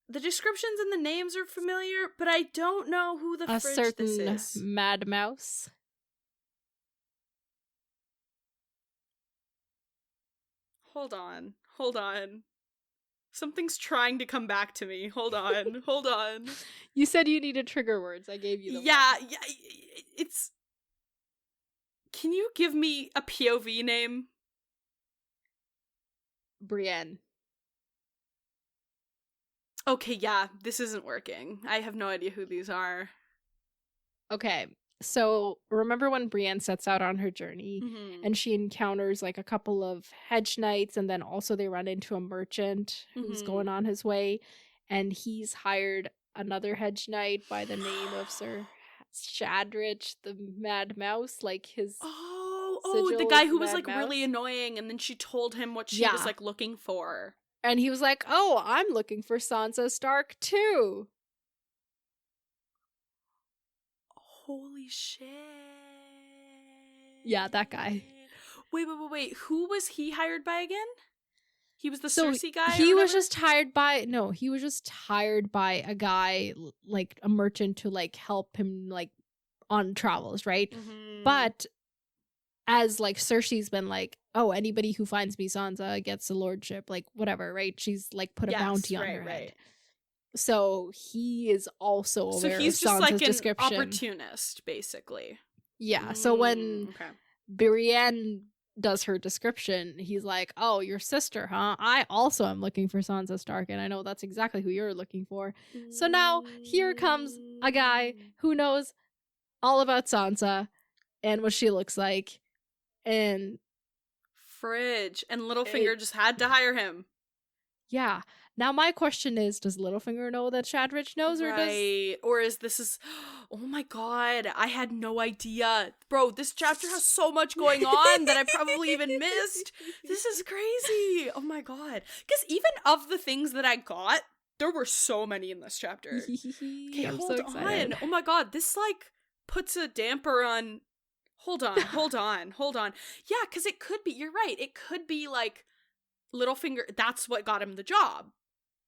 The descriptions and the names are familiar, but I don't know who the fridge this is. Mad Mouse. Hold on. Something's trying to come back to me. Hold on. You said you needed trigger words. I gave you them. Yeah, it's... Can you give me a POV name? Brienne. Okay, yeah, this isn't working. I have no idea who these are. Okay, so remember when Brienne sets out on her journey, and she encounters like a couple of hedge knights, and then also they run into a merchant who's going on his way, and he's hired another hedge knight by the name of Sir Shadrich the Mad Mouse, like his... Oh, the guy who was like really annoying, and then she told him what she was like looking for. And he was like, oh, I'm looking for Sansa Stark too. Holy shit. Yeah, that guy. Wait. Who was he hired by again? He was the Cersei guy? He was just hired by a guy, like a merchant, to like help him like on travels, right? But as like Cersei's been like, oh, anybody who finds me Sansa gets a lordship, like whatever, right? She's like put a bounty on her head. So he is also aware of Sansa's description. So he's just like an opportunist, basically. Yeah. So when Brienne does her description, he's like, oh, your sister, huh? I also am looking for Sansa Stark, and I know that's exactly who you're looking for. So now here comes a guy who knows all about Sansa and what she looks like, and fridge, and Littlefinger just had to hire him. Yeah. Now my question is, does Littlefinger know that Shadrich knows, or is this oh my god, I had no idea. Bro, this chapter has so much going on that I probably even missed. This is crazy. Oh my god. Because even of the things that I got, there were so many in this chapter. Okay, hold on. Oh my god, this like puts a damper on. Hold on. Yeah, because it could be, you're right, it could be like Littlefinger, that's what got him the job.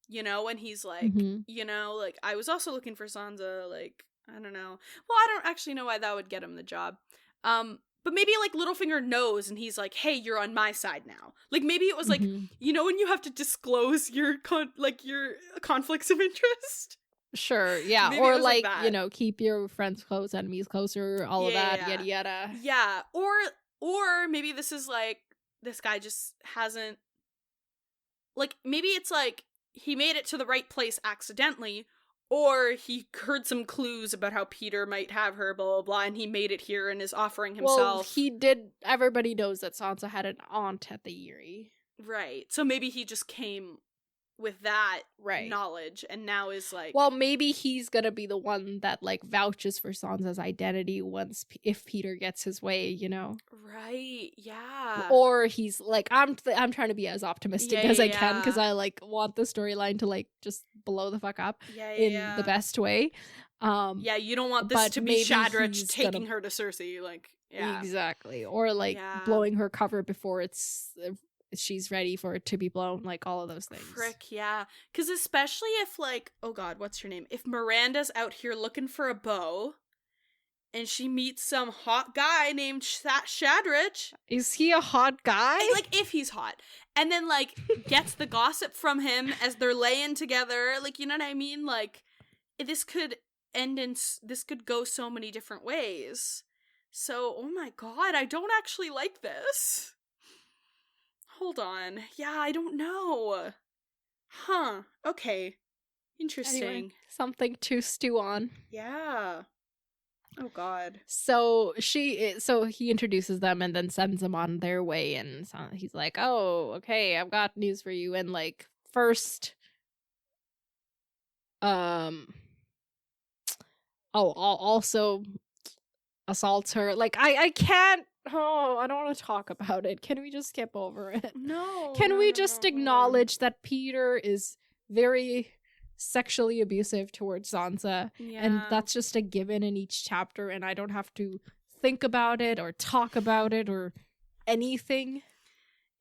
You know, and he's like, you know, like, I was also looking for Sansa, like, I don't know. Well, I don't actually know why that would get him the job. But maybe, like, Littlefinger knows, and he's like, hey, you're on my side now. Like, maybe it was, like, you know when you have to disclose your, your conflicts of interest? Sure, yeah. Maybe or, like, you know, keep your friends close, enemies closer, all of that, yada yada. Yeah, or maybe this is, like, this guy just hasn't, like, maybe it's, like, he made it to the right place accidentally, or he heard some clues about how Peter might have her, blah, blah, blah, and he made it here and is offering himself. Well, he did. Everybody knows that Sansa had an aunt at the Eyrie. Right. So maybe he just came with that knowledge and now is like... Well, maybe he's gonna be the one that, like, vouches for Sansa's identity if Peter gets his way, you know? Right, yeah. Or he's like, I'm trying to be as optimistic as I can, because I, like, want the storyline to, like, just blow the fuck up in the best way. Yeah, you don't want this to be Shadrich taking her to Cersei, like, Exactly. Or, like, blowing her cover before she's ready for it to be blown, like all of those things. Frick, yeah. Because especially if, like, oh god, what's her name? If Miranda's out here looking for a beau, and she meets some hot guy named Shadrich. Is he a hot guy? Like, if he's hot. And then, like, gets the gossip from him as they're laying together. Like, you know what I mean? Like, this could this could go so many different ways. So, oh my god, I don't actually like this. Hold on. Yeah, I don't know. Huh. Okay. Interesting. Anyway, something to stew on. Yeah. Oh god. So he introduces them and then sends them on their way, and so he's like, "Oh, okay, I've got news for you." And like first also assaults her. Like I can't. Oh, I don't want to talk about it. Can we just skip over it? No. Can we just acknowledge that Peter is very sexually abusive towards Sansa, and that's just a given in each chapter, and I don't have to think about it or talk about it or anything.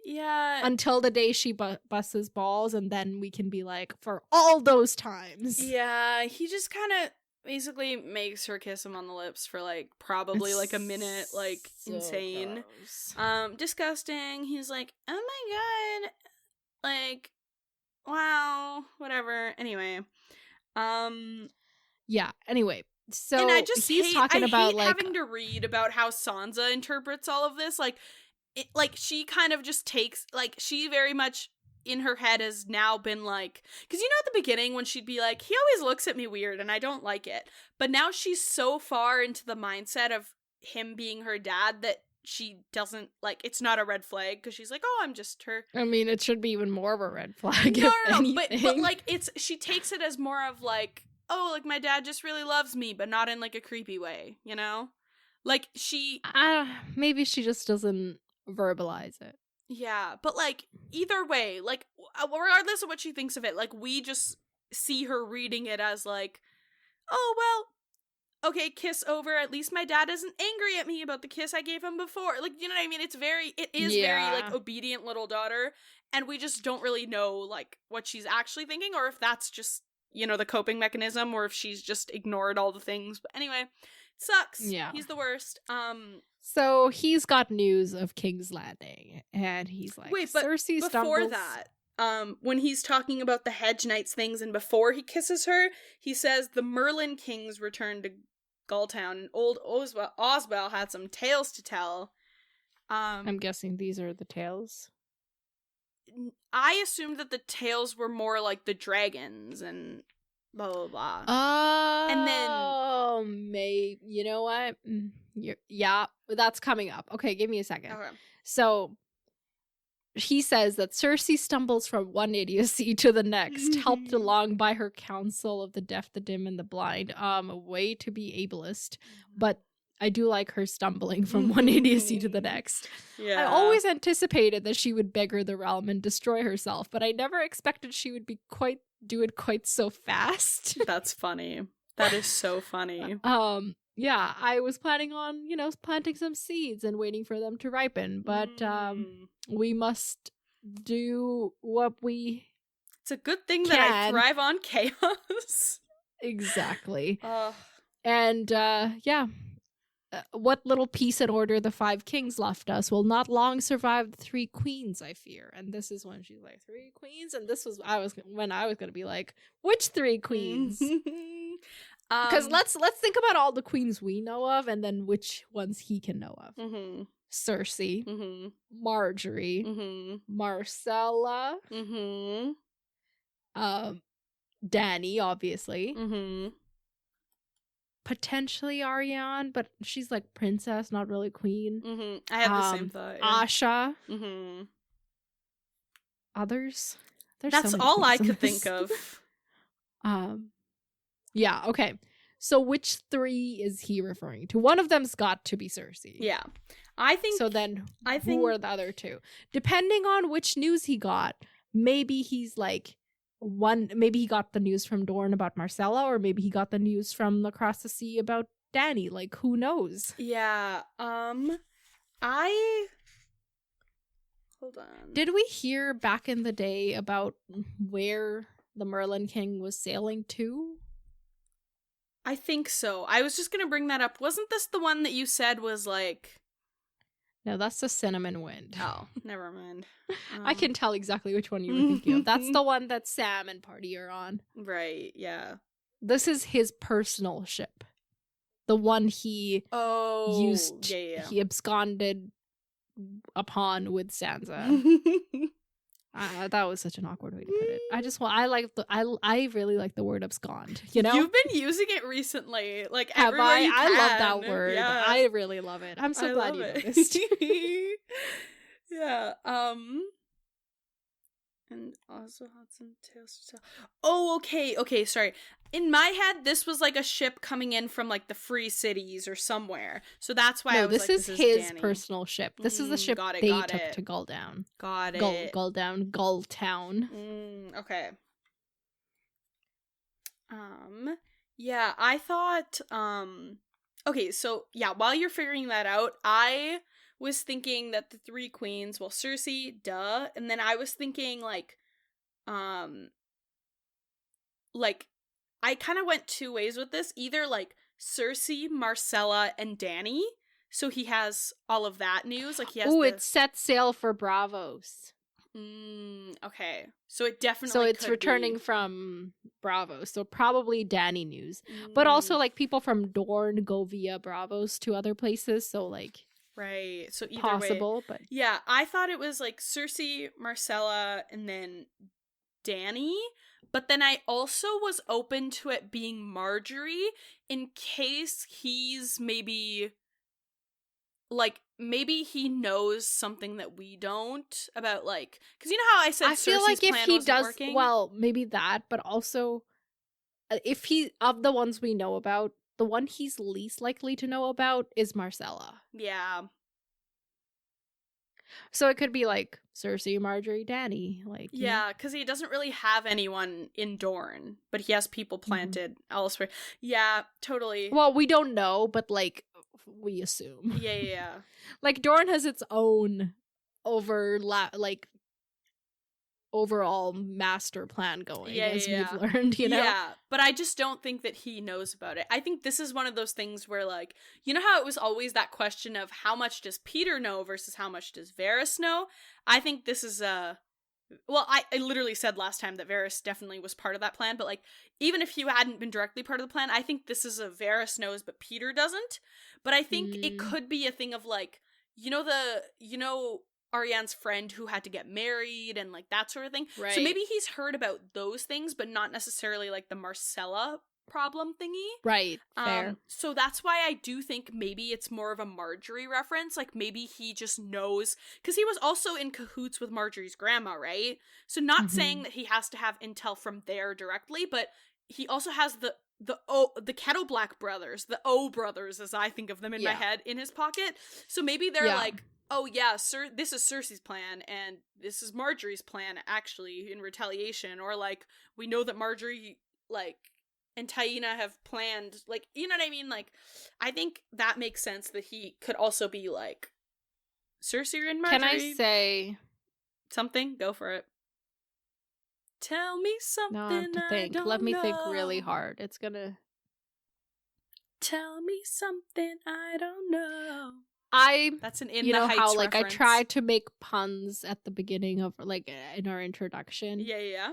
Yeah. Until the day she busts his balls, and then we can be like, for all those times. Yeah, he just kind of basically makes her kiss him on the lips for like probably like a minute, like so insane. Gross. Disgusting. He's like, oh my god, like, wow, whatever. Anyway, yeah. Anyway, so and I just he's talking about like having to read about how Sansa interprets all of this. Like, it, like she kind of just takes like she very much in her head has now been like, because you know at the beginning when she'd be like, he always looks at me weird and I don't like it, but now she's so far into the mindset of him being her dad that she doesn't like, it's not a red flag because she's like, oh, I'm just her. I mean, it should be even more of a red flag. No, but like it's, she takes it as more of like, oh, like my dad just really loves me, but not in like a creepy way, you know? Like she maybe she just doesn't verbalize it. Yeah, but like either way, like regardless of what she thinks of it, like we just see her reading it as like, oh well, okay, kiss over, at least my dad isn't angry at me about the kiss I gave him before. Like, you know what I mean? It is very like obedient little daughter, and we just don't really know like what she's actually thinking, or if that's just, you know, the coping mechanism, or if she's just ignored all the things. But anyway, Sucks. Yeah. He's the worst. So he's got news of King's Landing, and he's like, wait, but Cersei before stumbles. that, when he's talking about the Hedge Knights things and before he kisses her, he says the Merlin Kings returned to Gulltown and old Oswell had some tales to tell. I'm guessing these are the tales. I assumed that the tales were more like the dragons and blah blah blah. And then you know what? Yeah, that's coming up. Okay, give me a second. Okay. So he says that Cersei stumbles from one idiocy to the next, helped along by her council of the deaf, the dim, and the blind. A way to be ableist, but I do like her stumbling from one idiocy to the next. Yeah. I always anticipated that she would beggar the realm and destroy herself, but I never expected she would do it quite so fast. That's funny. That is so funny. Yeah, I was planning on, planting some seeds and waiting for them to ripen, but we must do what we It's a good thing that I thrive on chaos. Exactly. And yeah. What little peace and order the 5 kings left us will not long survive the 3 queens, I fear. And this is when she's like, 3 queens? And this was when I was going to be like, which 3 queens? Because let's think about all the queens we know of and then which ones he can know of. Mm-hmm. Cersei, mm-hmm. Marjorie, mm-hmm. Myrcella, mm-hmm. Dany, obviously. Mm-hmm. Potentially Arianne, but she's like princess, not really queen. Mm-hmm. I had the same thought. Yeah. Asha. Mm-hmm. Others. That's all I could think of. Yeah, okay. So which 3 is he referring to? One of them's got to be Cersei. Yeah. I think who are the other 2? Depending on which news he got, maybe he's like maybe he got the news from Dorne about Myrcella, or maybe he got the news from across the sea about Dany. Like, who knows? Yeah. Hold on. Did we hear back in the day about where the Merlin King was sailing to? I think so. I was just gonna bring that up. Wasn't this the one that you said was like... No, that's the Cinnamon Wind. Oh, never mind. I can tell exactly which one you were thinking of. That's the one that Sam and Party are on. Right, yeah. This is his personal ship. The one he used, he absconded upon with Sansa. That was such an awkward way to put it. I really like the word abscond, you know? You've been using it recently. Like, have everywhere I? you can. I love that word. Yeah. I really love it. I'm so glad you noticed. Yeah. And also had some tales to tell. Oh, okay, sorry. In my head, this was like a ship coming in from like the Free Cities or somewhere. So that's why I was this is his personal ship. This is the ship they took to Gulldown. Got it. Gulltown. Okay. Yeah, I thought, okay, so yeah, while you're figuring that out, I was thinking that the 3 queens, well, Cersei, duh, and then I was thinking, like, I kind of went 2 ways with this, either, like, Cersei, Myrcella, and Dany, so he has all of that news, like, he has it set sail for Braavos. Okay, so it definitely So it's returning from Braavos, so probably Dany news, but also, like, people from Dorne go via Braavos to other places, so, like... Right, so either possible, way. But yeah, I thought it was like Cersei, Myrcella, and then Dany, but then I also was open to it being Marjorie in case he's maybe he knows something that we don't about, like, because you know how I said I feel Cersei's like if he does working? Well, maybe that, but also if he of the ones we know about, the one he's least likely to know about is Myrcella. Yeah. So it could be like Cersei, Marjorie, Dany. Like, yeah, because he doesn't really have anyone in Dorne, but he has people planted elsewhere. Yeah, totally. Well, we don't know, but like we assume. Yeah. Like Dorne has its own overall master plan going, as yeah. we've learned, you know? Yeah, but I just don't think that he knows about it. I think this is one of those things where, like, you know how it was always that question of how much does Peter know versus how much does Varys know? I think this is well, I literally said last time that Varys definitely was part of that plan, but, like, even if he hadn't been directly part of the plan, I think this is a Varys knows but Peter doesn't. But I think it could be a thing of, like, you know Ariane's friend who had to get married and, like, that sort of thing. Right. So maybe he's heard about those things, but not necessarily, like, the Marcella problem thingy. Right, fair. So that's why I do think maybe it's more of a Marjorie reference. Like, maybe he just knows, because he was also in cahoots with Marjorie's grandma, right? So not saying that he has to have intel from there directly, but he also has the Kettle Black brothers, the O brothers, as I think of them in my head, in his pocket. So maybe they're like, oh yeah, sir, this is Cersei's plan, and this is Marjorie's plan, actually, in retaliation. Or, like, we know that Marjorie, like, and Taina have planned, like, you know what I mean? Like, I think that makes sense that he could also be, like, Cersei and Marjorie. Can I say something? Go for it. Tell me something. No, I have to think. Let me think really hard. It's gonna... Tell me something I don't know. That's an In you the know Heights how, like, reference. I tried to make puns at the beginning of, like, in our introduction. Yeah.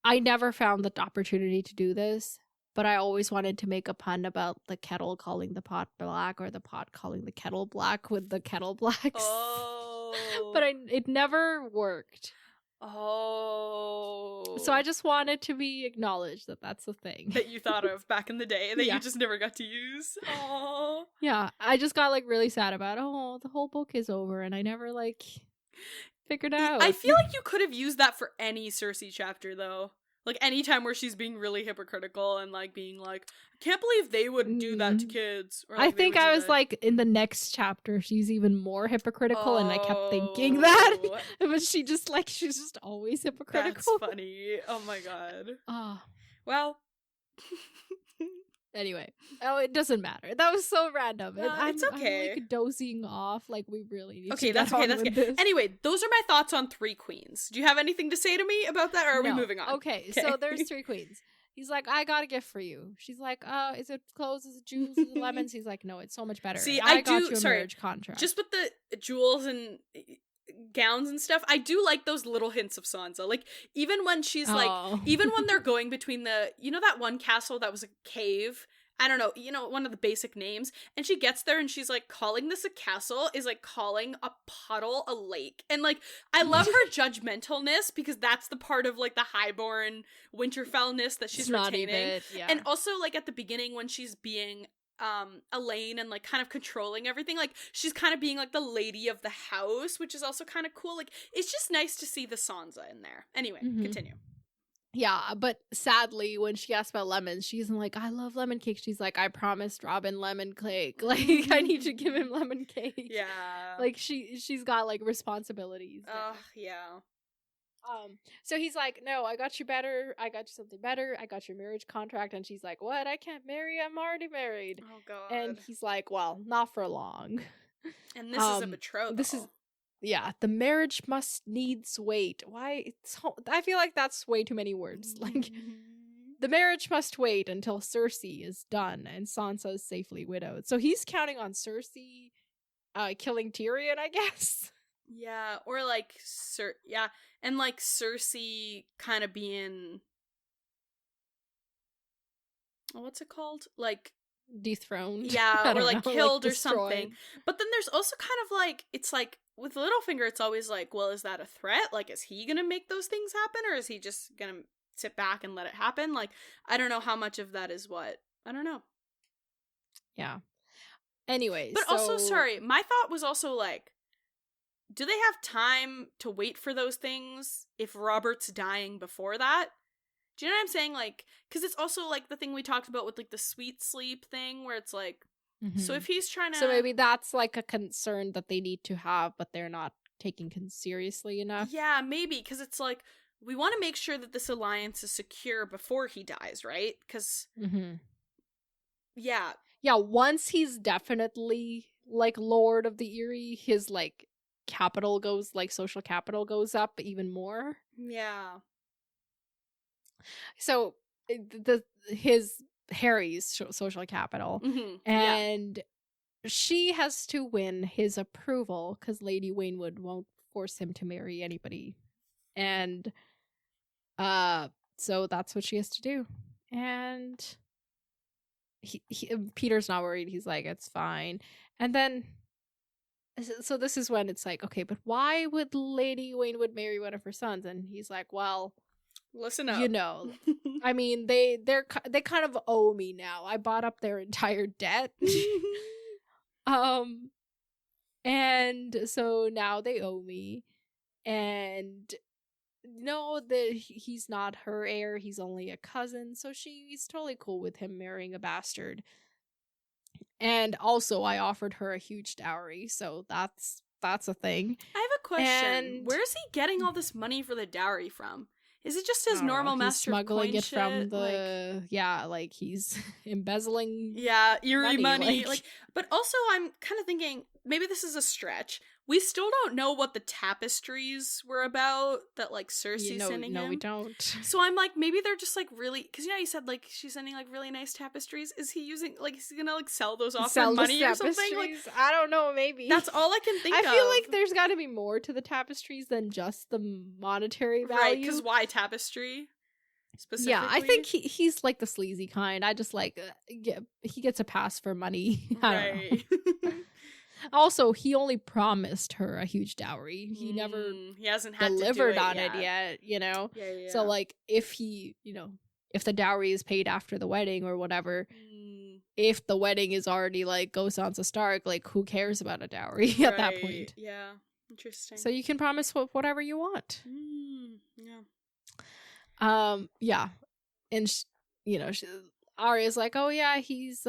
I never found the opportunity to do this, but I always wanted to make a pun about the kettle calling the pot black, or the pot calling the kettle black with the kettle blacks. Oh. But it never worked. Oh. So I just wanted to be acknowledged that that's a thing. That you thought of back in the day that you just never got to use. Oh. Yeah, I just got, like, really sad about, the whole book is over and I never, like, figured out. I feel like you could have used that for any Cersei chapter, though. Like, any time where she's being really hypocritical and, like, being like, I can't believe they would do that to kids. Or, like, I think I was like, in the next chapter, she's even more hypocritical, and I kept thinking that. But she's just always hypocritical. That's funny. Oh my god. Oh. Well. Anyway. Oh, it doesn't matter. That was so random. It's okay. I'm, like, dozing off. Like, we really need to Okay, get that's okay. on That's with okay. this. Anyway, those are my thoughts on Three Queens. Do you have anything to say to me about that, or are we moving on? Okay, so there's Three Queens. He's like, I got a gift for you. She's like, is it clothes? Is it jewels? Is it lemons? He's like, no, it's so much better. See, I got you a marriage contract. Just with the jewels and gowns and stuff, I do like those little hints of Sansa. Like, even when she's like, even when they're going between that one castle that was a cave, I don't know, one of the basic names, and she gets there and she's like, calling this a castle is like calling a puddle a lake. And, like, I love her judgmentalness, because that's the part of, like, the highborn Winterfellness that she's retaining. Yeah. And also, like, at the beginning when she's being Alayne and, like, kind of controlling everything, like, she's kind of being, like, the lady of the house, which is also kind of cool. Like, it's just nice to see the Sansa in there. Anyway, continue. Yeah, but sadly, when she asked about lemons, she's like, I love lemon cake. She's like, I promised Robin lemon cake. Like, I need to give him lemon cake. Yeah. Like, she's got, like, responsibilities. Yeah. So he's like, no, I got you better. I got you something better. I got your marriage contract. And she's like, what? I can't marry. I'm already married. Oh, God. And he's like, well, not for long. And this is a betrothal. The marriage must needs wait. Why? I feel like that's way too many words. Like, the marriage must wait until Cersei is done and Sansa is safely widowed. So he's counting on Cersei killing Tyrion, I guess. Yeah, or, like, and, like, Cersei kind of being, what's it called? Like, dethroned. Yeah, or, like, killed, like, or something. But then there's also kind of, like, it's like, with Littlefinger, it's always like, well, is that a threat? Like, is he gonna make those things happen, or is he just gonna sit back and let it happen? Like, I don't know how much of that is what. I don't know. Yeah. Anyways. But also, sorry, my thought was also, like, do they have time to wait for those things if Robert's dying before that? Do you know what I'm saying? Like, because it's also, like, the thing we talked about with, like, the sweet sleep thing, where it's like, so if he's trying to... So maybe that's, like, a concern that they need to have, but they're not taking seriously enough. Yeah, maybe, because it's like, we want to make sure that this alliance is secure before he dies, right? Because... Yeah. Yeah, once he's definitely, like, Lord of the Eyrie, his, like, capital goes, like social capital goes up even more. Yeah. So his Harry's social capital, and she has to win his approval because Lady Waynwood won't force him to marry anybody, and so that's what she has to do. And Peter's not worried. He's like, it's fine. And then, so this is when it's like, okay, but why would Lady Waynwood marry one of her sons? And he's like, well, listen up. You know, I mean, they kind of owe me now. I bought up their entire debt. And so now they owe me. And no, he's not her heir. He's only a cousin. So she's totally cool with him marrying a bastard. And also, I offered her a huge dowry. So that's a thing. I have a question. And where is he getting all this money for the dowry from? Is it just his normal master smuggling of coin it shit? From the like he's embezzling Erie money. Like, but also I'm kind of thinking maybe this is a stretch. We still don't know what the tapestries were about that like Cersei's sending him. No, we don't. So I'm like, maybe they're just like really, because you said like she's sending like really nice tapestries. Is he using like, is he gonna like sell those off for money or something? Like, I don't know. Maybe that's all I can think of. I feel like there's got to be more to the tapestries than just the monetary value. Right? Because why tapestry? Specifically? Yeah, I think he's like the sleazy kind. I just like he gets a pass for money. I don't know. Also, he only promised her a huge dowry. He never he hasn't had delivered to do on it yet, you know? Yeah. So, like, if he, if the dowry is paid after the wedding or whatever, if the wedding is already, like, go Sansa Stark, like, who cares about a dowry at that point? Yeah, interesting. So you can promise whatever you want. Yeah. And, Arya's like, oh yeah, he's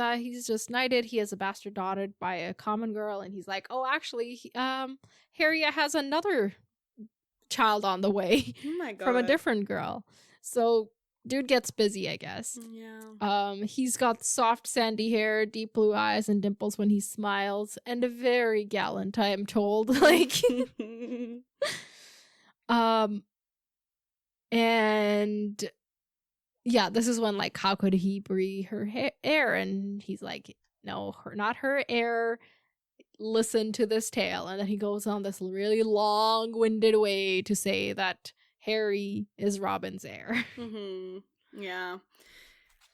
just knighted. He has a bastard daughter by a common girl, and he's like, oh, actually, Harry has another child on the way from a different girl. So dude gets busy, I guess. Yeah. He's got soft sandy hair, deep blue eyes, and dimples when he smiles, and a very gallant, I am told. Like, and. Yeah, this is when, like, how could he be her heir? And he's like, no, not her heir. Listen to this tale. And then he goes on this really long-winded way to say that Harry is Robin's heir. Yeah.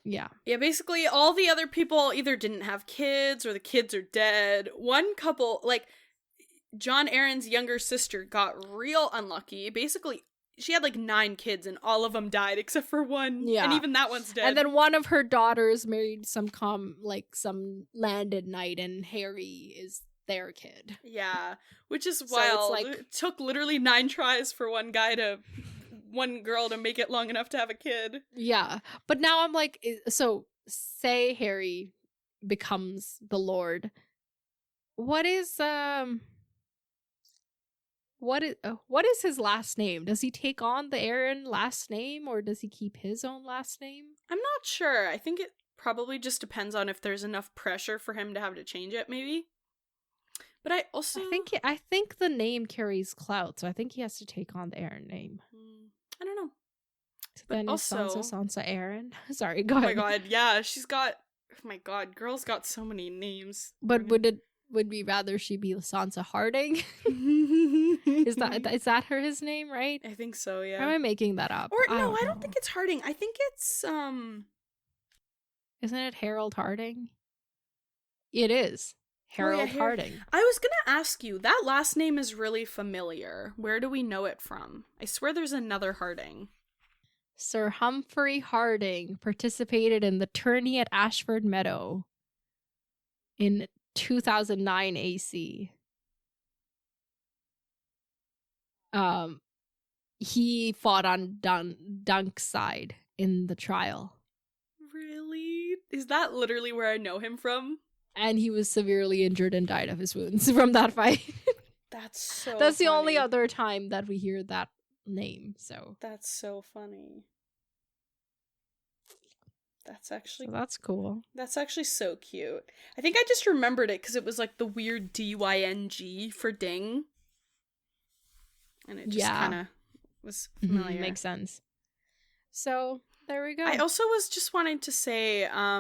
Yeah. Yeah, basically all the other people either didn't have kids or the kids are dead. One couple, like, John Aaron's younger sister got real unlucky. Basically, she had like 9 kids and all of them died except for one. Yeah. And even that one's dead. And then one of her daughters married some landed knight, and Harry is their kid. Yeah. Which is wild. Like, it took literally 9 tries for one girl to make it long enough to have a kid. Yeah. But now I'm like, so say Harry becomes the Lord. What is his last name? Does he take on the Aaron last name, or does he keep his own last name? I'm not sure. I think it probably just depends on if there's enough pressure for him to have to change it, maybe. But I think the name carries clout, so I think he has to take on the Aaron name. I don't know. So but then also Sansa Aaron. Sorry, go ahead. Oh my god, yeah, she's got. Oh my god, girl's got so many names. But would we rather she be Sansa Harding? Is that his name, right? I think so, yeah. Or am I making that up? Or no, I don't think it's Harding. I think it's Isn't it Harold Harding? It is. Harold Harding. I was gonna ask you, that last name is really familiar. Where do we know it from? I swear there's another Harding. Sir Humphrey Harding participated in the tourney at Ashford Meadow in 2009 AC. He fought on Dunk's side in the trial. Really? Is that literally where I know him from? And he was severely injured and died of his wounds from that fight. That's the only other time that we hear that name, so. That's so funny. That's cool. That's actually so cute. I think I just remembered it because it was like the weird DYNG for ding. And it just kind of was familiar. Makes sense. So there we go. I also was just wanting to say, I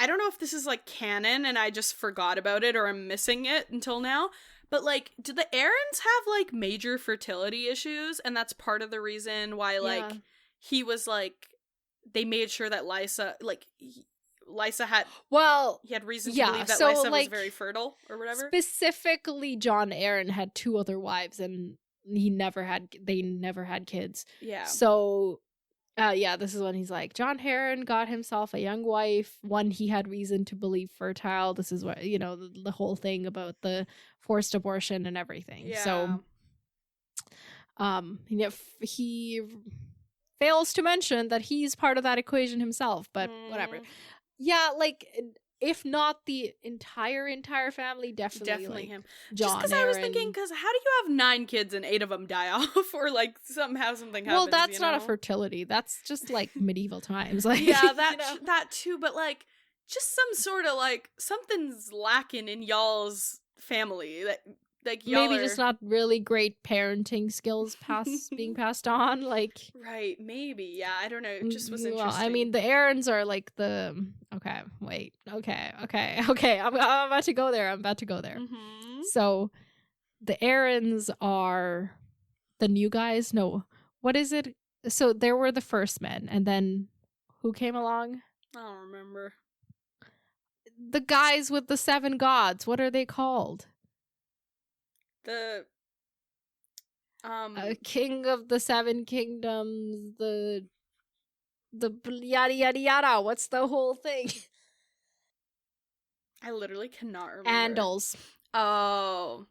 don't know if this is like canon and I just forgot about it or I'm missing it until now, but like, do the Aarons have like major fertility issues? And that's part of the reason why like he was like, they made sure that Lysa, like, Lysa had, he had reason to believe that Lysa was very fertile or whatever. Specifically, Jon Arryn had 2 other wives and they never had kids. Yeah. So, this is when he's like, Jon Arryn got himself a young wife, one he had reason to believe fertile. This is what, the whole thing about the forced abortion and everything. Yeah. So, he fails to mention that he's part of that equation himself, but whatever. Yeah, like, if not the entire family, definitely like him. Jon Just because I was thinking, because how do you have 9 kids and 8 of them die off, or like somehow something happens? Well, that's not a fertility. That's just like medieval times. Like, yeah, that too. But like, just some sort of like something's lacking in y'all's family that. Like maybe just not really great parenting skills being passed on, like right, maybe, yeah, I don't know, it just was interesting. Well, I mean, the Aarons are like the okay, I'm about to go there. Mm-hmm. So the Aarons are the new guys. No, what is it? So there were the first men, and then who came along? I don't remember. The guys with the 7 gods. What are they called? The king of the 7 kingdoms, the yada yada yada. What's the whole thing? I literally cannot remember. Andals. Oh,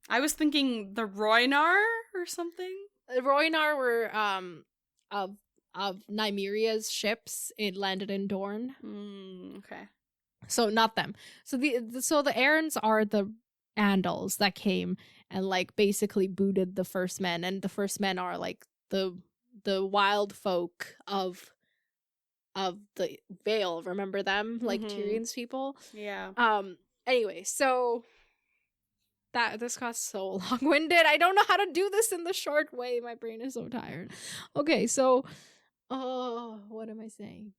I was thinking the Rhoynar or something. Rhoynar were of Nymeria's ships. It landed in Dorne. Okay. So not them. So the Aarons are the Andals that came and like basically booted the first men, and the first men are like the wild folk of the Vale. Remember them? Like Tyrion's people? Yeah. Anyway, so this got so long-winded. I don't know how to do this in the short way. My brain is so tired. Okay, so what am I saying?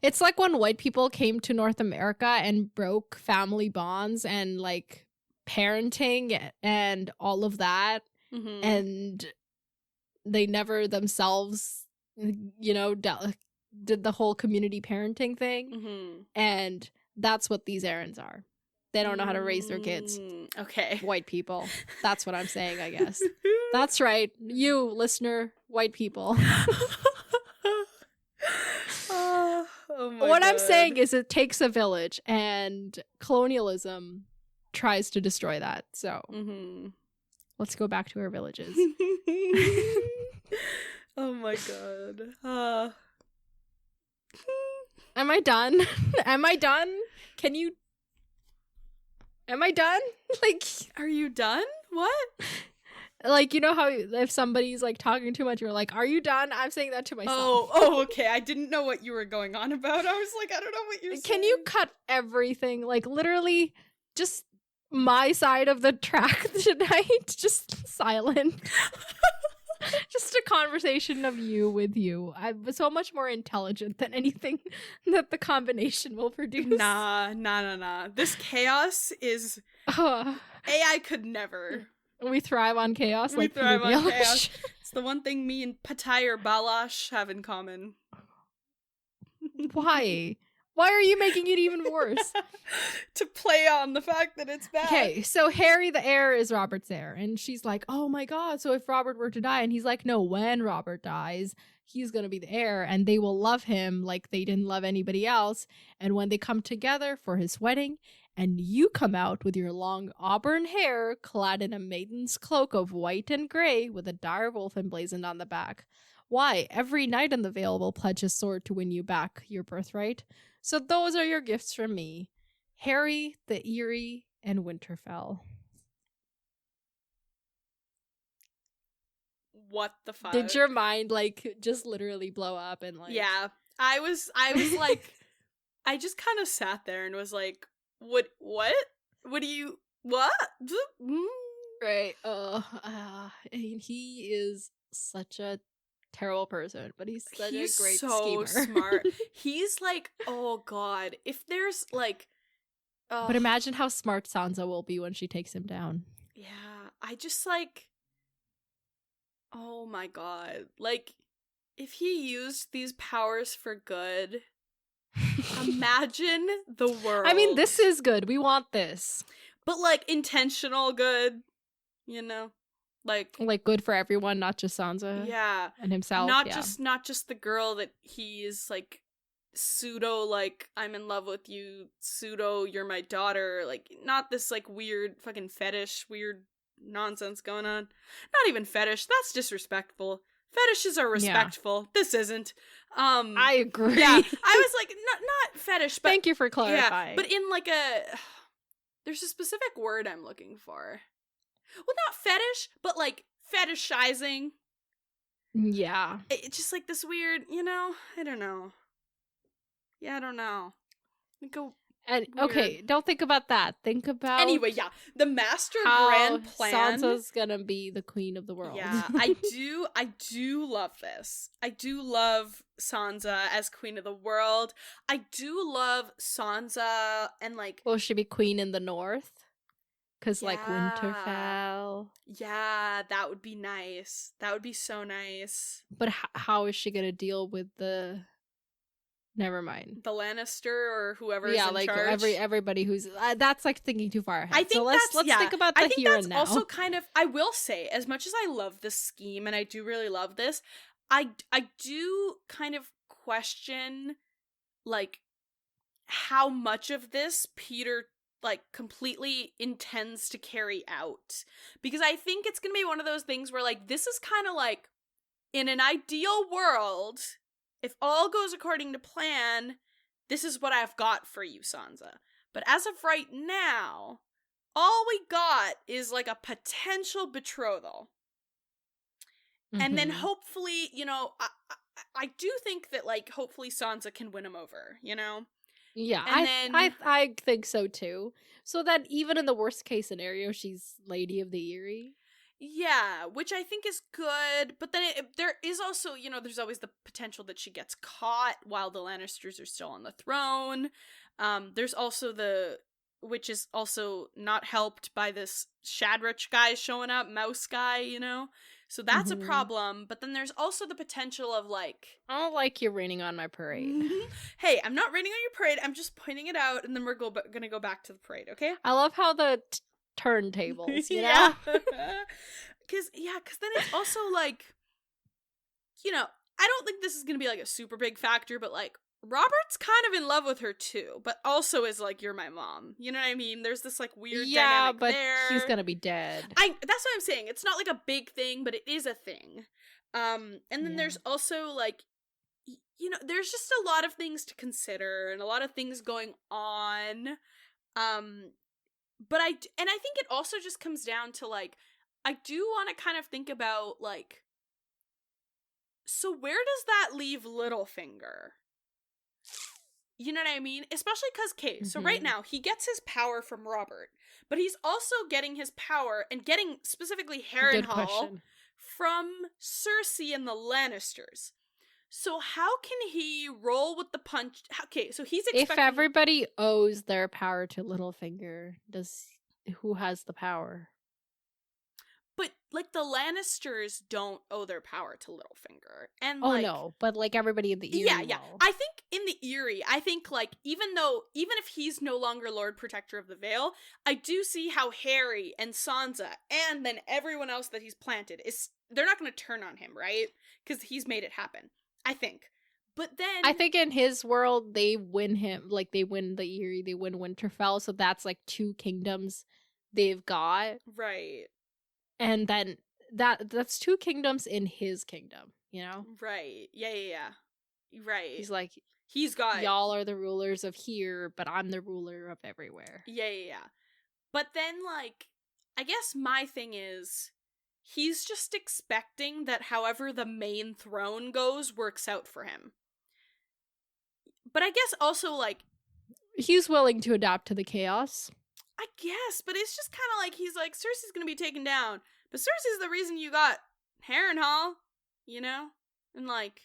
It's like when white people came to North America and broke family bonds and like parenting and all of that, and they never themselves, did the whole community parenting thing, and that's what these Aarons are. They don't know how to raise their kids. Okay. White people. That's what I'm saying, I guess. That's right. You, listener, white people. What I'm saying is it takes a village, and colonialism tries to destroy that. So let's go back to our villages. Oh my god. Am I done? Am I done? Am I done? Like, are you done? What? Like, you know how if somebody's like talking too much, you're like, are you done? I'm saying that to myself. Oh, okay. I didn't know what you were going on about. I was like, I don't know what you're saying. Can you cut everything? Like, literally just my side of the track tonight. Just silent. Just a conversation of you with you. I'm so much more intelligent than anything that the combination will produce. Nah. This chaos is... AI could never... We thrive on chaos. We thrive on chaos. It's the one thing me and Patai or Balash have in common. Why? Why are you making it even worse? To play on the fact that it's bad. Okay, so Harry the heir is Robert's heir. And she's like, oh my god, so if Robert were to die, and he's like, no, when Robert dies, he's gonna be the heir, and they will love him like they didn't love anybody else. And when they come together for his wedding, and you come out with your long auburn hair, clad in a maiden's cloak of white and grey, with a dire wolf emblazoned on the back. Why, every knight in the Vale will pledge his sword to win you back your birthright. So those are your gifts from me. Harry, the Eyrie, and Winterfell. What the fuck? Did your mind, like, just literally blow up and, like... Yeah. I was like... I just kind of sat there and was like, what do you... What? Right. He is such a terrible person, but he's such a He's great so schemer. smart. He's like, oh god, if there's like, oh But imagine how smart Sansa will be when she takes him down. yeah, I just like, oh my god, like if he used these powers for good, imagine the world. I mean, this is good. We want this. But like intentional good, you know? Like good for everyone, not just Sansa. Yeah. And himself. Not just the girl that he's like pseudo like I'm in love with you, pseudo you're my daughter, like not this like weird fucking fetish, weird nonsense going on. Not even fetish, that's disrespectful. Fetishes are respectful. Yeah. This isn't. I agree. Yeah. I was like not fetish, but thank you for clarifying. Yeah, but in like there's a specific word I'm looking for. Well, not fetish, but like fetishizing. Yeah. It's just like this weird, you know? I don't know. Yeah, I don't know. Okay, don't think about that. Think about anyway. Yeah, the master grand plan. Sansa's gonna be the queen of the world. Yeah, I do love this. I do love Sansa as queen of the world. I do love Sansa and like. Will she be queen in the north? Because like Winterfell. Yeah, that would be nice. That would be so nice. But how is she gonna deal with the? Never mind. The Lannister or whoever is in like charge. everybody who's that's like thinking too far ahead. I think so let's think about the here and now. Also kind of, I will say, as much as I love this scheme and I do really love this, I do kind of question like how much of this Peter like completely intends to carry out, because I think it's gonna be one of those things where like this is kind of like in an ideal world, if all goes according to plan, this is what I've got for you, Sansa. But as of right now, all we got is like a potential betrothal. Mm-hmm. And then hopefully, you know, I do think that like hopefully Sansa can win him over, you know? Yeah, I think so too. So that even in the worst case scenario, she's Lady of the Eyrie. Yeah, which I think is good, but then there is also, you know, there's always the potential that she gets caught while the Lannisters are still on the throne. There's also which is also not helped by this Shadrich guy showing up, mouse guy, you know? So that's a problem, but then there's also the potential of like... I don't like you raining on my parade. Hey, I'm not raining on your parade, I'm just pointing it out, and then we're gonna go back to the parade, okay? I love how the... turntables, you know? Because then it's also like, you know, I don't think this is gonna be like a super big factor, but like Robert's kind of in love with her too, but also is like, you're my mom, you know what I mean? There's this like weird dynamic but there. He's gonna be dead. That's what I'm saying. It's not like a big thing, but it is a thing. And then there's also like, you know, there's just a lot of things to consider and a lot of things going on. But I think it also just comes down to, like, I do want to kind of think about, like, so where does that leave Littlefinger? You know what I mean? Especially because, so right now, he gets his power from Robert, but he's also getting his power, and getting specifically Harrenhal, from Cersei and the Lannisters. So how can he roll with the punch? Okay, so he's expecting... If everybody owes their power to Littlefinger, who has the power? But, like, the Lannisters don't owe their power to Littlefinger. And no, but, like, everybody in the Eyrie Yeah. I think in the Eyrie, like, even if he's no longer Lord Protector of the Vale, I do see how Harry and Sansa, and then everyone else that he's planted, they're not going to turn on him, right? Because he's made it happen. I think. But then... I think in his world, they win him. Like, they win the Eyrie, they win Winterfell, so that's, like, 2 kingdoms they've got. Right. And then that's 2 kingdoms in his kingdom, you know? Right. Yeah. Right. He's like... He's got... Y'all are the rulers of here, but I'm the ruler of everywhere. Yeah. But then, like, I guess my thing is... He's just expecting that however the main throne goes works out for him. But I guess also, like... He's willing to adapt to the chaos. I guess, but it's just kind of like, he's like, Cersei's gonna be taken down, but Cersei's the reason you got Harrenhal, you know? And like,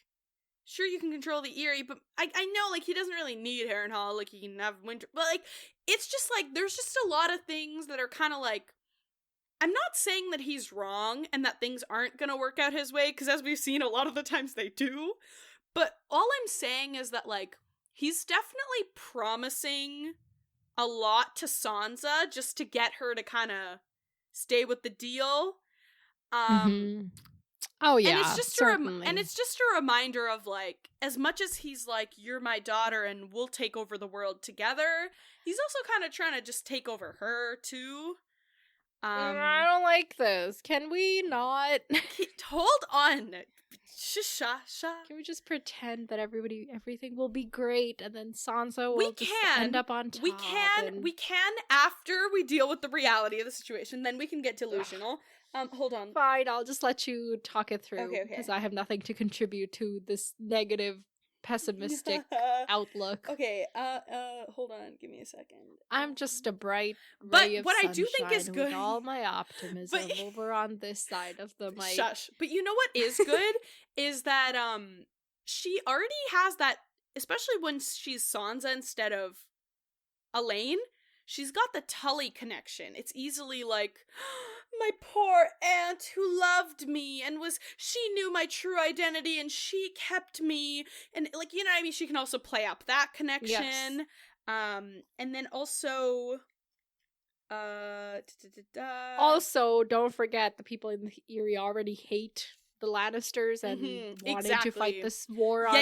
sure, you can control the Eyrie, but I know, like, he doesn't really need Harrenhal, like, he can have Winter, but like, it's just like, there's just a lot of things that are kind of like, I'm not saying that he's wrong and that things aren't gonna work out his way, because as we've seen, a lot of the times they do, but all I'm saying is that, like, he's definitely promising a lot to Sansa just to get her to kind of stay with the deal. Oh yeah, and it's just certainly. and it's just a reminder of, like, as much as he's like, you're my daughter and we'll take over the world together, he's also kind of trying to just take over her too. I don't like this. Can we not? Hold on. Can we just pretend that everything will be great, and then Sansa will end up on top? We can after we deal with the reality of the situation. Then we can get delusional. Hold on. Fine, I'll just let you talk it through, okay. because I have nothing to contribute to this negative, pessimistic outlook. Okay, hold on, give me a second. I'm just a bright ray of sunshine, I do think is good, with all my optimism over on this side of the mic. Shush. But you know what is good is that she already has that, especially when she's Sansa instead of Alayne, she's got the Tully connection. It's easily like, my poor aunt who loved me and she knew my true identity and she kept me, and like, you know what I mean, she can also play up that connection. Yes. And then also also, don't forget, the people in the Eyrie already hate the Lannisters and wanted to fight this war on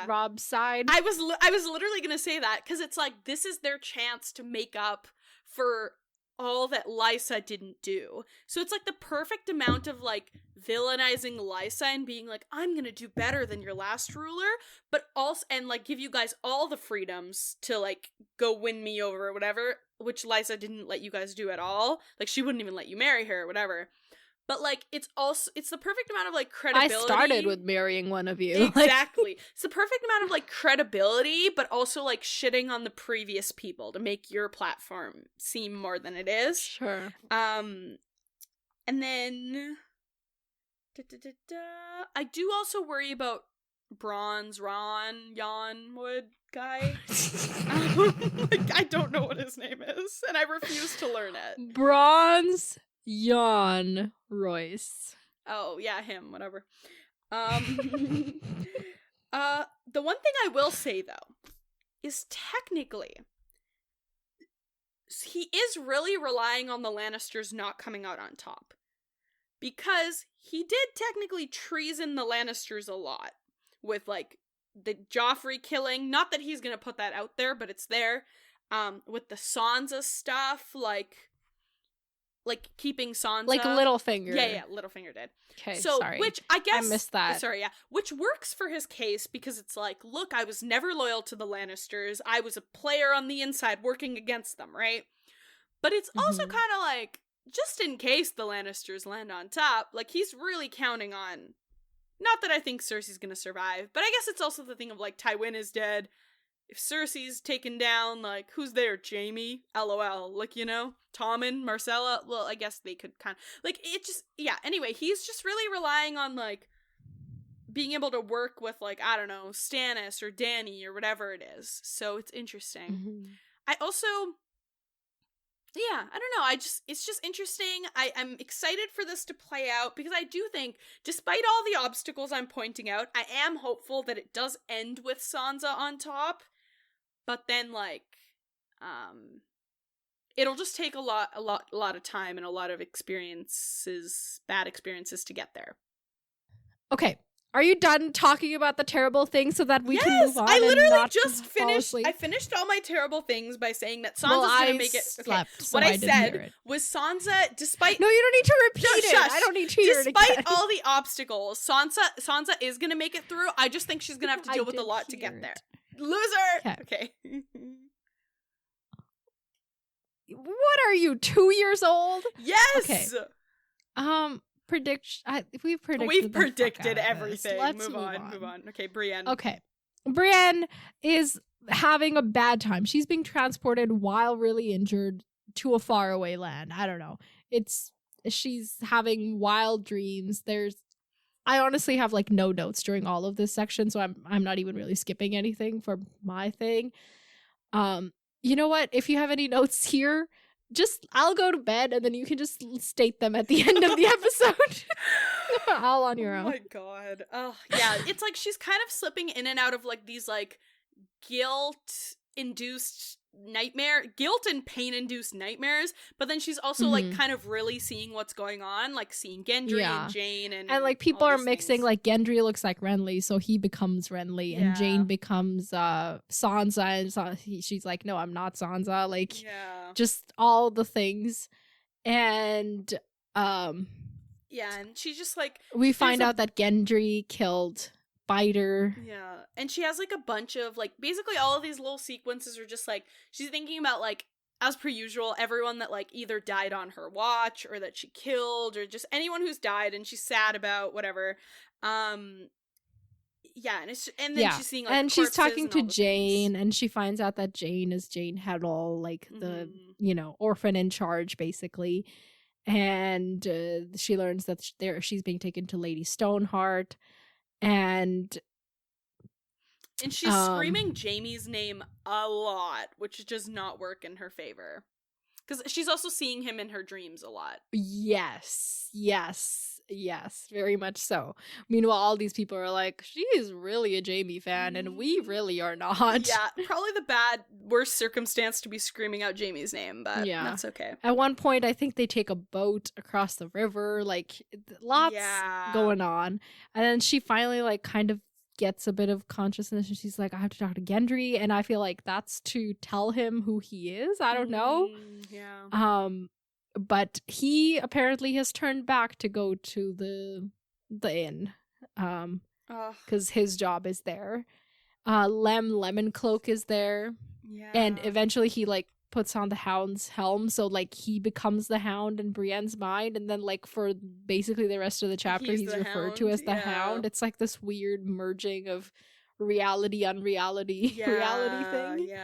Rob's side. I was literally gonna say that, because it's like, this is their chance to make up for all that Lysa didn't do. So it's like the perfect amount of like villainizing Lysa and being like, I'm gonna do better than your last ruler, but also, and like give you guys all the freedoms to like go win me over or whatever, which Lysa didn't let you guys do at all. Like, she wouldn't even let you marry her or whatever. But like, it's the perfect amount of like credibility. I started with marrying one of you. Exactly. It's the perfect amount of like credibility, but also like shitting on the previous people to make your platform seem more than it is. Sure. And then I do also worry about Yonwood guy. I don't know what his name is, and I refuse to learn it. Bronze Jon Royce. Oh, yeah, him, whatever. The one thing I will say, though, is technically, he is really relying on the Lannisters not coming out on top. Because he did technically treason the Lannisters a lot. With, like, the Joffrey killing. Not that he's gonna put that out there, but it's there. With the Sansa stuff, like keeping Sansa, like Littlefinger. Yeah, Littlefinger did. Okay, so sorry. Which I guess I missed that. Sorry, yeah. Which works for his case, because it's like, look, I was never loyal to the Lannisters. I was a player on the inside working against them, right? But it's also kind of like, just in case the Lannisters land on top, like, he's really counting on. Not that I think Cersei's gonna survive, but I guess it's also the thing of like, Tywin is dead. If Cersei's taken down, like, who's there? Jaime? LOL. Like, you know? Tommen? Marcella? Well, I guess they could kind of... Like, it just... Yeah, anyway, he's just really relying on, like, being able to work with, like, I don't know, Stannis or Dany or whatever it is. So it's interesting. I also... Yeah, I don't know. It's just interesting. I'm excited for this to play out, because I do think, despite all the obstacles I'm pointing out, I am hopeful that it does end with Sansa on top. But then, like, it'll just take a lot of time and a lot of bad experiences to get there. Okay. Are you done talking about the terrible things so that we can move on? I literally and not just finished. I finished all my terrible things by saying that Sansa's gonna make it. Okay. Slept, so what I said hear it. was Sansa, despite no, you don't need to repeat it. I don't need to hear it again. Despite all the obstacles, Sansa is gonna make it through. I just think she's gonna have to deal with a lot to get there. Loser. Okay. What are you, 2 years old? Yes. Okay. We've predicted everything. Let's move on. Okay, Brienne. Okay. Brienne is having a bad time. She's being transported while really injured to a faraway land. I don't know. She's having wild dreams. I honestly have like no notes during all of this section, so I'm not even really skipping anything for my thing. You know what? If you have any notes here, I'll go to bed and then you can just state them at the end of the episode. All on your own. Oh my god. Oh, yeah. It's like she's kind of slipping in and out of like these like guilt and pain-induced nightmares, but then she's also like kind of really seeing what's going on, like seeing Gendry and Jane and like people are mixing things. Like Gendry looks like Renly, so he becomes Renly, and Jane becomes Sansa, and she's like, no, I'm not Sansa, like just all the things. And and she's just like, we find out that Gendry killed Biter. Yeah. And she has like a bunch of like, basically all of these little sequences are just like, she's thinking about like, as per usual, everyone that like either died on her watch or that she killed or just anyone who's died and she's sad about, whatever. And then she's seeing like, and she's talking to Jane, and she finds out that Jane is Jane Heddle, like the orphan in charge basically. And she learns that she's being taken to Lady Stoneheart. And she's screaming Jaime's name a lot, which does not work in her favor. Because she's also seeing him in her dreams a lot. Yes, very much so. Meanwhile, all these people are like, she is really a Jaime fan, and we really are not. Yeah, probably the worst circumstance to be screaming out Jaime's name, but that's okay. At one point, I think they take a boat across the river, like, lots going on. And then she finally, like, kind of gets a bit of consciousness, and she's like, I have to talk to Gendry, and I feel like that's to tell him who he is. I don't know. But he apparently has turned back to go to the inn, because his job is there. Lemoncloak is there, and eventually he like puts on the Hound's helm, so like he becomes the Hound in Brienne's mind, and then like for basically the rest of the chapter he's referred to as the Hound. It's like this weird merging of reality unreality reality thing.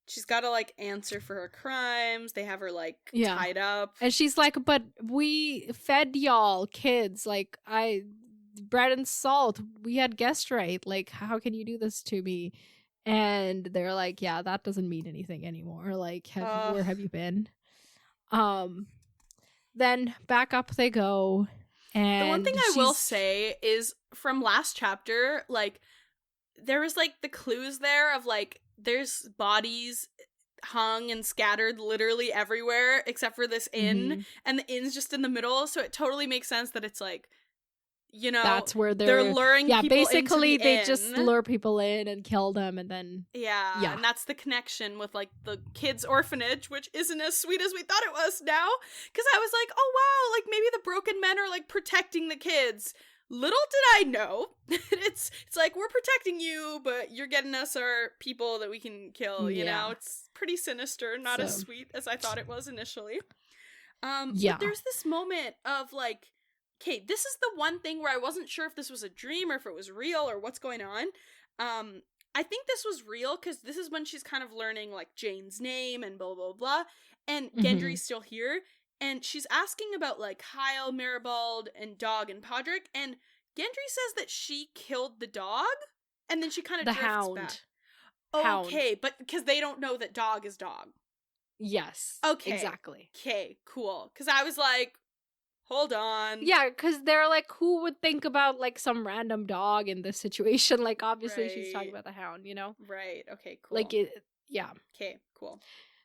She's got to like answer for her crimes. They have her like tied up, and she's like, but we fed y'all kids, like bread and salt, we had guest right, like how can you do this to me? And they're like, yeah, that doesn't mean anything anymore. Like, where have you been? Then back up they go. And the one thing I will say is from last chapter, like, there was like the clues there of like, there's bodies hung and scattered literally everywhere except for this inn, and the inn's just in the middle. So it totally makes sense that it's like, you know, that's where they're luring people basically into the inn. Just lure people in and kill them, and then and that's the connection with like the kids' orphanage, which isn't as sweet as we thought it was now, because I was like, oh wow, like maybe the broken men are like protecting the kids. Little did I know, it's like, we're protecting you, but you're getting us our people that we can kill. You know, it's pretty sinister, not as sweet as I thought it was initially. But there's this moment of like, okay, this is the one thing where I wasn't sure if this was a dream or if it was real or what's going on. I think this was real, because this is when she's kind of learning like Jane's name and blah blah blah, and Gendry's still here, and she's asking about like Kyle, Maribald, and Dog and Podrick, and Gendry says that she killed the dog, and then she kind of drifts Hound. back. Okay, but because they don't know that Dog is Dog. Yes. Okay. Exactly. Okay, cool. Because I was like, hold on. Yeah, because they're like, who would think about like some random dog in this situation? Like, obviously she's talking about the Hound, you know? Right. Okay, cool. Like, yeah. Okay, cool.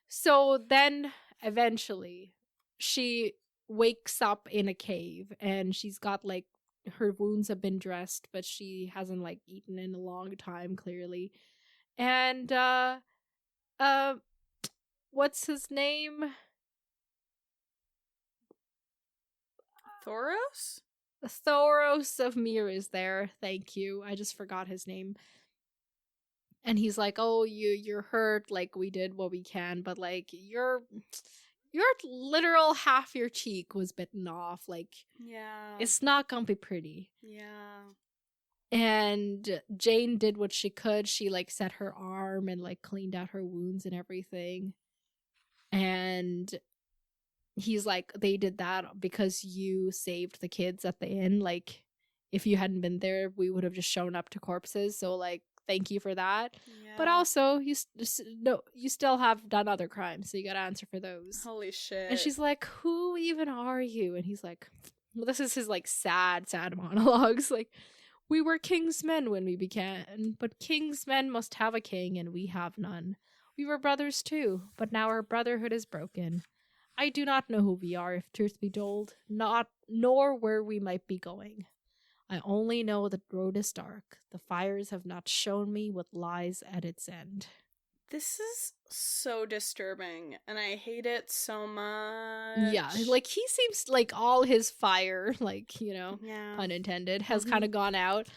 So then eventually she wakes up in a cave, and she's got like, her wounds have been dressed, but she hasn't like eaten in a long time, clearly. And what's his name? Thoros? Thoros of Myr is there. Thank you. I just forgot his name. And he's like, oh, you're hurt, like we did what we can, but like your literal half your cheek was bitten off, like it's not gonna be pretty. And Jane did what she could. She like set her arm and like cleaned out her wounds and everything. And And he's like, they did that because you saved the kids at the inn. Like, if you hadn't been there, we would have just shown up to corpses. So, like, thank you for that. Yeah. But also, you still have done other crimes, so you gotta answer for those. Holy shit. And she's like, who even are you? And he's like, well, this is his, like, sad monologues. Like, we were king's men when we began, but king's men must have a king, and we have none. We were brothers too, but now our brotherhood is broken. I do not know who we are, if truth be told, nor where we might be going. I only know the road is dark. The fires have not shown me what lies at its end. This is so disturbing, and I hate it so much. Yeah, like, he seems like all his fire, like, you know, pun intended, has kind of gone out.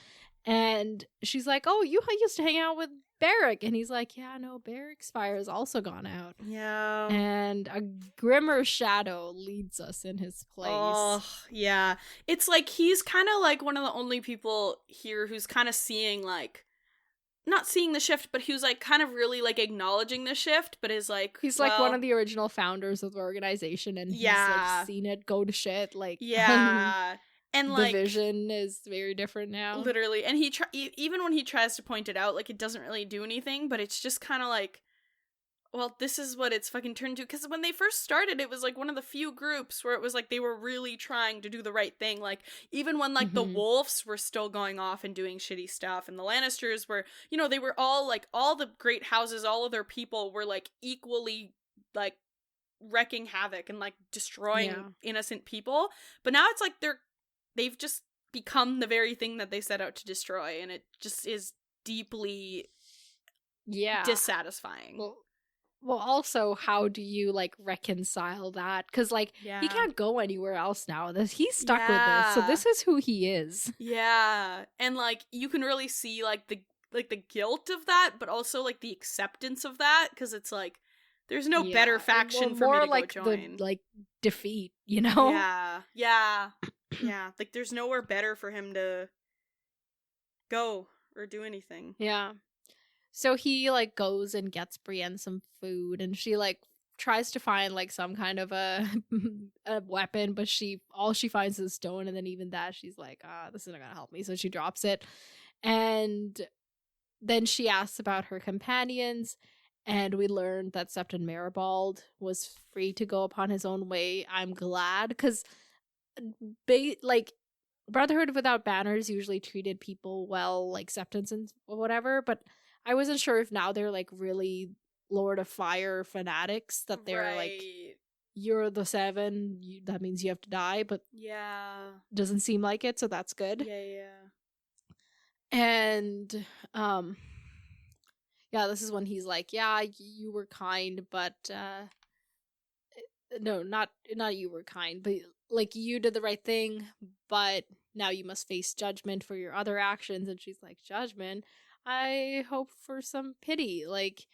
And she's like, oh, you used to hang out with Barrick. And he's like, yeah, no, Barrick's fire has also gone out. Yeah. And a grimmer shadow leads us in his place. Oh, yeah. It's like he's kind of like one of the only people here who's kind of seeing, like, not seeing the shift, but who's, like, kind of really, like, acknowledging the shift, but is like, he's like one of the original founders of the organization, and he's, like, seen it go to shit. Like, yeah. And, like, the vision is very different now. Literally. And even when he tries to point it out, like, it doesn't really do anything, but it's just kind of like, well, this is what it's fucking turned to. Because when they first started, it was, like, one of the few groups where it was, like, they were really trying to do the right thing. Like, even when, like, the Wolves were still going off and doing shitty stuff, and the Lannisters were, you know, they were all, like, all the great houses, all of their people were, like, equally, like, wrecking havoc and, like, destroying innocent people. But now it's, like, they've just become the very thing that they set out to destroy, and it just is deeply dissatisfying. Well, also, how do you, like, reconcile that? Because, like, he can't go anywhere else now. He's stuck with this, so this is who he is. Yeah, and, like, you can really see, like, the guilt of that, but also, like, the acceptance of that, because it's like, there's no better faction for me to like, go join. The, like, defeat, you know? Yeah. Like, there's nowhere better for him to go or do anything. Yeah. So he, like, goes and gets Brienne some food, and she, like, tries to find, like, some kind of a weapon, but all she finds is stone, and then even that, she's like, this isn't gonna help me, so she drops it. And then she asks about her companions, and we learned that Septon Maribald was free to go upon his own way. I'm glad, because like, Brotherhood Without Banners usually treated people well, like Septons and whatever, but I wasn't sure if now they're, like, really Lord of Fire fanatics, that they're like, you're the Seven, that means you have to die, but doesn't seem like it, so that's good. And this is when he's like, yeah, you were kind, but no, not you were kind, but, like, you did the right thing, but now you must face judgment for your other actions. And she's like, judgment? I hope for some pity. Like,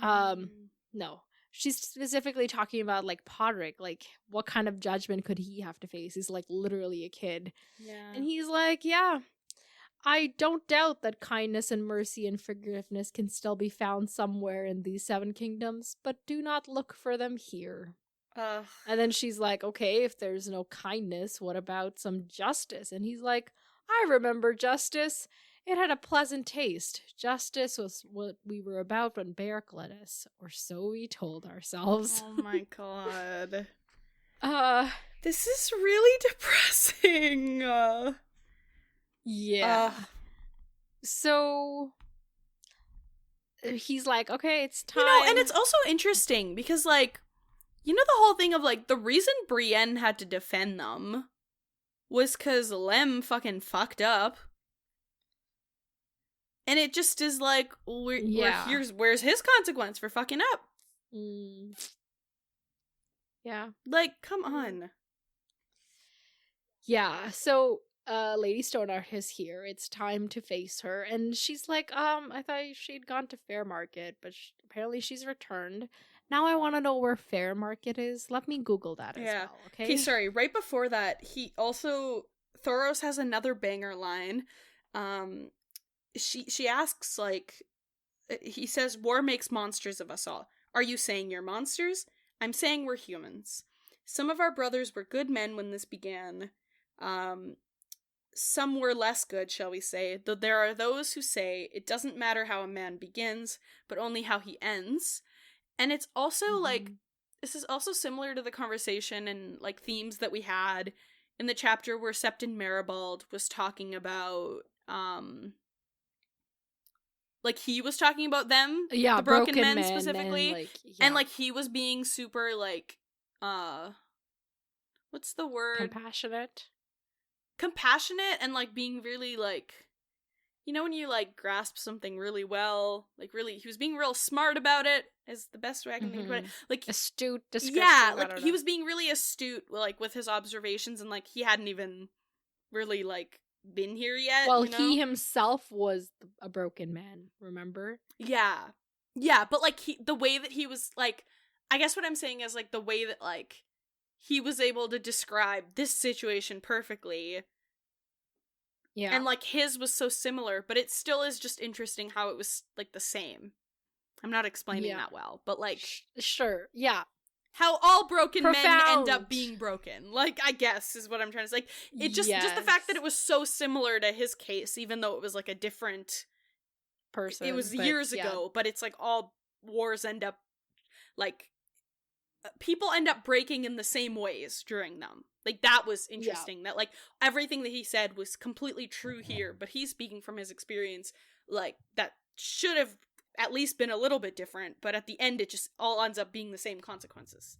no. She's specifically talking about, like, Podrick. Like, what kind of judgment could he have to face? He's, like, literally a kid. And he's like, yeah, I don't doubt that kindness and mercy and forgiveness can still be found somewhere in these 7 kingdoms, but do not look for them here. And then she's like, okay, if there's no kindness, what about some justice? And he's like, I remember justice. It had a pleasant taste. Justice was what we were about when Barrick led us, or so we told ourselves. Oh my god. This is really depressing. Yeah. So he's like, okay, it's time. You know, and it's also interesting because, like, you know, the whole thing of, like, the reason Brienne had to defend them was because Lem fucking fucked up. And it just is like, where's his consequence for fucking up? Yeah. Like, come on. Yeah, so Lady Stoneheart is here. It's time to face her. And she's like, I thought she'd gone to Fairmarket, but apparently she's returned. Now I want to know where Fairmarket is. Let me Google that as well, okay? Okay, sorry. Right before that, Thoros has another banger line. She asks, like, he says, war makes monsters of us all. Are you saying you're monsters? I'm saying we're humans. Some of our brothers were good men when this began. Some were less good, shall we say, though there are those who say it doesn't matter how a man begins, but only how he ends. And it's also, like, this is also similar to the conversation and, like, themes that we had in the chapter where Septon Maribald was talking about, like, he was talking about them, the broken men specifically, and, like, he was being super, like, what's the word? Compassionate and, like, being really, like, you know when you, like, grasp something really well, like, really, he was being real smart about it, is the best way I can think about it. Like, astute description. Yeah, like, he was being really astute, like, with his observations, and, like, he hadn't even really, like, been here yet. Well, you know? He himself was a broken man, remember? Yeah. Yeah, but, like, the way that he was, like, I guess what I'm saying is, like, the way that, like, he was able to describe this situation perfectly. Yeah. And, like, his was so similar, but it still is just interesting how it was, like, the same. I'm not explaining that well, but, like... Sure, yeah. How all broken men end up being broken, like, I guess, is what I'm trying to say. Like, it just the fact that it was so similar to his case, even though it was, like, a different... person. It was years ago, but it's, like, all wars end up, like... people end up breaking in the same ways during them. Like, that was interesting. That, like, everything that he said was completely true here, but he's speaking from his experience, like, that should have at least been a little bit different, but at the end it just all ends up being the same consequences.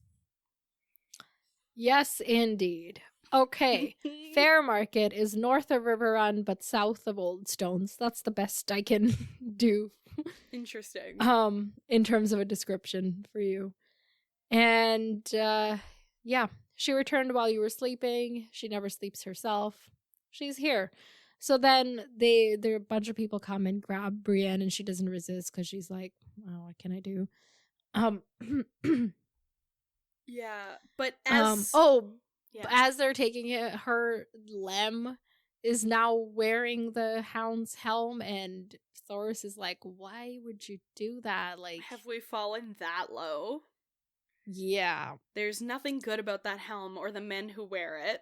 Yes, indeed. Okay. Fairmarket is north of River Run, but south of Old Stones. That's the best I can do. Interesting. In terms of a description for you. And, yeah, she returned while you were sleeping. She never sleeps herself. She's here. So then there are a bunch of people come and grab Brienne, and she doesn't resist because she's like, oh, what can I do? Yeah, but as... as they're taking it, her Lem is now wearing the Hound's helm, and Thoros is like, why would you do that? Like, have we fallen that low? Yeah. There's nothing good about that helm or the men who wear it.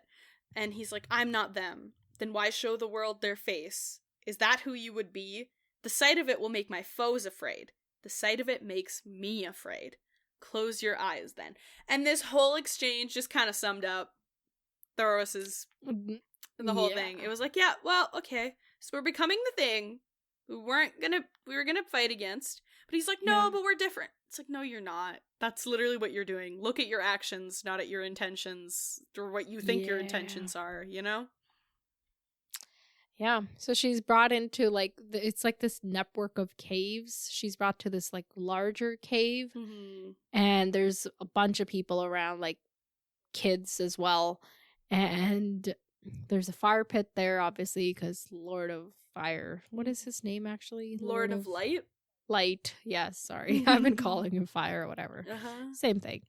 And he's like, I'm not them. Then why show the world their face? Is that who you would be? The sight of it will make my foes afraid. The sight of it makes me afraid. Close your eyes then. And this whole exchange just kind of summed up Thoros's the whole thing. It was like, yeah, well, okay. So we're becoming the thing we were gonna fight against. But he's like, no, but we're different. It's like, no, you're not. That's literally what you're doing. Look at your actions, not at your intentions, or what you think your intentions are, you know? Yeah, so she's brought into, like, it's like this network of caves. She's brought to this, like, larger cave, and there's a bunch of people around, like, kids as well, and there's a fire pit there, obviously, because Lord of Fire, what is his name, actually? Lord of Light? Light, yes, sorry. I've been calling him Fire or whatever. Same thing.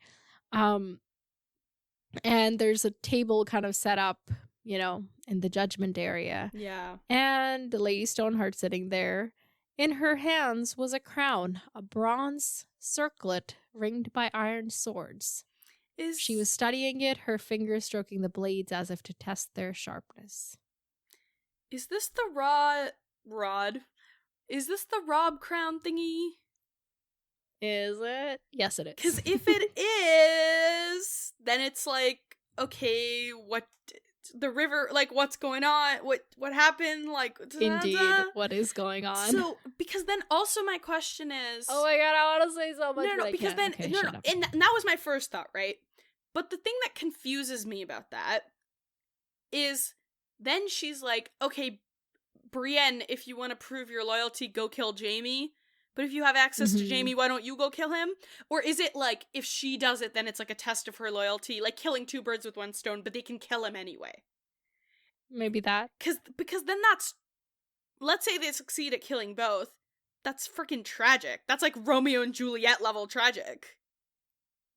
And there's a table kind of set up, you know, in the judgment area. Yeah. And Lady Stoneheart sitting there. In her hands was a crown, a bronze circlet ringed by iron swords. She was studying it, her fingers stroking the blades as if to test their sharpness. Is this the rod? Is this the Rob crown thingy? Is it? Yes, it is. Because if it is, then it's like, okay, what... the river, like, what's going on? What happened? Like, indeed, what is going on? So, because then also my question is... oh my god, I want to say so much, No, because then... Okay, no, and that was my first thought, right? But the thing that confuses me about that is then she's like, okay, Brienne, if you want to prove your loyalty, go kill Jaime. But if you have access to Jaime, why don't you go kill him? Or is it like, if she does it, then it's like a test of her loyalty, like killing two birds with one stone, but they can kill him anyway? Maybe that. Because then that's, let's say they succeed at killing both, that's freaking tragic. That's like Romeo and Juliet level tragic.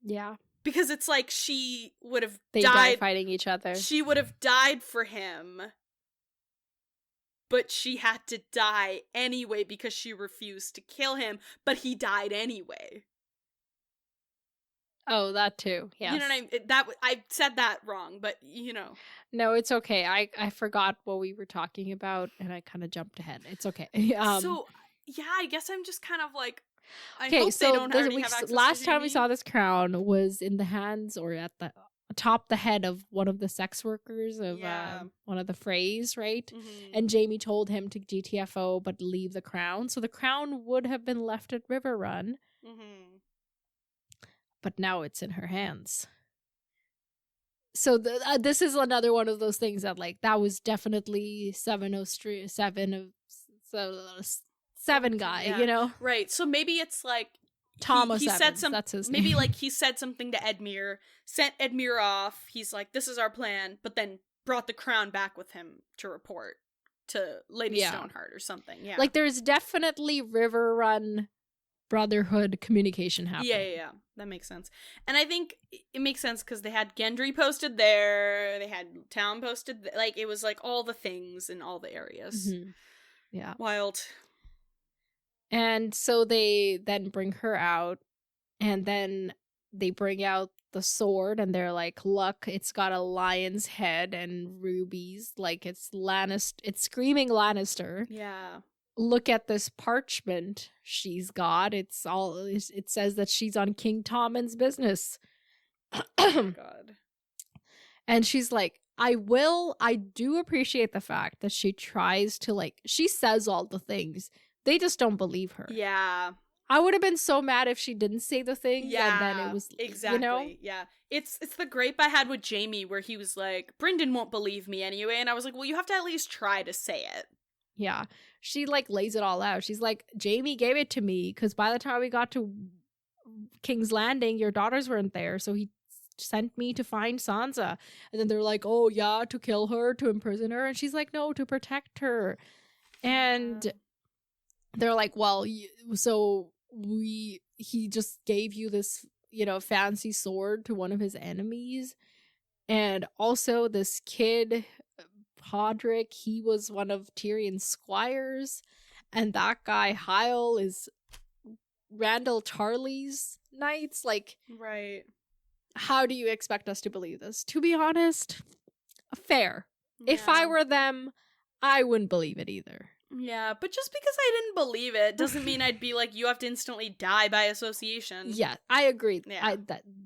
Yeah. Because it's like she would have died. They die fighting each other. She would have died for him. But she had to die anyway because she refused to kill him, but he died anyway. Oh, that too. Yes. You know what I said that wrong, but you know. No, it's okay. I forgot what we were talking about, and I kind of jumped ahead. It's okay. So yeah, I guess I'm just kind of like, I okay, hope they don't already have access last to time we Jamie. saw this crown was in the hands or at the atop the head of one of the sex workers of one of the Freys, right? Mm-hmm. And Jamie told him to GTFO but leave the crown. So the crown would have been left at River Run. Mm-hmm. But now it's in her hands. So this is another one of those things that like that was definitely seven guy, yeah. you know? Right. So maybe it's like Thomas he Evans, said that's his maybe name. like he said something to Edmure, sent Edmure off. He's like, "This is our plan," but then brought the crown back with him to report to Lady Stoneheart or something. Yeah. Like there's definitely River Run Brotherhood communication happening. Yeah. That makes sense. And I think it makes sense because they had Gendry posted there, they had town posted, like it was like all the things in all the areas. Mm-hmm. Yeah. Wild. And so they then bring her out, and then they bring out the sword, and they're like, look, it's got a lion's head and rubies, like it's screaming Lannister. Yeah. Look at this parchment she's got. It says that she's on King Tommen's business. Oh my god. And she's like, I do appreciate the fact that she tries to, like, she says all the things. They just don't believe her. Yeah. I would have been so mad if she didn't say the things. Yeah, and then it was, exactly. You know? Yeah. It's the gripe I had with Jamie where he was like, Brynden won't believe me anyway. And I was like, well, you have to at least try to say it. Yeah. She, like, lays it all out. She's like, Jamie gave it to me because by the time we got to King's Landing, your daughters weren't there. So he sent me to find Sansa. And then they're like, oh, yeah, to kill her, to imprison her. And she's like, no, to protect her. And they're like, well, so he just gave you this, you know, fancy sword to one of his enemies. And also this kid, Podrick, he was one of Tyrion's squires. And that guy, Hyle, is Randall Tarley's knights. Like, right. How do you expect us to believe this? To be honest, fair. Yeah. If I were them, I wouldn't believe it either. Yeah, but just because I didn't believe it doesn't mean I'd be like, you have to instantly die by association. Yeah, I agree. Yeah.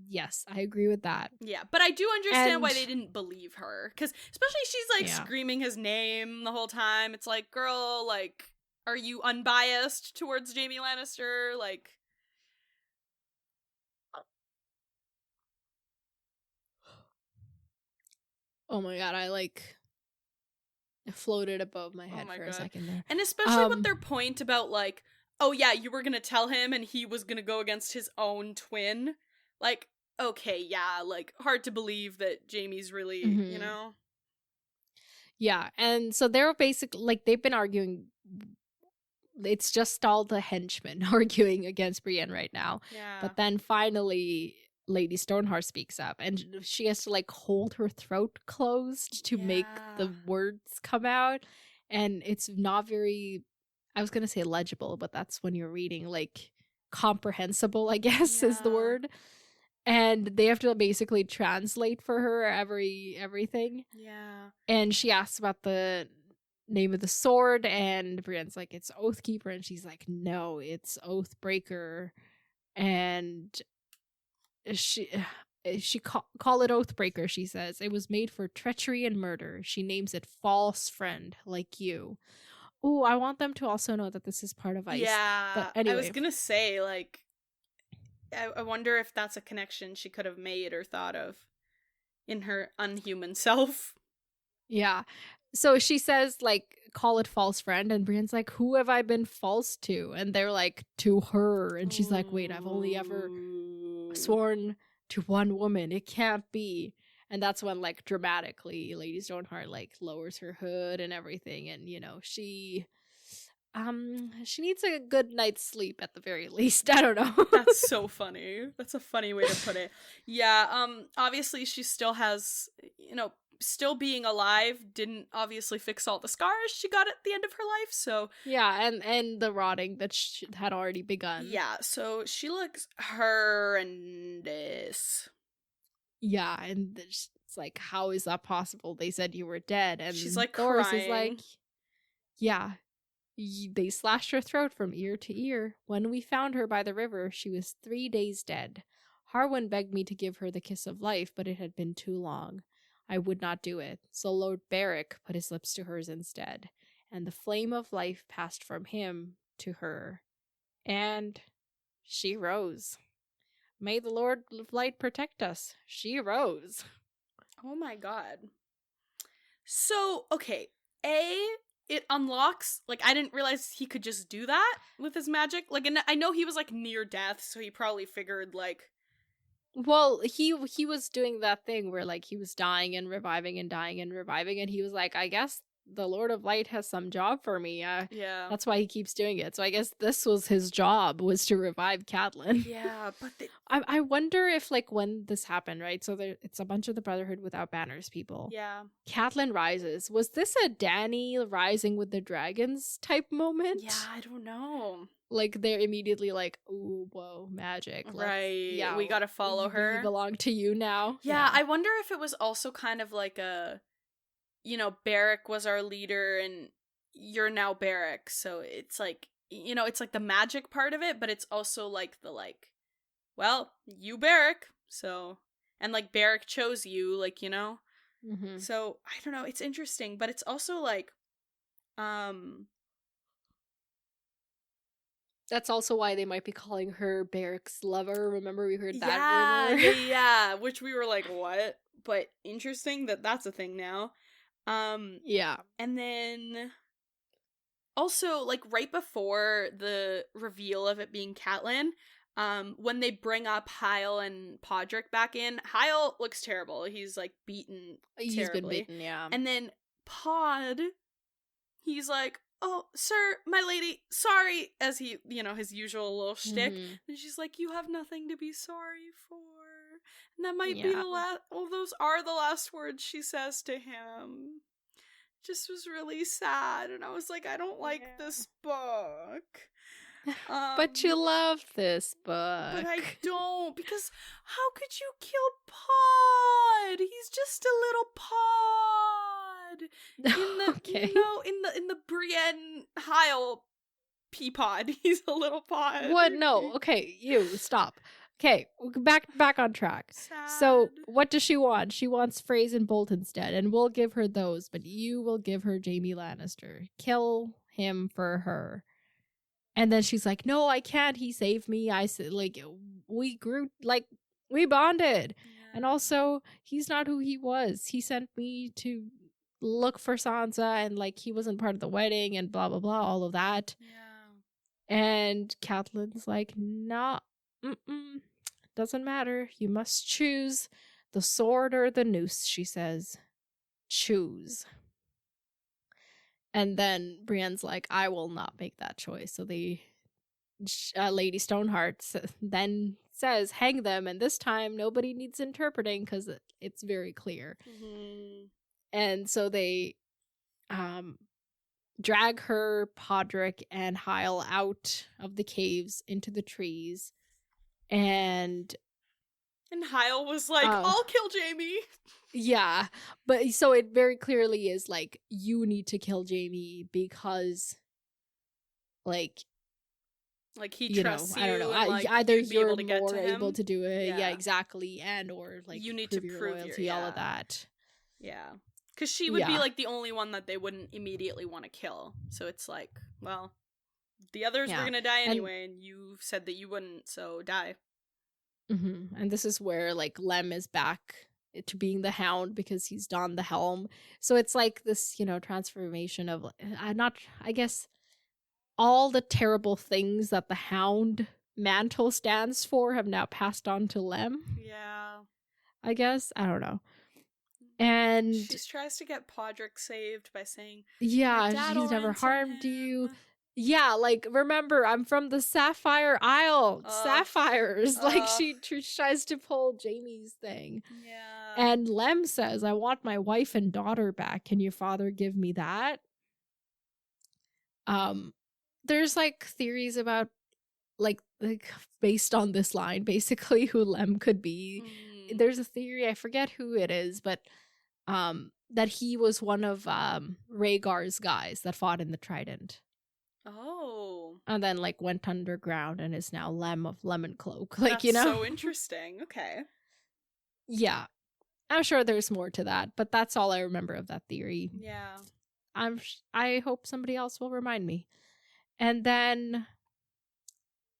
Yes, I agree with that. Yeah, but I do understand why they didn't believe her. Because especially she's like screaming his name the whole time. It's like, girl, like, are you unbiased towards Jaime Lannister? Like... Oh my god, it floated above my head a second there. And especially with their point about, like, oh yeah, you were gonna tell him and he was gonna go against his own twin. Like, okay, yeah, like, hard to believe that Jaime's really, you know? Yeah, and so they're basically, like, they've been arguing. It's just all the henchmen arguing against Brienne right now. Yeah. But then finally, Lady Stoneheart speaks up, and she has to, like, hold her throat closed to make the words come out, and it's not very, I was gonna say legible, but that's when you're reading, like, comprehensible, I guess is the word. And they have to basically translate for her everything. Yeah. And she asks about the name of the sword, and Brienne's like, it's Oathkeeper, and she's like, no, it's Oathbreaker. And she call it Oathbreaker, she says. It was made for treachery and murder. She names it False Friend, like you. Oh, I want them to also know that this is part of Ice. Yeah. But anyway. I was gonna say, like, I wonder if that's a connection she could have made or thought of in her unhuman self. Yeah. So she says, like, call it False Friend, and Brienne's like, who have I been false to? And they're like, to her. And she's like, wait, I've only ever sworn to one woman. It can't be. And that's when, like, dramatically Lady Stoneheart, like, lowers her hood and everything, and, you know, she needs a good night's sleep at the very least. I don't know. That's so funny. That's a funny way to put it. Yeah, obviously she still has, you know, still being alive didn't obviously fix all the scars she got at the end of her life, so... Yeah, and the rotting that had already begun. Yeah, so she looks horrendous. Yeah, and it's like, how is that possible? They said you were dead. And she's, like, Thoris crying. is like, yeah, they slashed her throat from ear to ear. When we found her by the river, she was 3 days dead. Harwin begged me to give her the kiss of life, but it had been too long. I would not do it, so Lord Beric put his lips to hers instead, and the flame of life passed from him to her. And she rose. May the Lord of Light protect us. She rose. Oh my god. So, okay, it unlocks, like, I didn't realize he could just do that with his magic. Like, and I know he was, like, near death, so he probably figured, like... Well, he was doing that thing where, like, he was dying and reviving and dying and reviving, and he was like, I guess the Lord of Light has some job for me. Yeah. That's why he keeps doing it. So I guess this was his job, was to revive Catelyn. Yeah, but... I wonder if, like, when this happened, right? So it's a bunch of the Brotherhood without banners people. Yeah. Catelyn rises. Was this a Dany rising with the dragons type moment? Yeah, I don't know. Like, they're immediately like, ooh, whoa, magic. Right. Yeah, we gotta follow her. We belong to you now. Yeah, I wonder if it was also kind of like a, you know, Beric was our leader and you're now Beric. So it's like, you know, it's like the magic part of it, but it's also like the, like, well, you Beric. So, and like Beric chose you, like, you know? Mm-hmm. So, I don't know, it's interesting, but it's also like, that's also why they might be calling her Beric's lover. Remember, we heard that rumor? Yeah, which we were like, what? But interesting that that's a thing now. Yeah. And then also, like, right before the reveal of it being Catelyn, when they bring up Hyle and Podrick back in, Hyle looks terrible. He's, like, beaten terribly. He's been beaten, yeah. And then Pod, he's like, oh, sir, my lady, sorry, as he, you know, his usual little shtick. Mm-hmm. And she's like, you have nothing to be sorry for. And that might be the last, well, those are the last words she says to him. Just was really sad, and I was like, I don't like this book. But you love this book. But I don't, because how could you kill Pod? He's just a little pod. In the okay. You know, in the Brienne Hyle Peapod, he's a little pod. What? No. Okay, you stop. Okay, back on track. Sad. So, what does she want? She wants Freys and Bolt instead, and we'll give her those, but you will give her Jaime Lannister. Kill him for her. And then she's like, no, I can't. He saved me. I said, like, we grew, like, we bonded. Yeah. And also, he's not who he was. He sent me to look for Sansa, and, like, he wasn't part of the wedding, and blah, blah, blah, all of that. Yeah. And Catelyn's like, nah. Doesn't matter. You must choose the sword or the noose, she says. Choose. And then Brienne's like, I will not make that choice. So Lady Stoneheart then says, hang them. And this time, nobody needs interpreting because it's very clear. Mm-hmm. And so they drag her, Podrick, and Hyle out of the caves into the trees. And Hyle was like, I'll kill Jaime. Yeah, but so it very clearly is like, you need to kill Jaime because, like he trusts you. I don't know. And, like, either you're more more able to do it, yeah, exactly, and or like you need to prove loyalty, all of that. Yeah, because she would be like the only one that they wouldn't immediately want to kill. So it's like, well, the others were gonna die anyway, and you said that you wouldn't, so die. Mm-hmm. And this is where, like, Lem is back to being the Hound because he's donned the helm. So it's like this, transformation of, I guess, all the terrible things that the Hound mantle stands for have now passed on to Lem. Yeah. I guess. I don't know. And she tries to get Podrick saved by saying, yeah, he's never harmed you. Yeah, like, remember, I'm from the Sapphire Isle. Sapphires. Like, she tries to pull Jaime's thing. Yeah. And Lem says, I want my wife and daughter back. Can your father give me that? There's, like, theories about, like based on this line, basically, who Lem could be. There's a theory, I forget who it is, but that he was one of Rhaegar's guys that fought in the Trident. Oh. And then, like, went underground and is now Lem of Lemon Cloak. Like, That's you know? So interesting. Okay. Yeah. I'm sure there's more to that, but that's all I remember of that theory. Yeah. I hope somebody else will remind me. And then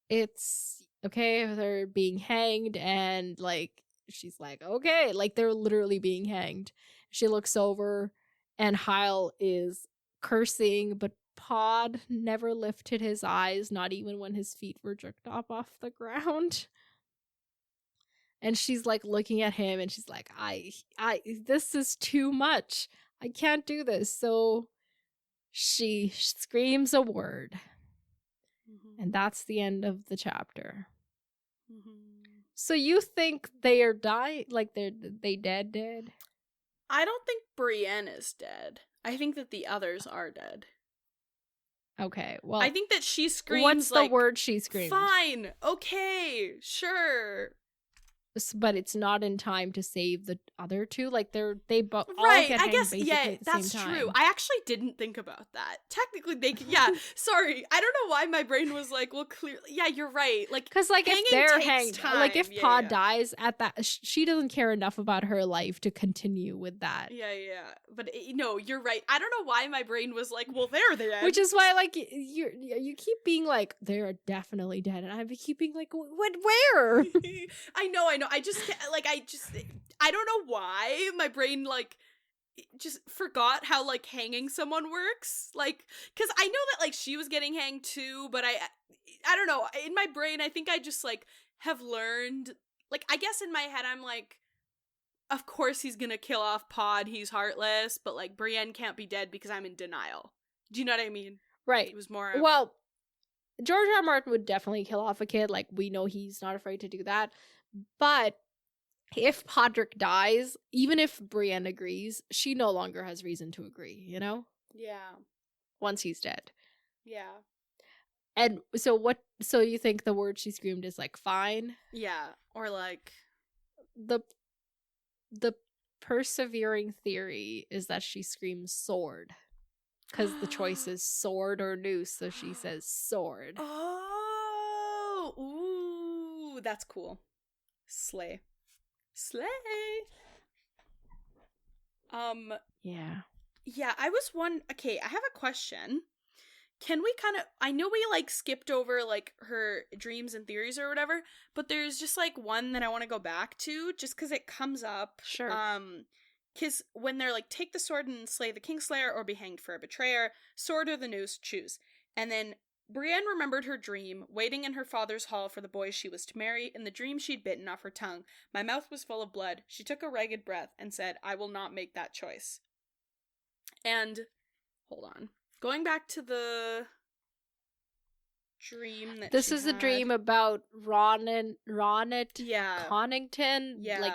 it's okay, they're being hanged, and, like, she's like, okay, like, they're literally being hanged. She looks over and Hyle is cursing, but Pod never lifted his eyes, not even when his feet were jerked off the ground. And she's, like, looking at him, and she's like, I this is too much. I can't do this. So she screams a word. And that's the end of the chapter. So you think they are dying? Like, they dead? I don't think Brienne is dead. I think that the others are dead. Okay, well, I think that she screams. What's the word she screamed? Fine, okay, sure. But it's not in time to save the other two. Like, they both right. all get hanged basically at the that's same time. true. I actually didn't think about that. Technically, they yeah. Sorry, I don't know why my brain was like, well, clearly, yeah, you're right. Like, because, like, if they're hanged, time. like, if Pod dies at that, she doesn't care enough about her life to continue with that. Yeah. But no, you're right. I don't know why my brain was like, well, they're dead. Which is why, like, you keep being like, they're definitely dead, and I'm keeping like, what? Where? I know. I just like, I don't know why my brain, like, just forgot how, like, hanging someone works. Like, because I know that, like, she was getting hanged too, but I don't know. In my brain, I think I just, like, have learned, like, I guess in my head, I'm like, of course he's gonna kill off Pod, he's heartless, but, like, Brienne can't be dead because I'm in denial. Do you know what I mean? Right. It was more well, George R. R. Martin would definitely kill off a kid. Like, we know he's not afraid to do that. But if Podrick dies, even if Brienne agrees, she no longer has reason to agree, you know? Yeah. Once he's dead. Yeah. And so you think the word she screamed is, like, fine? Yeah. Or, like, the persevering theory is that she screams sword. Because the choice is sword or noose, so she says sword. Oh! Ooh, that's cool. Slay. Yeah. Yeah, okay, I have a question. Can we kind of, I know we, like, skipped over, like, her dreams and theories or whatever, but there's just, like, one that I want to go back to, just because it comes up. Sure. Because when they're like, take the sword and slay the Kingslayer or be hanged for a betrayer, sword or the noose, choose. And then Brienne remembered her dream, waiting in her father's hall for the boy she was to marry. In the dream she'd bitten off her tongue. My mouth was full of blood. She took a ragged breath and said, I will not make that choice. And, hold on. Going back to the dream that this is had. A dream about Ronnet yeah. Connington. Yeah. Like,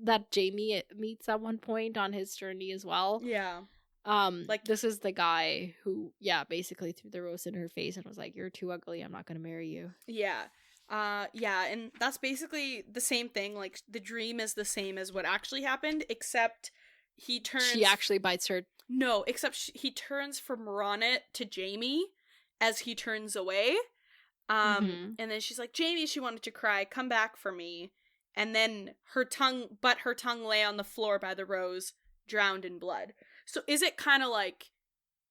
that Jaime meets at one point on his journey as well. Yeah. Like, this is the guy who, basically threw the rose in her face and was like, you're too ugly, I'm not gonna marry you. Yeah. Yeah, and that's basically the same thing. Like, the dream is the same as what actually happened, except he turns... She actually bites her... No, except he turns from Ronnet to Jaime as he turns away. And then she's like, Jaime, she wanted to cry, come back for me. And then her tongue lay on the floor by the rose, drowned in blood. So is it kind of like,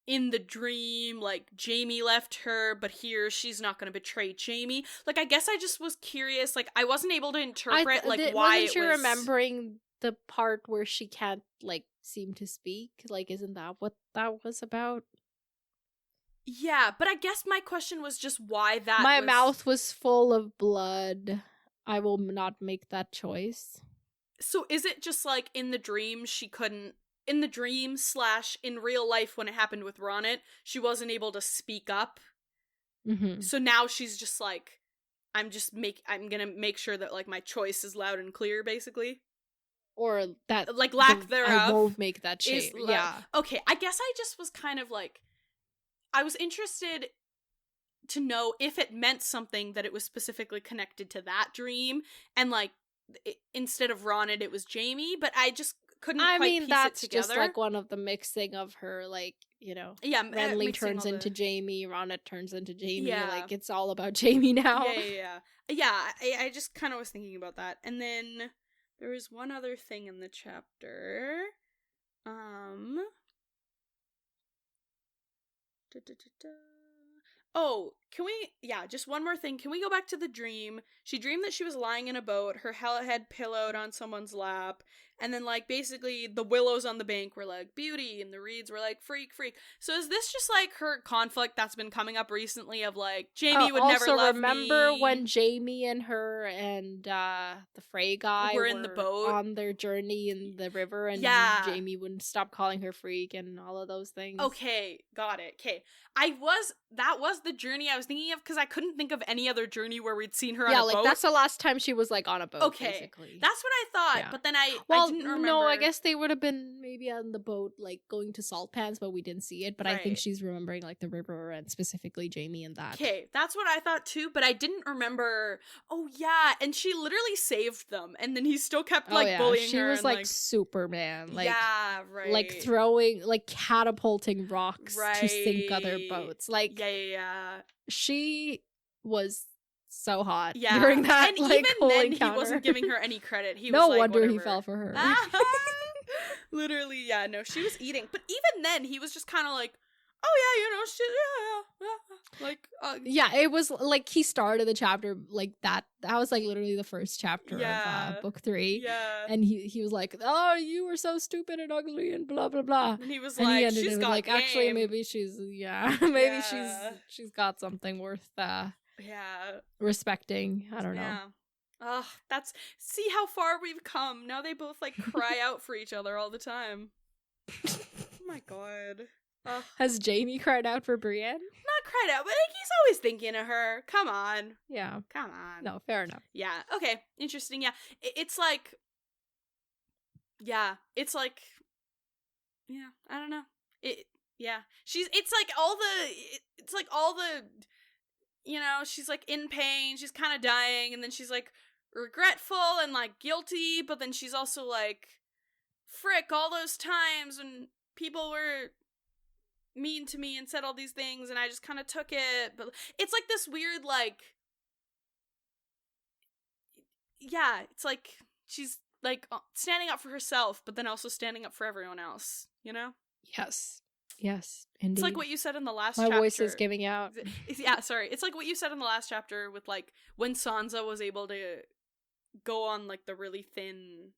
in the dream, like, Jaime left her, but here she's not going to betray Jaime? Like, I guess I just was curious. Like, I wasn't able to interpret, why it was... Wasn't you remembering the part where she can't, like, seem to speak? Like, isn't that what that was about? Yeah, but I guess my question was just why that My mouth was full of blood. I will not make that choice. So is it just, like, in the dream she couldn't in the dream / in real life when it happened with Ronnet, she wasn't able to speak up. Mm-hmm. So now she's just like, I'm gonna make sure that, like, my choice is loud and clear, basically. Or that, like, lack thereof. I won't make that change. Yeah. Okay, I guess I just was kind of like, I was interested to know if it meant something that it was specifically connected to that dream, and, like, instead of Ronnet, it was Jamie, but I just couldn't quite piece it together. That's just, like, one of the mixing of her, like, you know, yeah, Renly turns into Jamie, Ronnet turns into Jamie, yeah. like, it's all about Jamie now. Yeah, I just kind of was thinking about that. And then there was one other thing in the chapter. Oh, just one more thing. Can we go back to the dream? She dreamed that she was lying in a boat, her head pillowed on someone's lap, and then, like, basically the willows on the bank were like, beauty, and the reeds were like, freak, freak. So is this just, like, her conflict that's been coming up recently of, like, Jamie would never love me? Also, remember when Jamie and her and the Frey guy were in the boat on their journey in the river, and Jamie wouldn't stop calling her freak and all of those things? Okay, got it. Okay. That was the journey I was thinking of, because I couldn't think of any other journey where we'd seen her on a boat. Yeah, like, that's the last time she was, like, on a boat, basically. That's what I thought, but then I didn't remember. No, I guess they would have been maybe on the boat, like, going to Salt Pans, but we didn't see it. But I think she's remembering, like, the river and specifically Jamie and that. Okay, that's what I thought too, but I didn't remember. Oh, yeah, and she literally saved them, and then he still kept, like, bullying her. She was, like, Superman. Like, yeah, right. Like, throwing, like, catapulting rocks to sink other boats. Like, yeah. She was so hot during that, and like, even whole then, encounter. he wasn't giving her any credit. He no was like, wonder whatever. He fell for her. Literally, yeah, no, she was eating. But even then, he was just kind of like, oh, yeah, you know, shit, yeah. Like, yeah, it was, like, he started the chapter, like, that was, like, literally the first chapter of book 3. Yeah. And he was like, oh, you were so stupid and ugly and blah, blah, blah. And he was and like, he ended she's it got like, game. Actually, maybe she's, she's got something worth, respecting. I don't know. Yeah. Ugh, see how far we've come. Now they both, like, cry out for each other all the time. Oh my god. Ugh. Has Jamie cried out for Brienne? Not cried out, but, like, he's always thinking of her. Come on. Yeah. Come on. No, fair enough. Yeah. Okay. Interesting. Yeah. It's like, it's like, I don't know. It's like all the, you know, she's, like, in pain, she's kind of dying, and then she's, like, regretful and, like, guilty, but then she's also like, frick, all those times when people were mean to me and said all these things and I just kind of took it. But it's like this weird, like, it's like she's, like, standing up for herself, but then also standing up for everyone else, you know? Yes, indeed. It's like what you said in the last My chapter. My voice is giving out. Yeah, sorry. It's like what you said in the last chapter with, like, when Sansa was able to go on, like, the really thin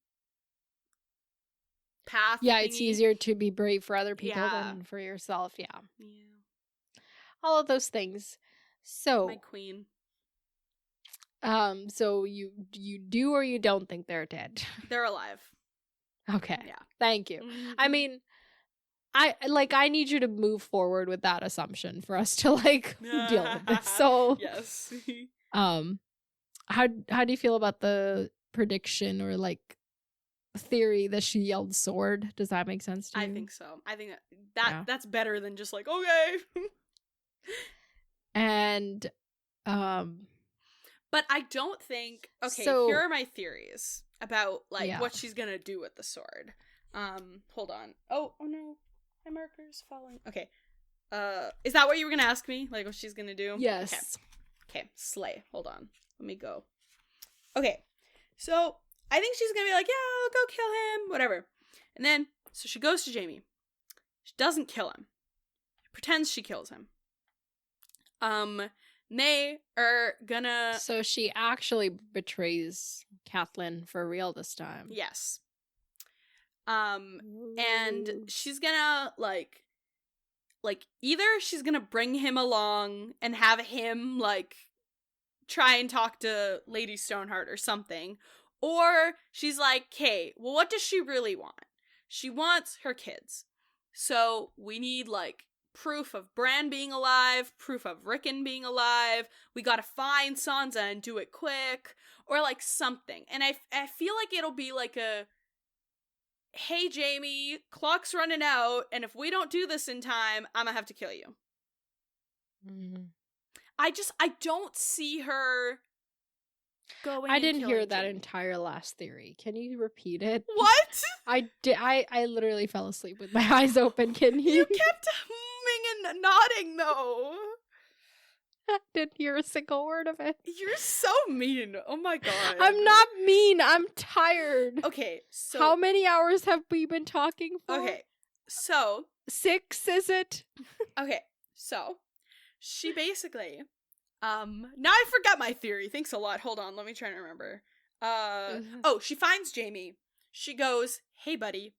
path. Yeah, it's easier to be brave for other people than for yourself. Yeah. All of those things. So, my queen. So you do or you don't think they're dead? They're alive. Okay. Yeah. Thank you. I mean, I need you to move forward with that assumption for us to, like, deal with this. So yes. How do you feel about the prediction or, like, theory that she yelled sword? Does that make sense to you? I think so. I think that's better than just, like, okay. And but I don't think, okay, so, here are my theories about, like, what she's gonna do with the sword. Hold on. Oh no. My marker's falling. Okay. Is that what you were gonna ask me? Like, what she's gonna do? Yes. Okay. Slay. Hold on. Let me go. Okay. So, I think she's gonna be like, yeah, I'll go kill him, whatever. And then, so she goes to Jamie. She doesn't kill him. She pretends she kills him. They are gonna... So she actually betrays Catelyn for real this time. Yes. And she's gonna, like, either she's gonna bring him along and have him, like, try and talk to Lady Stoneheart or something, or she's like, okay, well, what does she really want? She wants her kids. So we need, like, proof of Bran being alive, proof of Rickon being alive. We gotta find Sansa and do it quick, or, like, something. And I feel like it'll be like a, hey, Jaime, clock's running out, and if we don't do this in time, I'm gonna have to kill you. I don't see her going. I didn't hear that entire last theory. Can you repeat it? What? I literally fell asleep with my eyes open. Can you? You kept humming and nodding, though. I didn't hear a single word of it. You're so mean. Oh my god. I'm not mean. I'm tired. Okay, so how many hours have we been talking for? Okay, so 6, is it? Okay, so she basically, now I forgot my theory. Thanks a lot. Hold on, let me try to remember. She finds Jaime. She goes, hey buddy,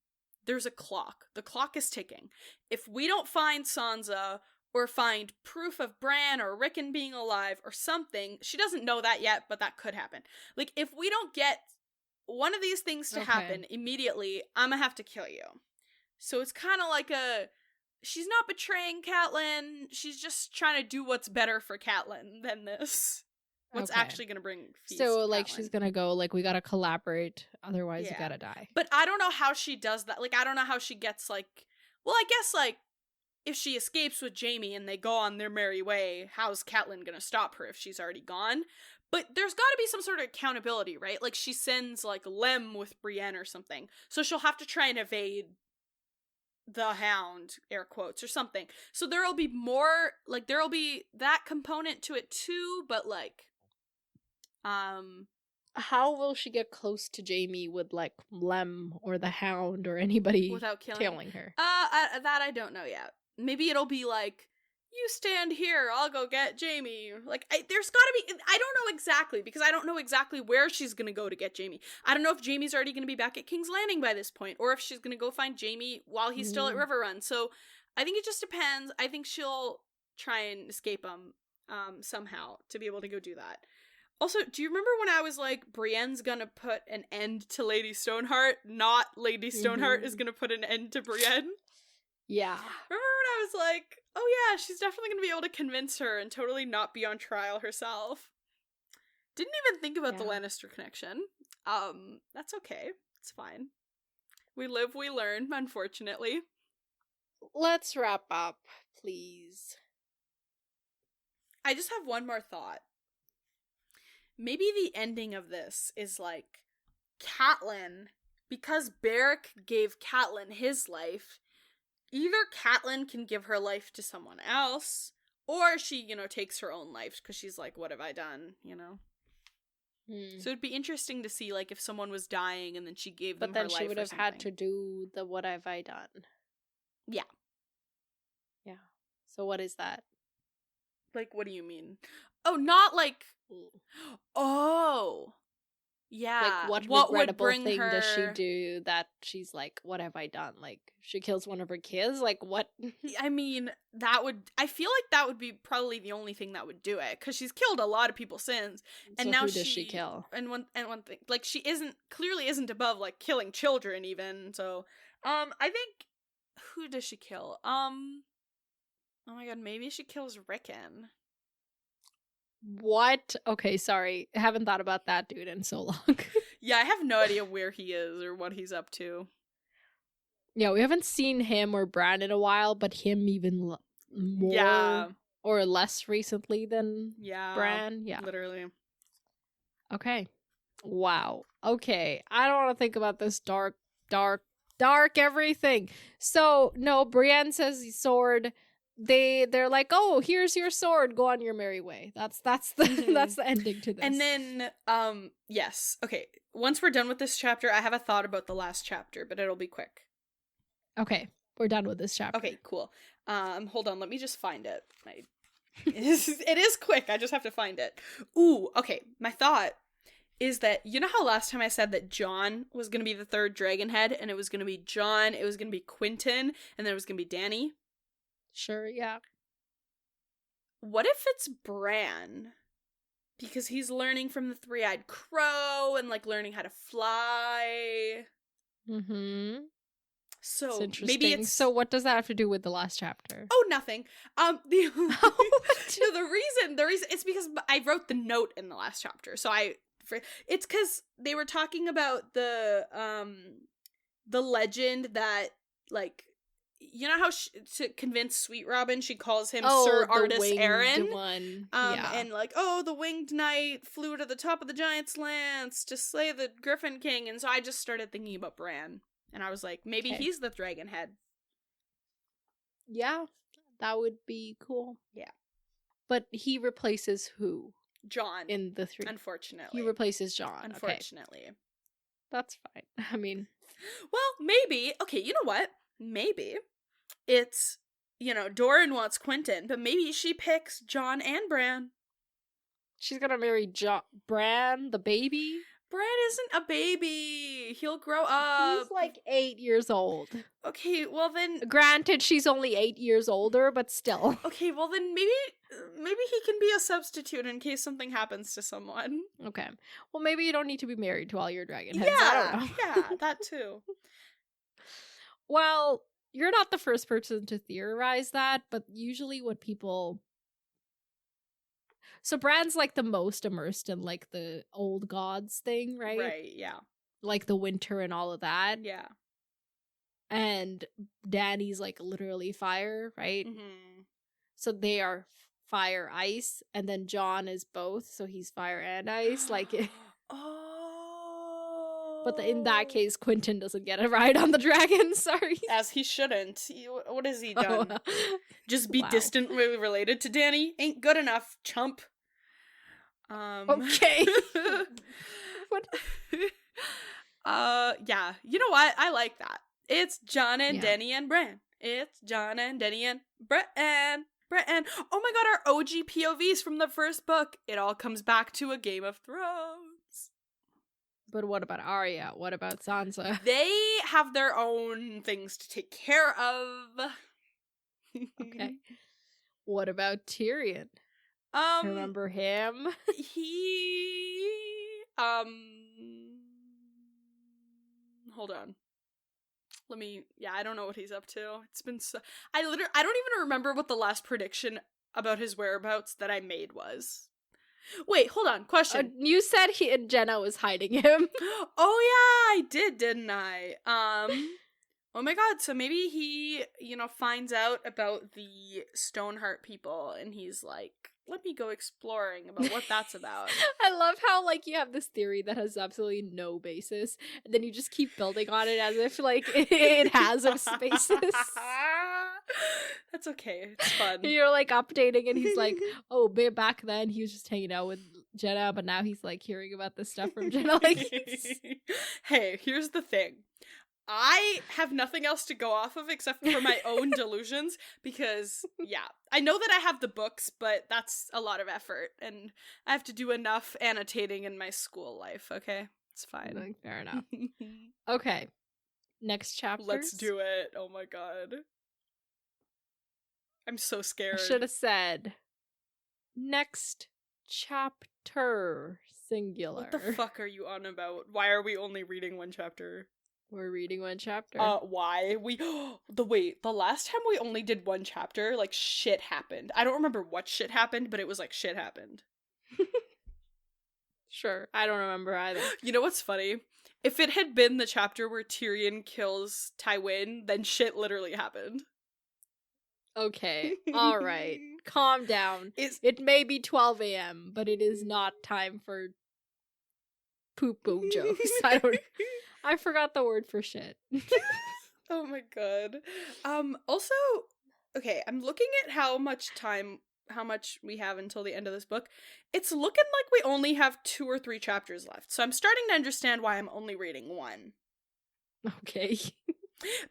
there's a clock. The clock is ticking. If we don't find Sansa, or find proof of Bran or Rickon being alive or something, she doesn't know that yet, but that could happen. Like, if we don't get one of these things to happen immediately, I'm gonna have to kill you. So it's kind of like she's not betraying Catelyn, she's just trying to do what's better for Catelyn than this. What's actually gonna bring peace to like, Catelyn. she's gonna go, like, we gotta collaborate, otherwise you gotta die. But I don't know how she does that. Like, I don't know how she gets, like, well, I guess, like, if she escapes with Jaime and they go on their merry way, how's Catelyn gonna stop her if she's already gone? But there's gotta be some sort of accountability, right? Like, she sends, like, Lem with Brienne or something. So she'll have to try and evade the Hound, air quotes, or something. So there'll be more, like, there'll be that component to it too, but, like, how will she get close to Jaime with, like, Lem or the Hound or anybody without killing her? That I don't know yet. Maybe it'll be like, you stand here, I'll go get Jaime. Like, there's gotta be, I don't know exactly, because I don't know exactly where she's gonna go to get Jaime. I don't know if Jaime's already gonna be back at King's Landing by this point, or if she's gonna go find Jaime while he's still at Riverrun. So, I think it just depends. I think she'll try and escape him, somehow, to be able to go do that. Also, do you remember when I was like, Brienne's gonna put an end to Lady Stoneheart, not Lady Stoneheart is gonna put an end to Brienne? Yeah. Remember when I was like, oh yeah, she's definitely gonna be able to convince her and totally not be on trial herself. Didn't even think about the Lannister connection. That's okay. It's fine. We live, we learn, unfortunately. Let's wrap up, please. I just have one more thought. Maybe the ending of this is like, Catelyn, because Beric gave Catelyn his life, either Catelyn can give her life to someone else, or she, takes her own life, because she's like, what have I done, So it'd be interesting to see, like, if someone was dying and then she gave them her life. But then she would have had to do the what have I done. Yeah. Yeah. So what is that? Like, what do you mean? Oh, not like... Oh... Yeah. Like, what regrettable thing does she do that she's like, what have I done? Like, she kills one of her kids? Like, what? I mean, I feel like that would be probably the only thing that would do it, because she's killed a lot of people since. And so now who does she kill? And one thing, like, she clearly isn't above, like, killing children even, so, I think, who does she kill? Oh my god, maybe she kills Rickon. What? Okay, sorry. I haven't thought about that dude in so long. Yeah, I have no idea where he is or what he's up to. Yeah, we haven't seen him or Bran in a while, but him even more or less recently than Bran. Yeah. Literally. Okay. Wow. Okay. I don't want to think about this dark everything. So, no, Brienne says sword. They're like, oh, here's your sword, go on your merry way. That's the that's the ending to this. And then yes, okay, once we're done with this chapter, I have a thought about the last chapter, but it'll be quick. Okay, we're done with this chapter. Okay, cool. Hold on, let me just find it. It is quick, I just have to find it. Ooh, okay, my thought is that, you know how last time I said that Jon was gonna be the third Dragonhead, and it was gonna be Jon, it was gonna be Quentyn, and then it was gonna be Dany? Sure, yeah. What if it's Bran? Because he's learning from the three-eyed crow and, like, learning how to fly. Mm-hmm. So it's interesting. maybe it's So what does that have to do with the last chapter? Oh, nothing. No, the reason it's because I wrote the note in the last chapter. So it's because they were talking about the legend that, like, you know how to convince Sweet Robin, she calls him Sir Artus Aaron. One. And like, oh, the winged knight flew to the top of the giant's lance to slay the Griffin King, and so I just started thinking about Bran, and I was like, maybe he's the dragon head. Yeah, that would be cool. Yeah, but he replaces who? Jon in the 3. Unfortunately, he replaces Jon. Unfortunately, okay. That's fine. I mean, well, maybe. Okay, you know what? Maybe it's, Doran wants Quentin, but maybe she picks Jon and Bran. She's gonna marry Bran, the baby? Bran isn't a baby. He'll grow up. He's like 8 years old. Okay, well then... Granted, she's only 8 years older, but still. Okay, well then maybe he can be a substitute in case something happens to someone. Okay. Well, maybe you don't need to be married to all your dragon heads. Yeah, I don't know. Yeah, that too. Well, you're not the first person to theorize that, but usually what people... So Bran's like the most immersed in like the old gods thing, right? Right, yeah. Like the winter and all of that. Yeah. And Dany's like literally fire, right? Mm-hmm. So they are fire, ice, and then Jon is both, so he's fire and ice. Like, oh. But in that case, Quentin doesn't get a ride on the dragon. Sorry, as he shouldn't. What has he done? Oh, just be distantly related to Dany? Ain't good enough, chump. Okay. What? Yeah. You know what? I like that. It's Jon and Dany and Bran. It's Jon and Dany and Brienne. Oh my god, our OG POVs from the first book. It all comes back to a Game of Thrones. But what about Arya? What about Sansa? They have their own things to take care of. Okay. What about Tyrion? Remember him? Hold on. I don't know what he's up to. It's been so... I don't even remember what the last prediction about his whereabouts that I made was. Wait, hold on. Question. You said Jenna was hiding him. Oh yeah, I did, didn't I? Oh my god, so maybe he, finds out about the Stoneheart people and he's like, let me go exploring about what that's about. I love how, like, you have this theory that has absolutely no basis, and then you just keep building on it as if, like, it has a basis. That's okay. It's fun. You're, like, updating, and he's like, oh, back then he was just hanging out with Jenna, but now he's, like, hearing about this stuff from Jenna. Like, hey, here's the thing. I have nothing else to go off of except for my own delusions because, I know that I have the books, but that's a lot of effort, and I have to do enough annotating in my school life, okay? It's fine. Fair enough. Okay. Next chapter. Let's do it. Oh my god. I'm so scared. I should have said next chapter, singular. What the fuck are you on about? Why are we only reading one chapter? We're reading one chapter. Why? The last time we only did one chapter, like, shit happened. I don't remember what shit happened, but it was like shit happened. Sure, I don't remember either. You know what's funny? If it had been the chapter where Tyrion kills Tywin, then shit literally happened. Okay, alright. Calm down. It may be 12 a.m., but it is not time for poo-poo jokes. I forgot the word for shit. Oh my god. Also, okay, I'm looking at how much we have until the end of this book. It's looking like we only have 2 or 3 chapters left. So I'm starting to understand why I'm only reading 1. Okay.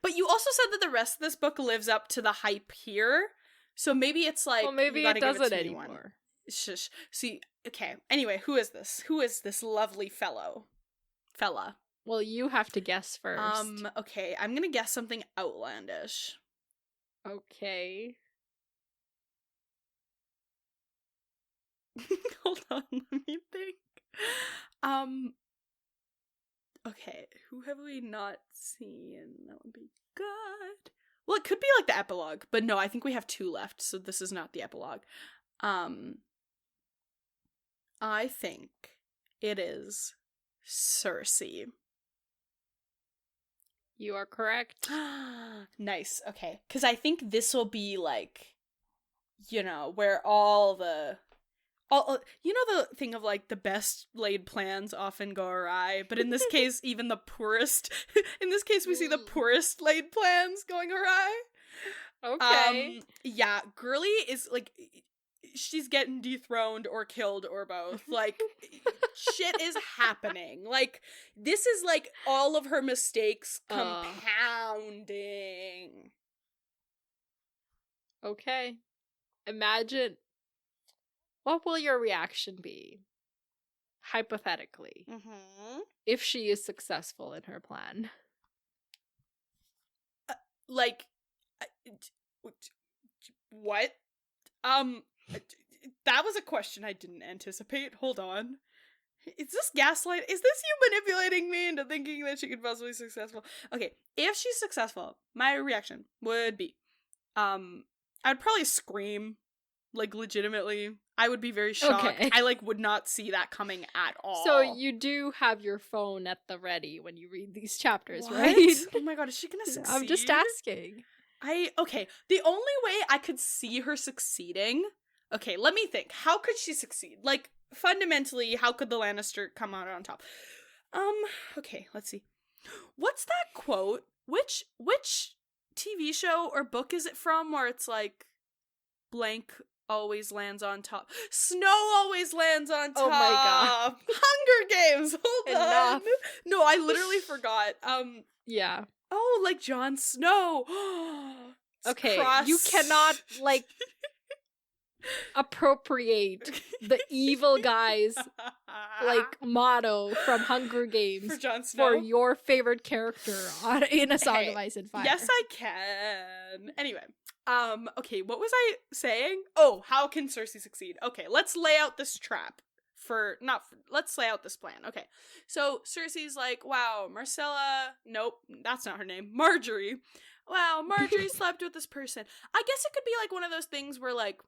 But you also said that the rest of this book lives up to the hype here. So maybe it's like, well, maybe it doesn't anymore. Shush. See, okay. Anyway, who is this? Who is this lovely fella? Well, you have to guess first. Okay, I'm gonna guess something outlandish. Okay. Hold on, let me think. Okay, who have we not seen? That would be good. Well, it could be like the epilogue, but no, I think we have 2 left, so this is not the epilogue. I think it is Cersei. You are correct. Nice. Okay, because I think this will be like, you know, where all you know the thing of like the best laid plans often go awry, but in this case, even the poorest. In this case, we see the poorest laid plans going awry. Okay. Yeah, Girly is like, she's getting dethroned or killed or both. Like, shit is happening. Like, this is like all of her mistakes compounding. Okay. Imagine, what will your reaction be, hypothetically, if she is successful in her plan? Like, what? That was a question I didn't anticipate. Hold on. Is this gaslight? Is this you manipulating me into thinking that she could possibly be successful? Okay, if she's successful, my reaction would be, I'd probably scream, like, legitimately. I would be very shocked. Okay. I, like, would not see that coming at all. So you do have your phone at the ready when you read these chapters, what? Right? Oh my god, is she gonna succeed? I'm just asking. Okay, the only way I could see her succeeding, okay, let me think. How could she succeed? Like, fundamentally, how could the Lannister come out on top? Okay, let's see. What's that quote? Which TV show or book is it from where it's like, blank always lands on top? Snow always lands on top. Oh my god. Hunger Games. Hold Enough. on. No, I literally forgot. Yeah. Oh, like Jon Snow. Okay, Cross. you cannot, like, appropriate the evil guy's, like, motto from Hunger Games for Jon Snow, for your favorite character in A Song of Ice and Fire. Yes, I can. Anyway, okay, what was I saying? Oh, how can Cersei succeed? Okay, let's lay out this trap. Let's lay out this plan. Okay, so Cersei's like, wow, Marcella, nope, that's not her name, Marjorie. Wow, Marjorie slept with this person. I guess it could be like one of those things where, like,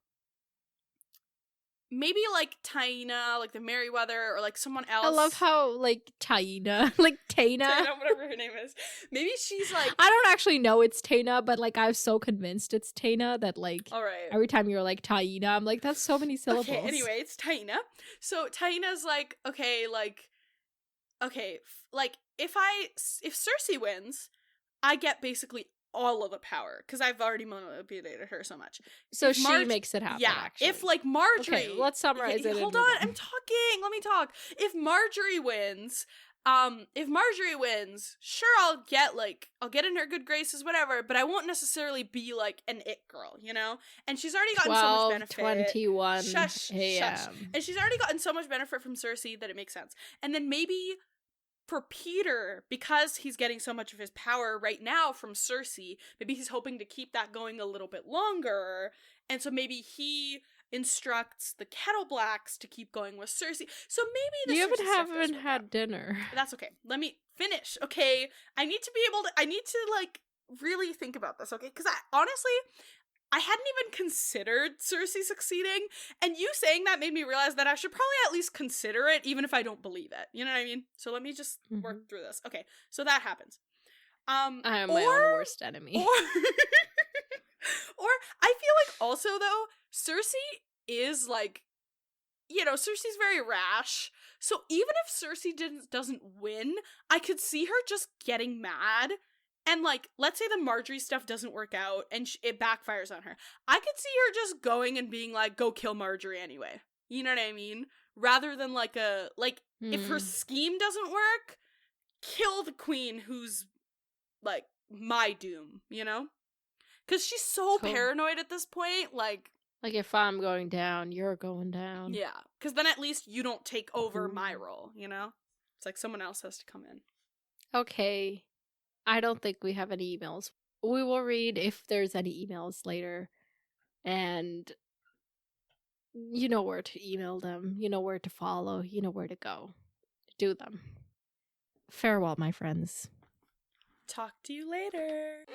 maybe like Taina, like the Merryweather, or like someone else. I love how, like, Taina, like Taina, whatever her name is. Maybe she's like, I don't actually know it's Taina, but, like, I was so convinced it's Taina that, like, all right, every time you're like Taina, I'm like, that's so many syllables. Okay, anyway, it's Taina. So Taina's like, okay, if Cersei wins, I get basically all of the power because I've already manipulated her so much. So she makes it happen. Yeah, actually. if like Marjorie, okay, let's summarize it. Hold on, I'm talking. Let me talk. If Marjorie wins, sure, I'll get in her good graces, whatever, but I won't necessarily be like an it girl, you know? And she's already gotten so much benefit. 21 shush. And she's already gotten so much benefit from Cersei that it makes sense. And then maybe for Peter, because he's getting so much of his power right now from Cersei, maybe he's hoping to keep that going a little bit longer, and so maybe he instructs the Kettle Blacks to keep going with Cersei. So maybe you haven't had dinner. That's okay. Let me finish. Okay, I need to like really think about this. Okay, because honestly, I hadn't even considered Cersei succeeding, and you saying that made me realize that I should probably at least consider it, even if I don't believe it. You know what I mean? So let me just work through this. Okay, so that happens. I am my own worst enemy. Or I feel like also, though, Cersei is like, you know, Cersei's very rash. So even if Cersei doesn't win, I could see her just getting mad. And, like, let's say the Marjorie stuff doesn't work out and it backfires on her. I could see her just going and being like, go kill Marjorie anyway. You know what I mean? Rather than, like, if her scheme doesn't work, kill the queen who's, like, my doom, you know? Because she's so paranoid at this point, like, if I'm going down, you're going down. Yeah, because then at least you don't take over my role, you know? It's like someone else has to come in. Okay. I don't think we have any emails. We will read if there's any emails later. And you know where to email them. You know where to follow. You know where to go. Do them. Farewell, my friends. Talk to you later.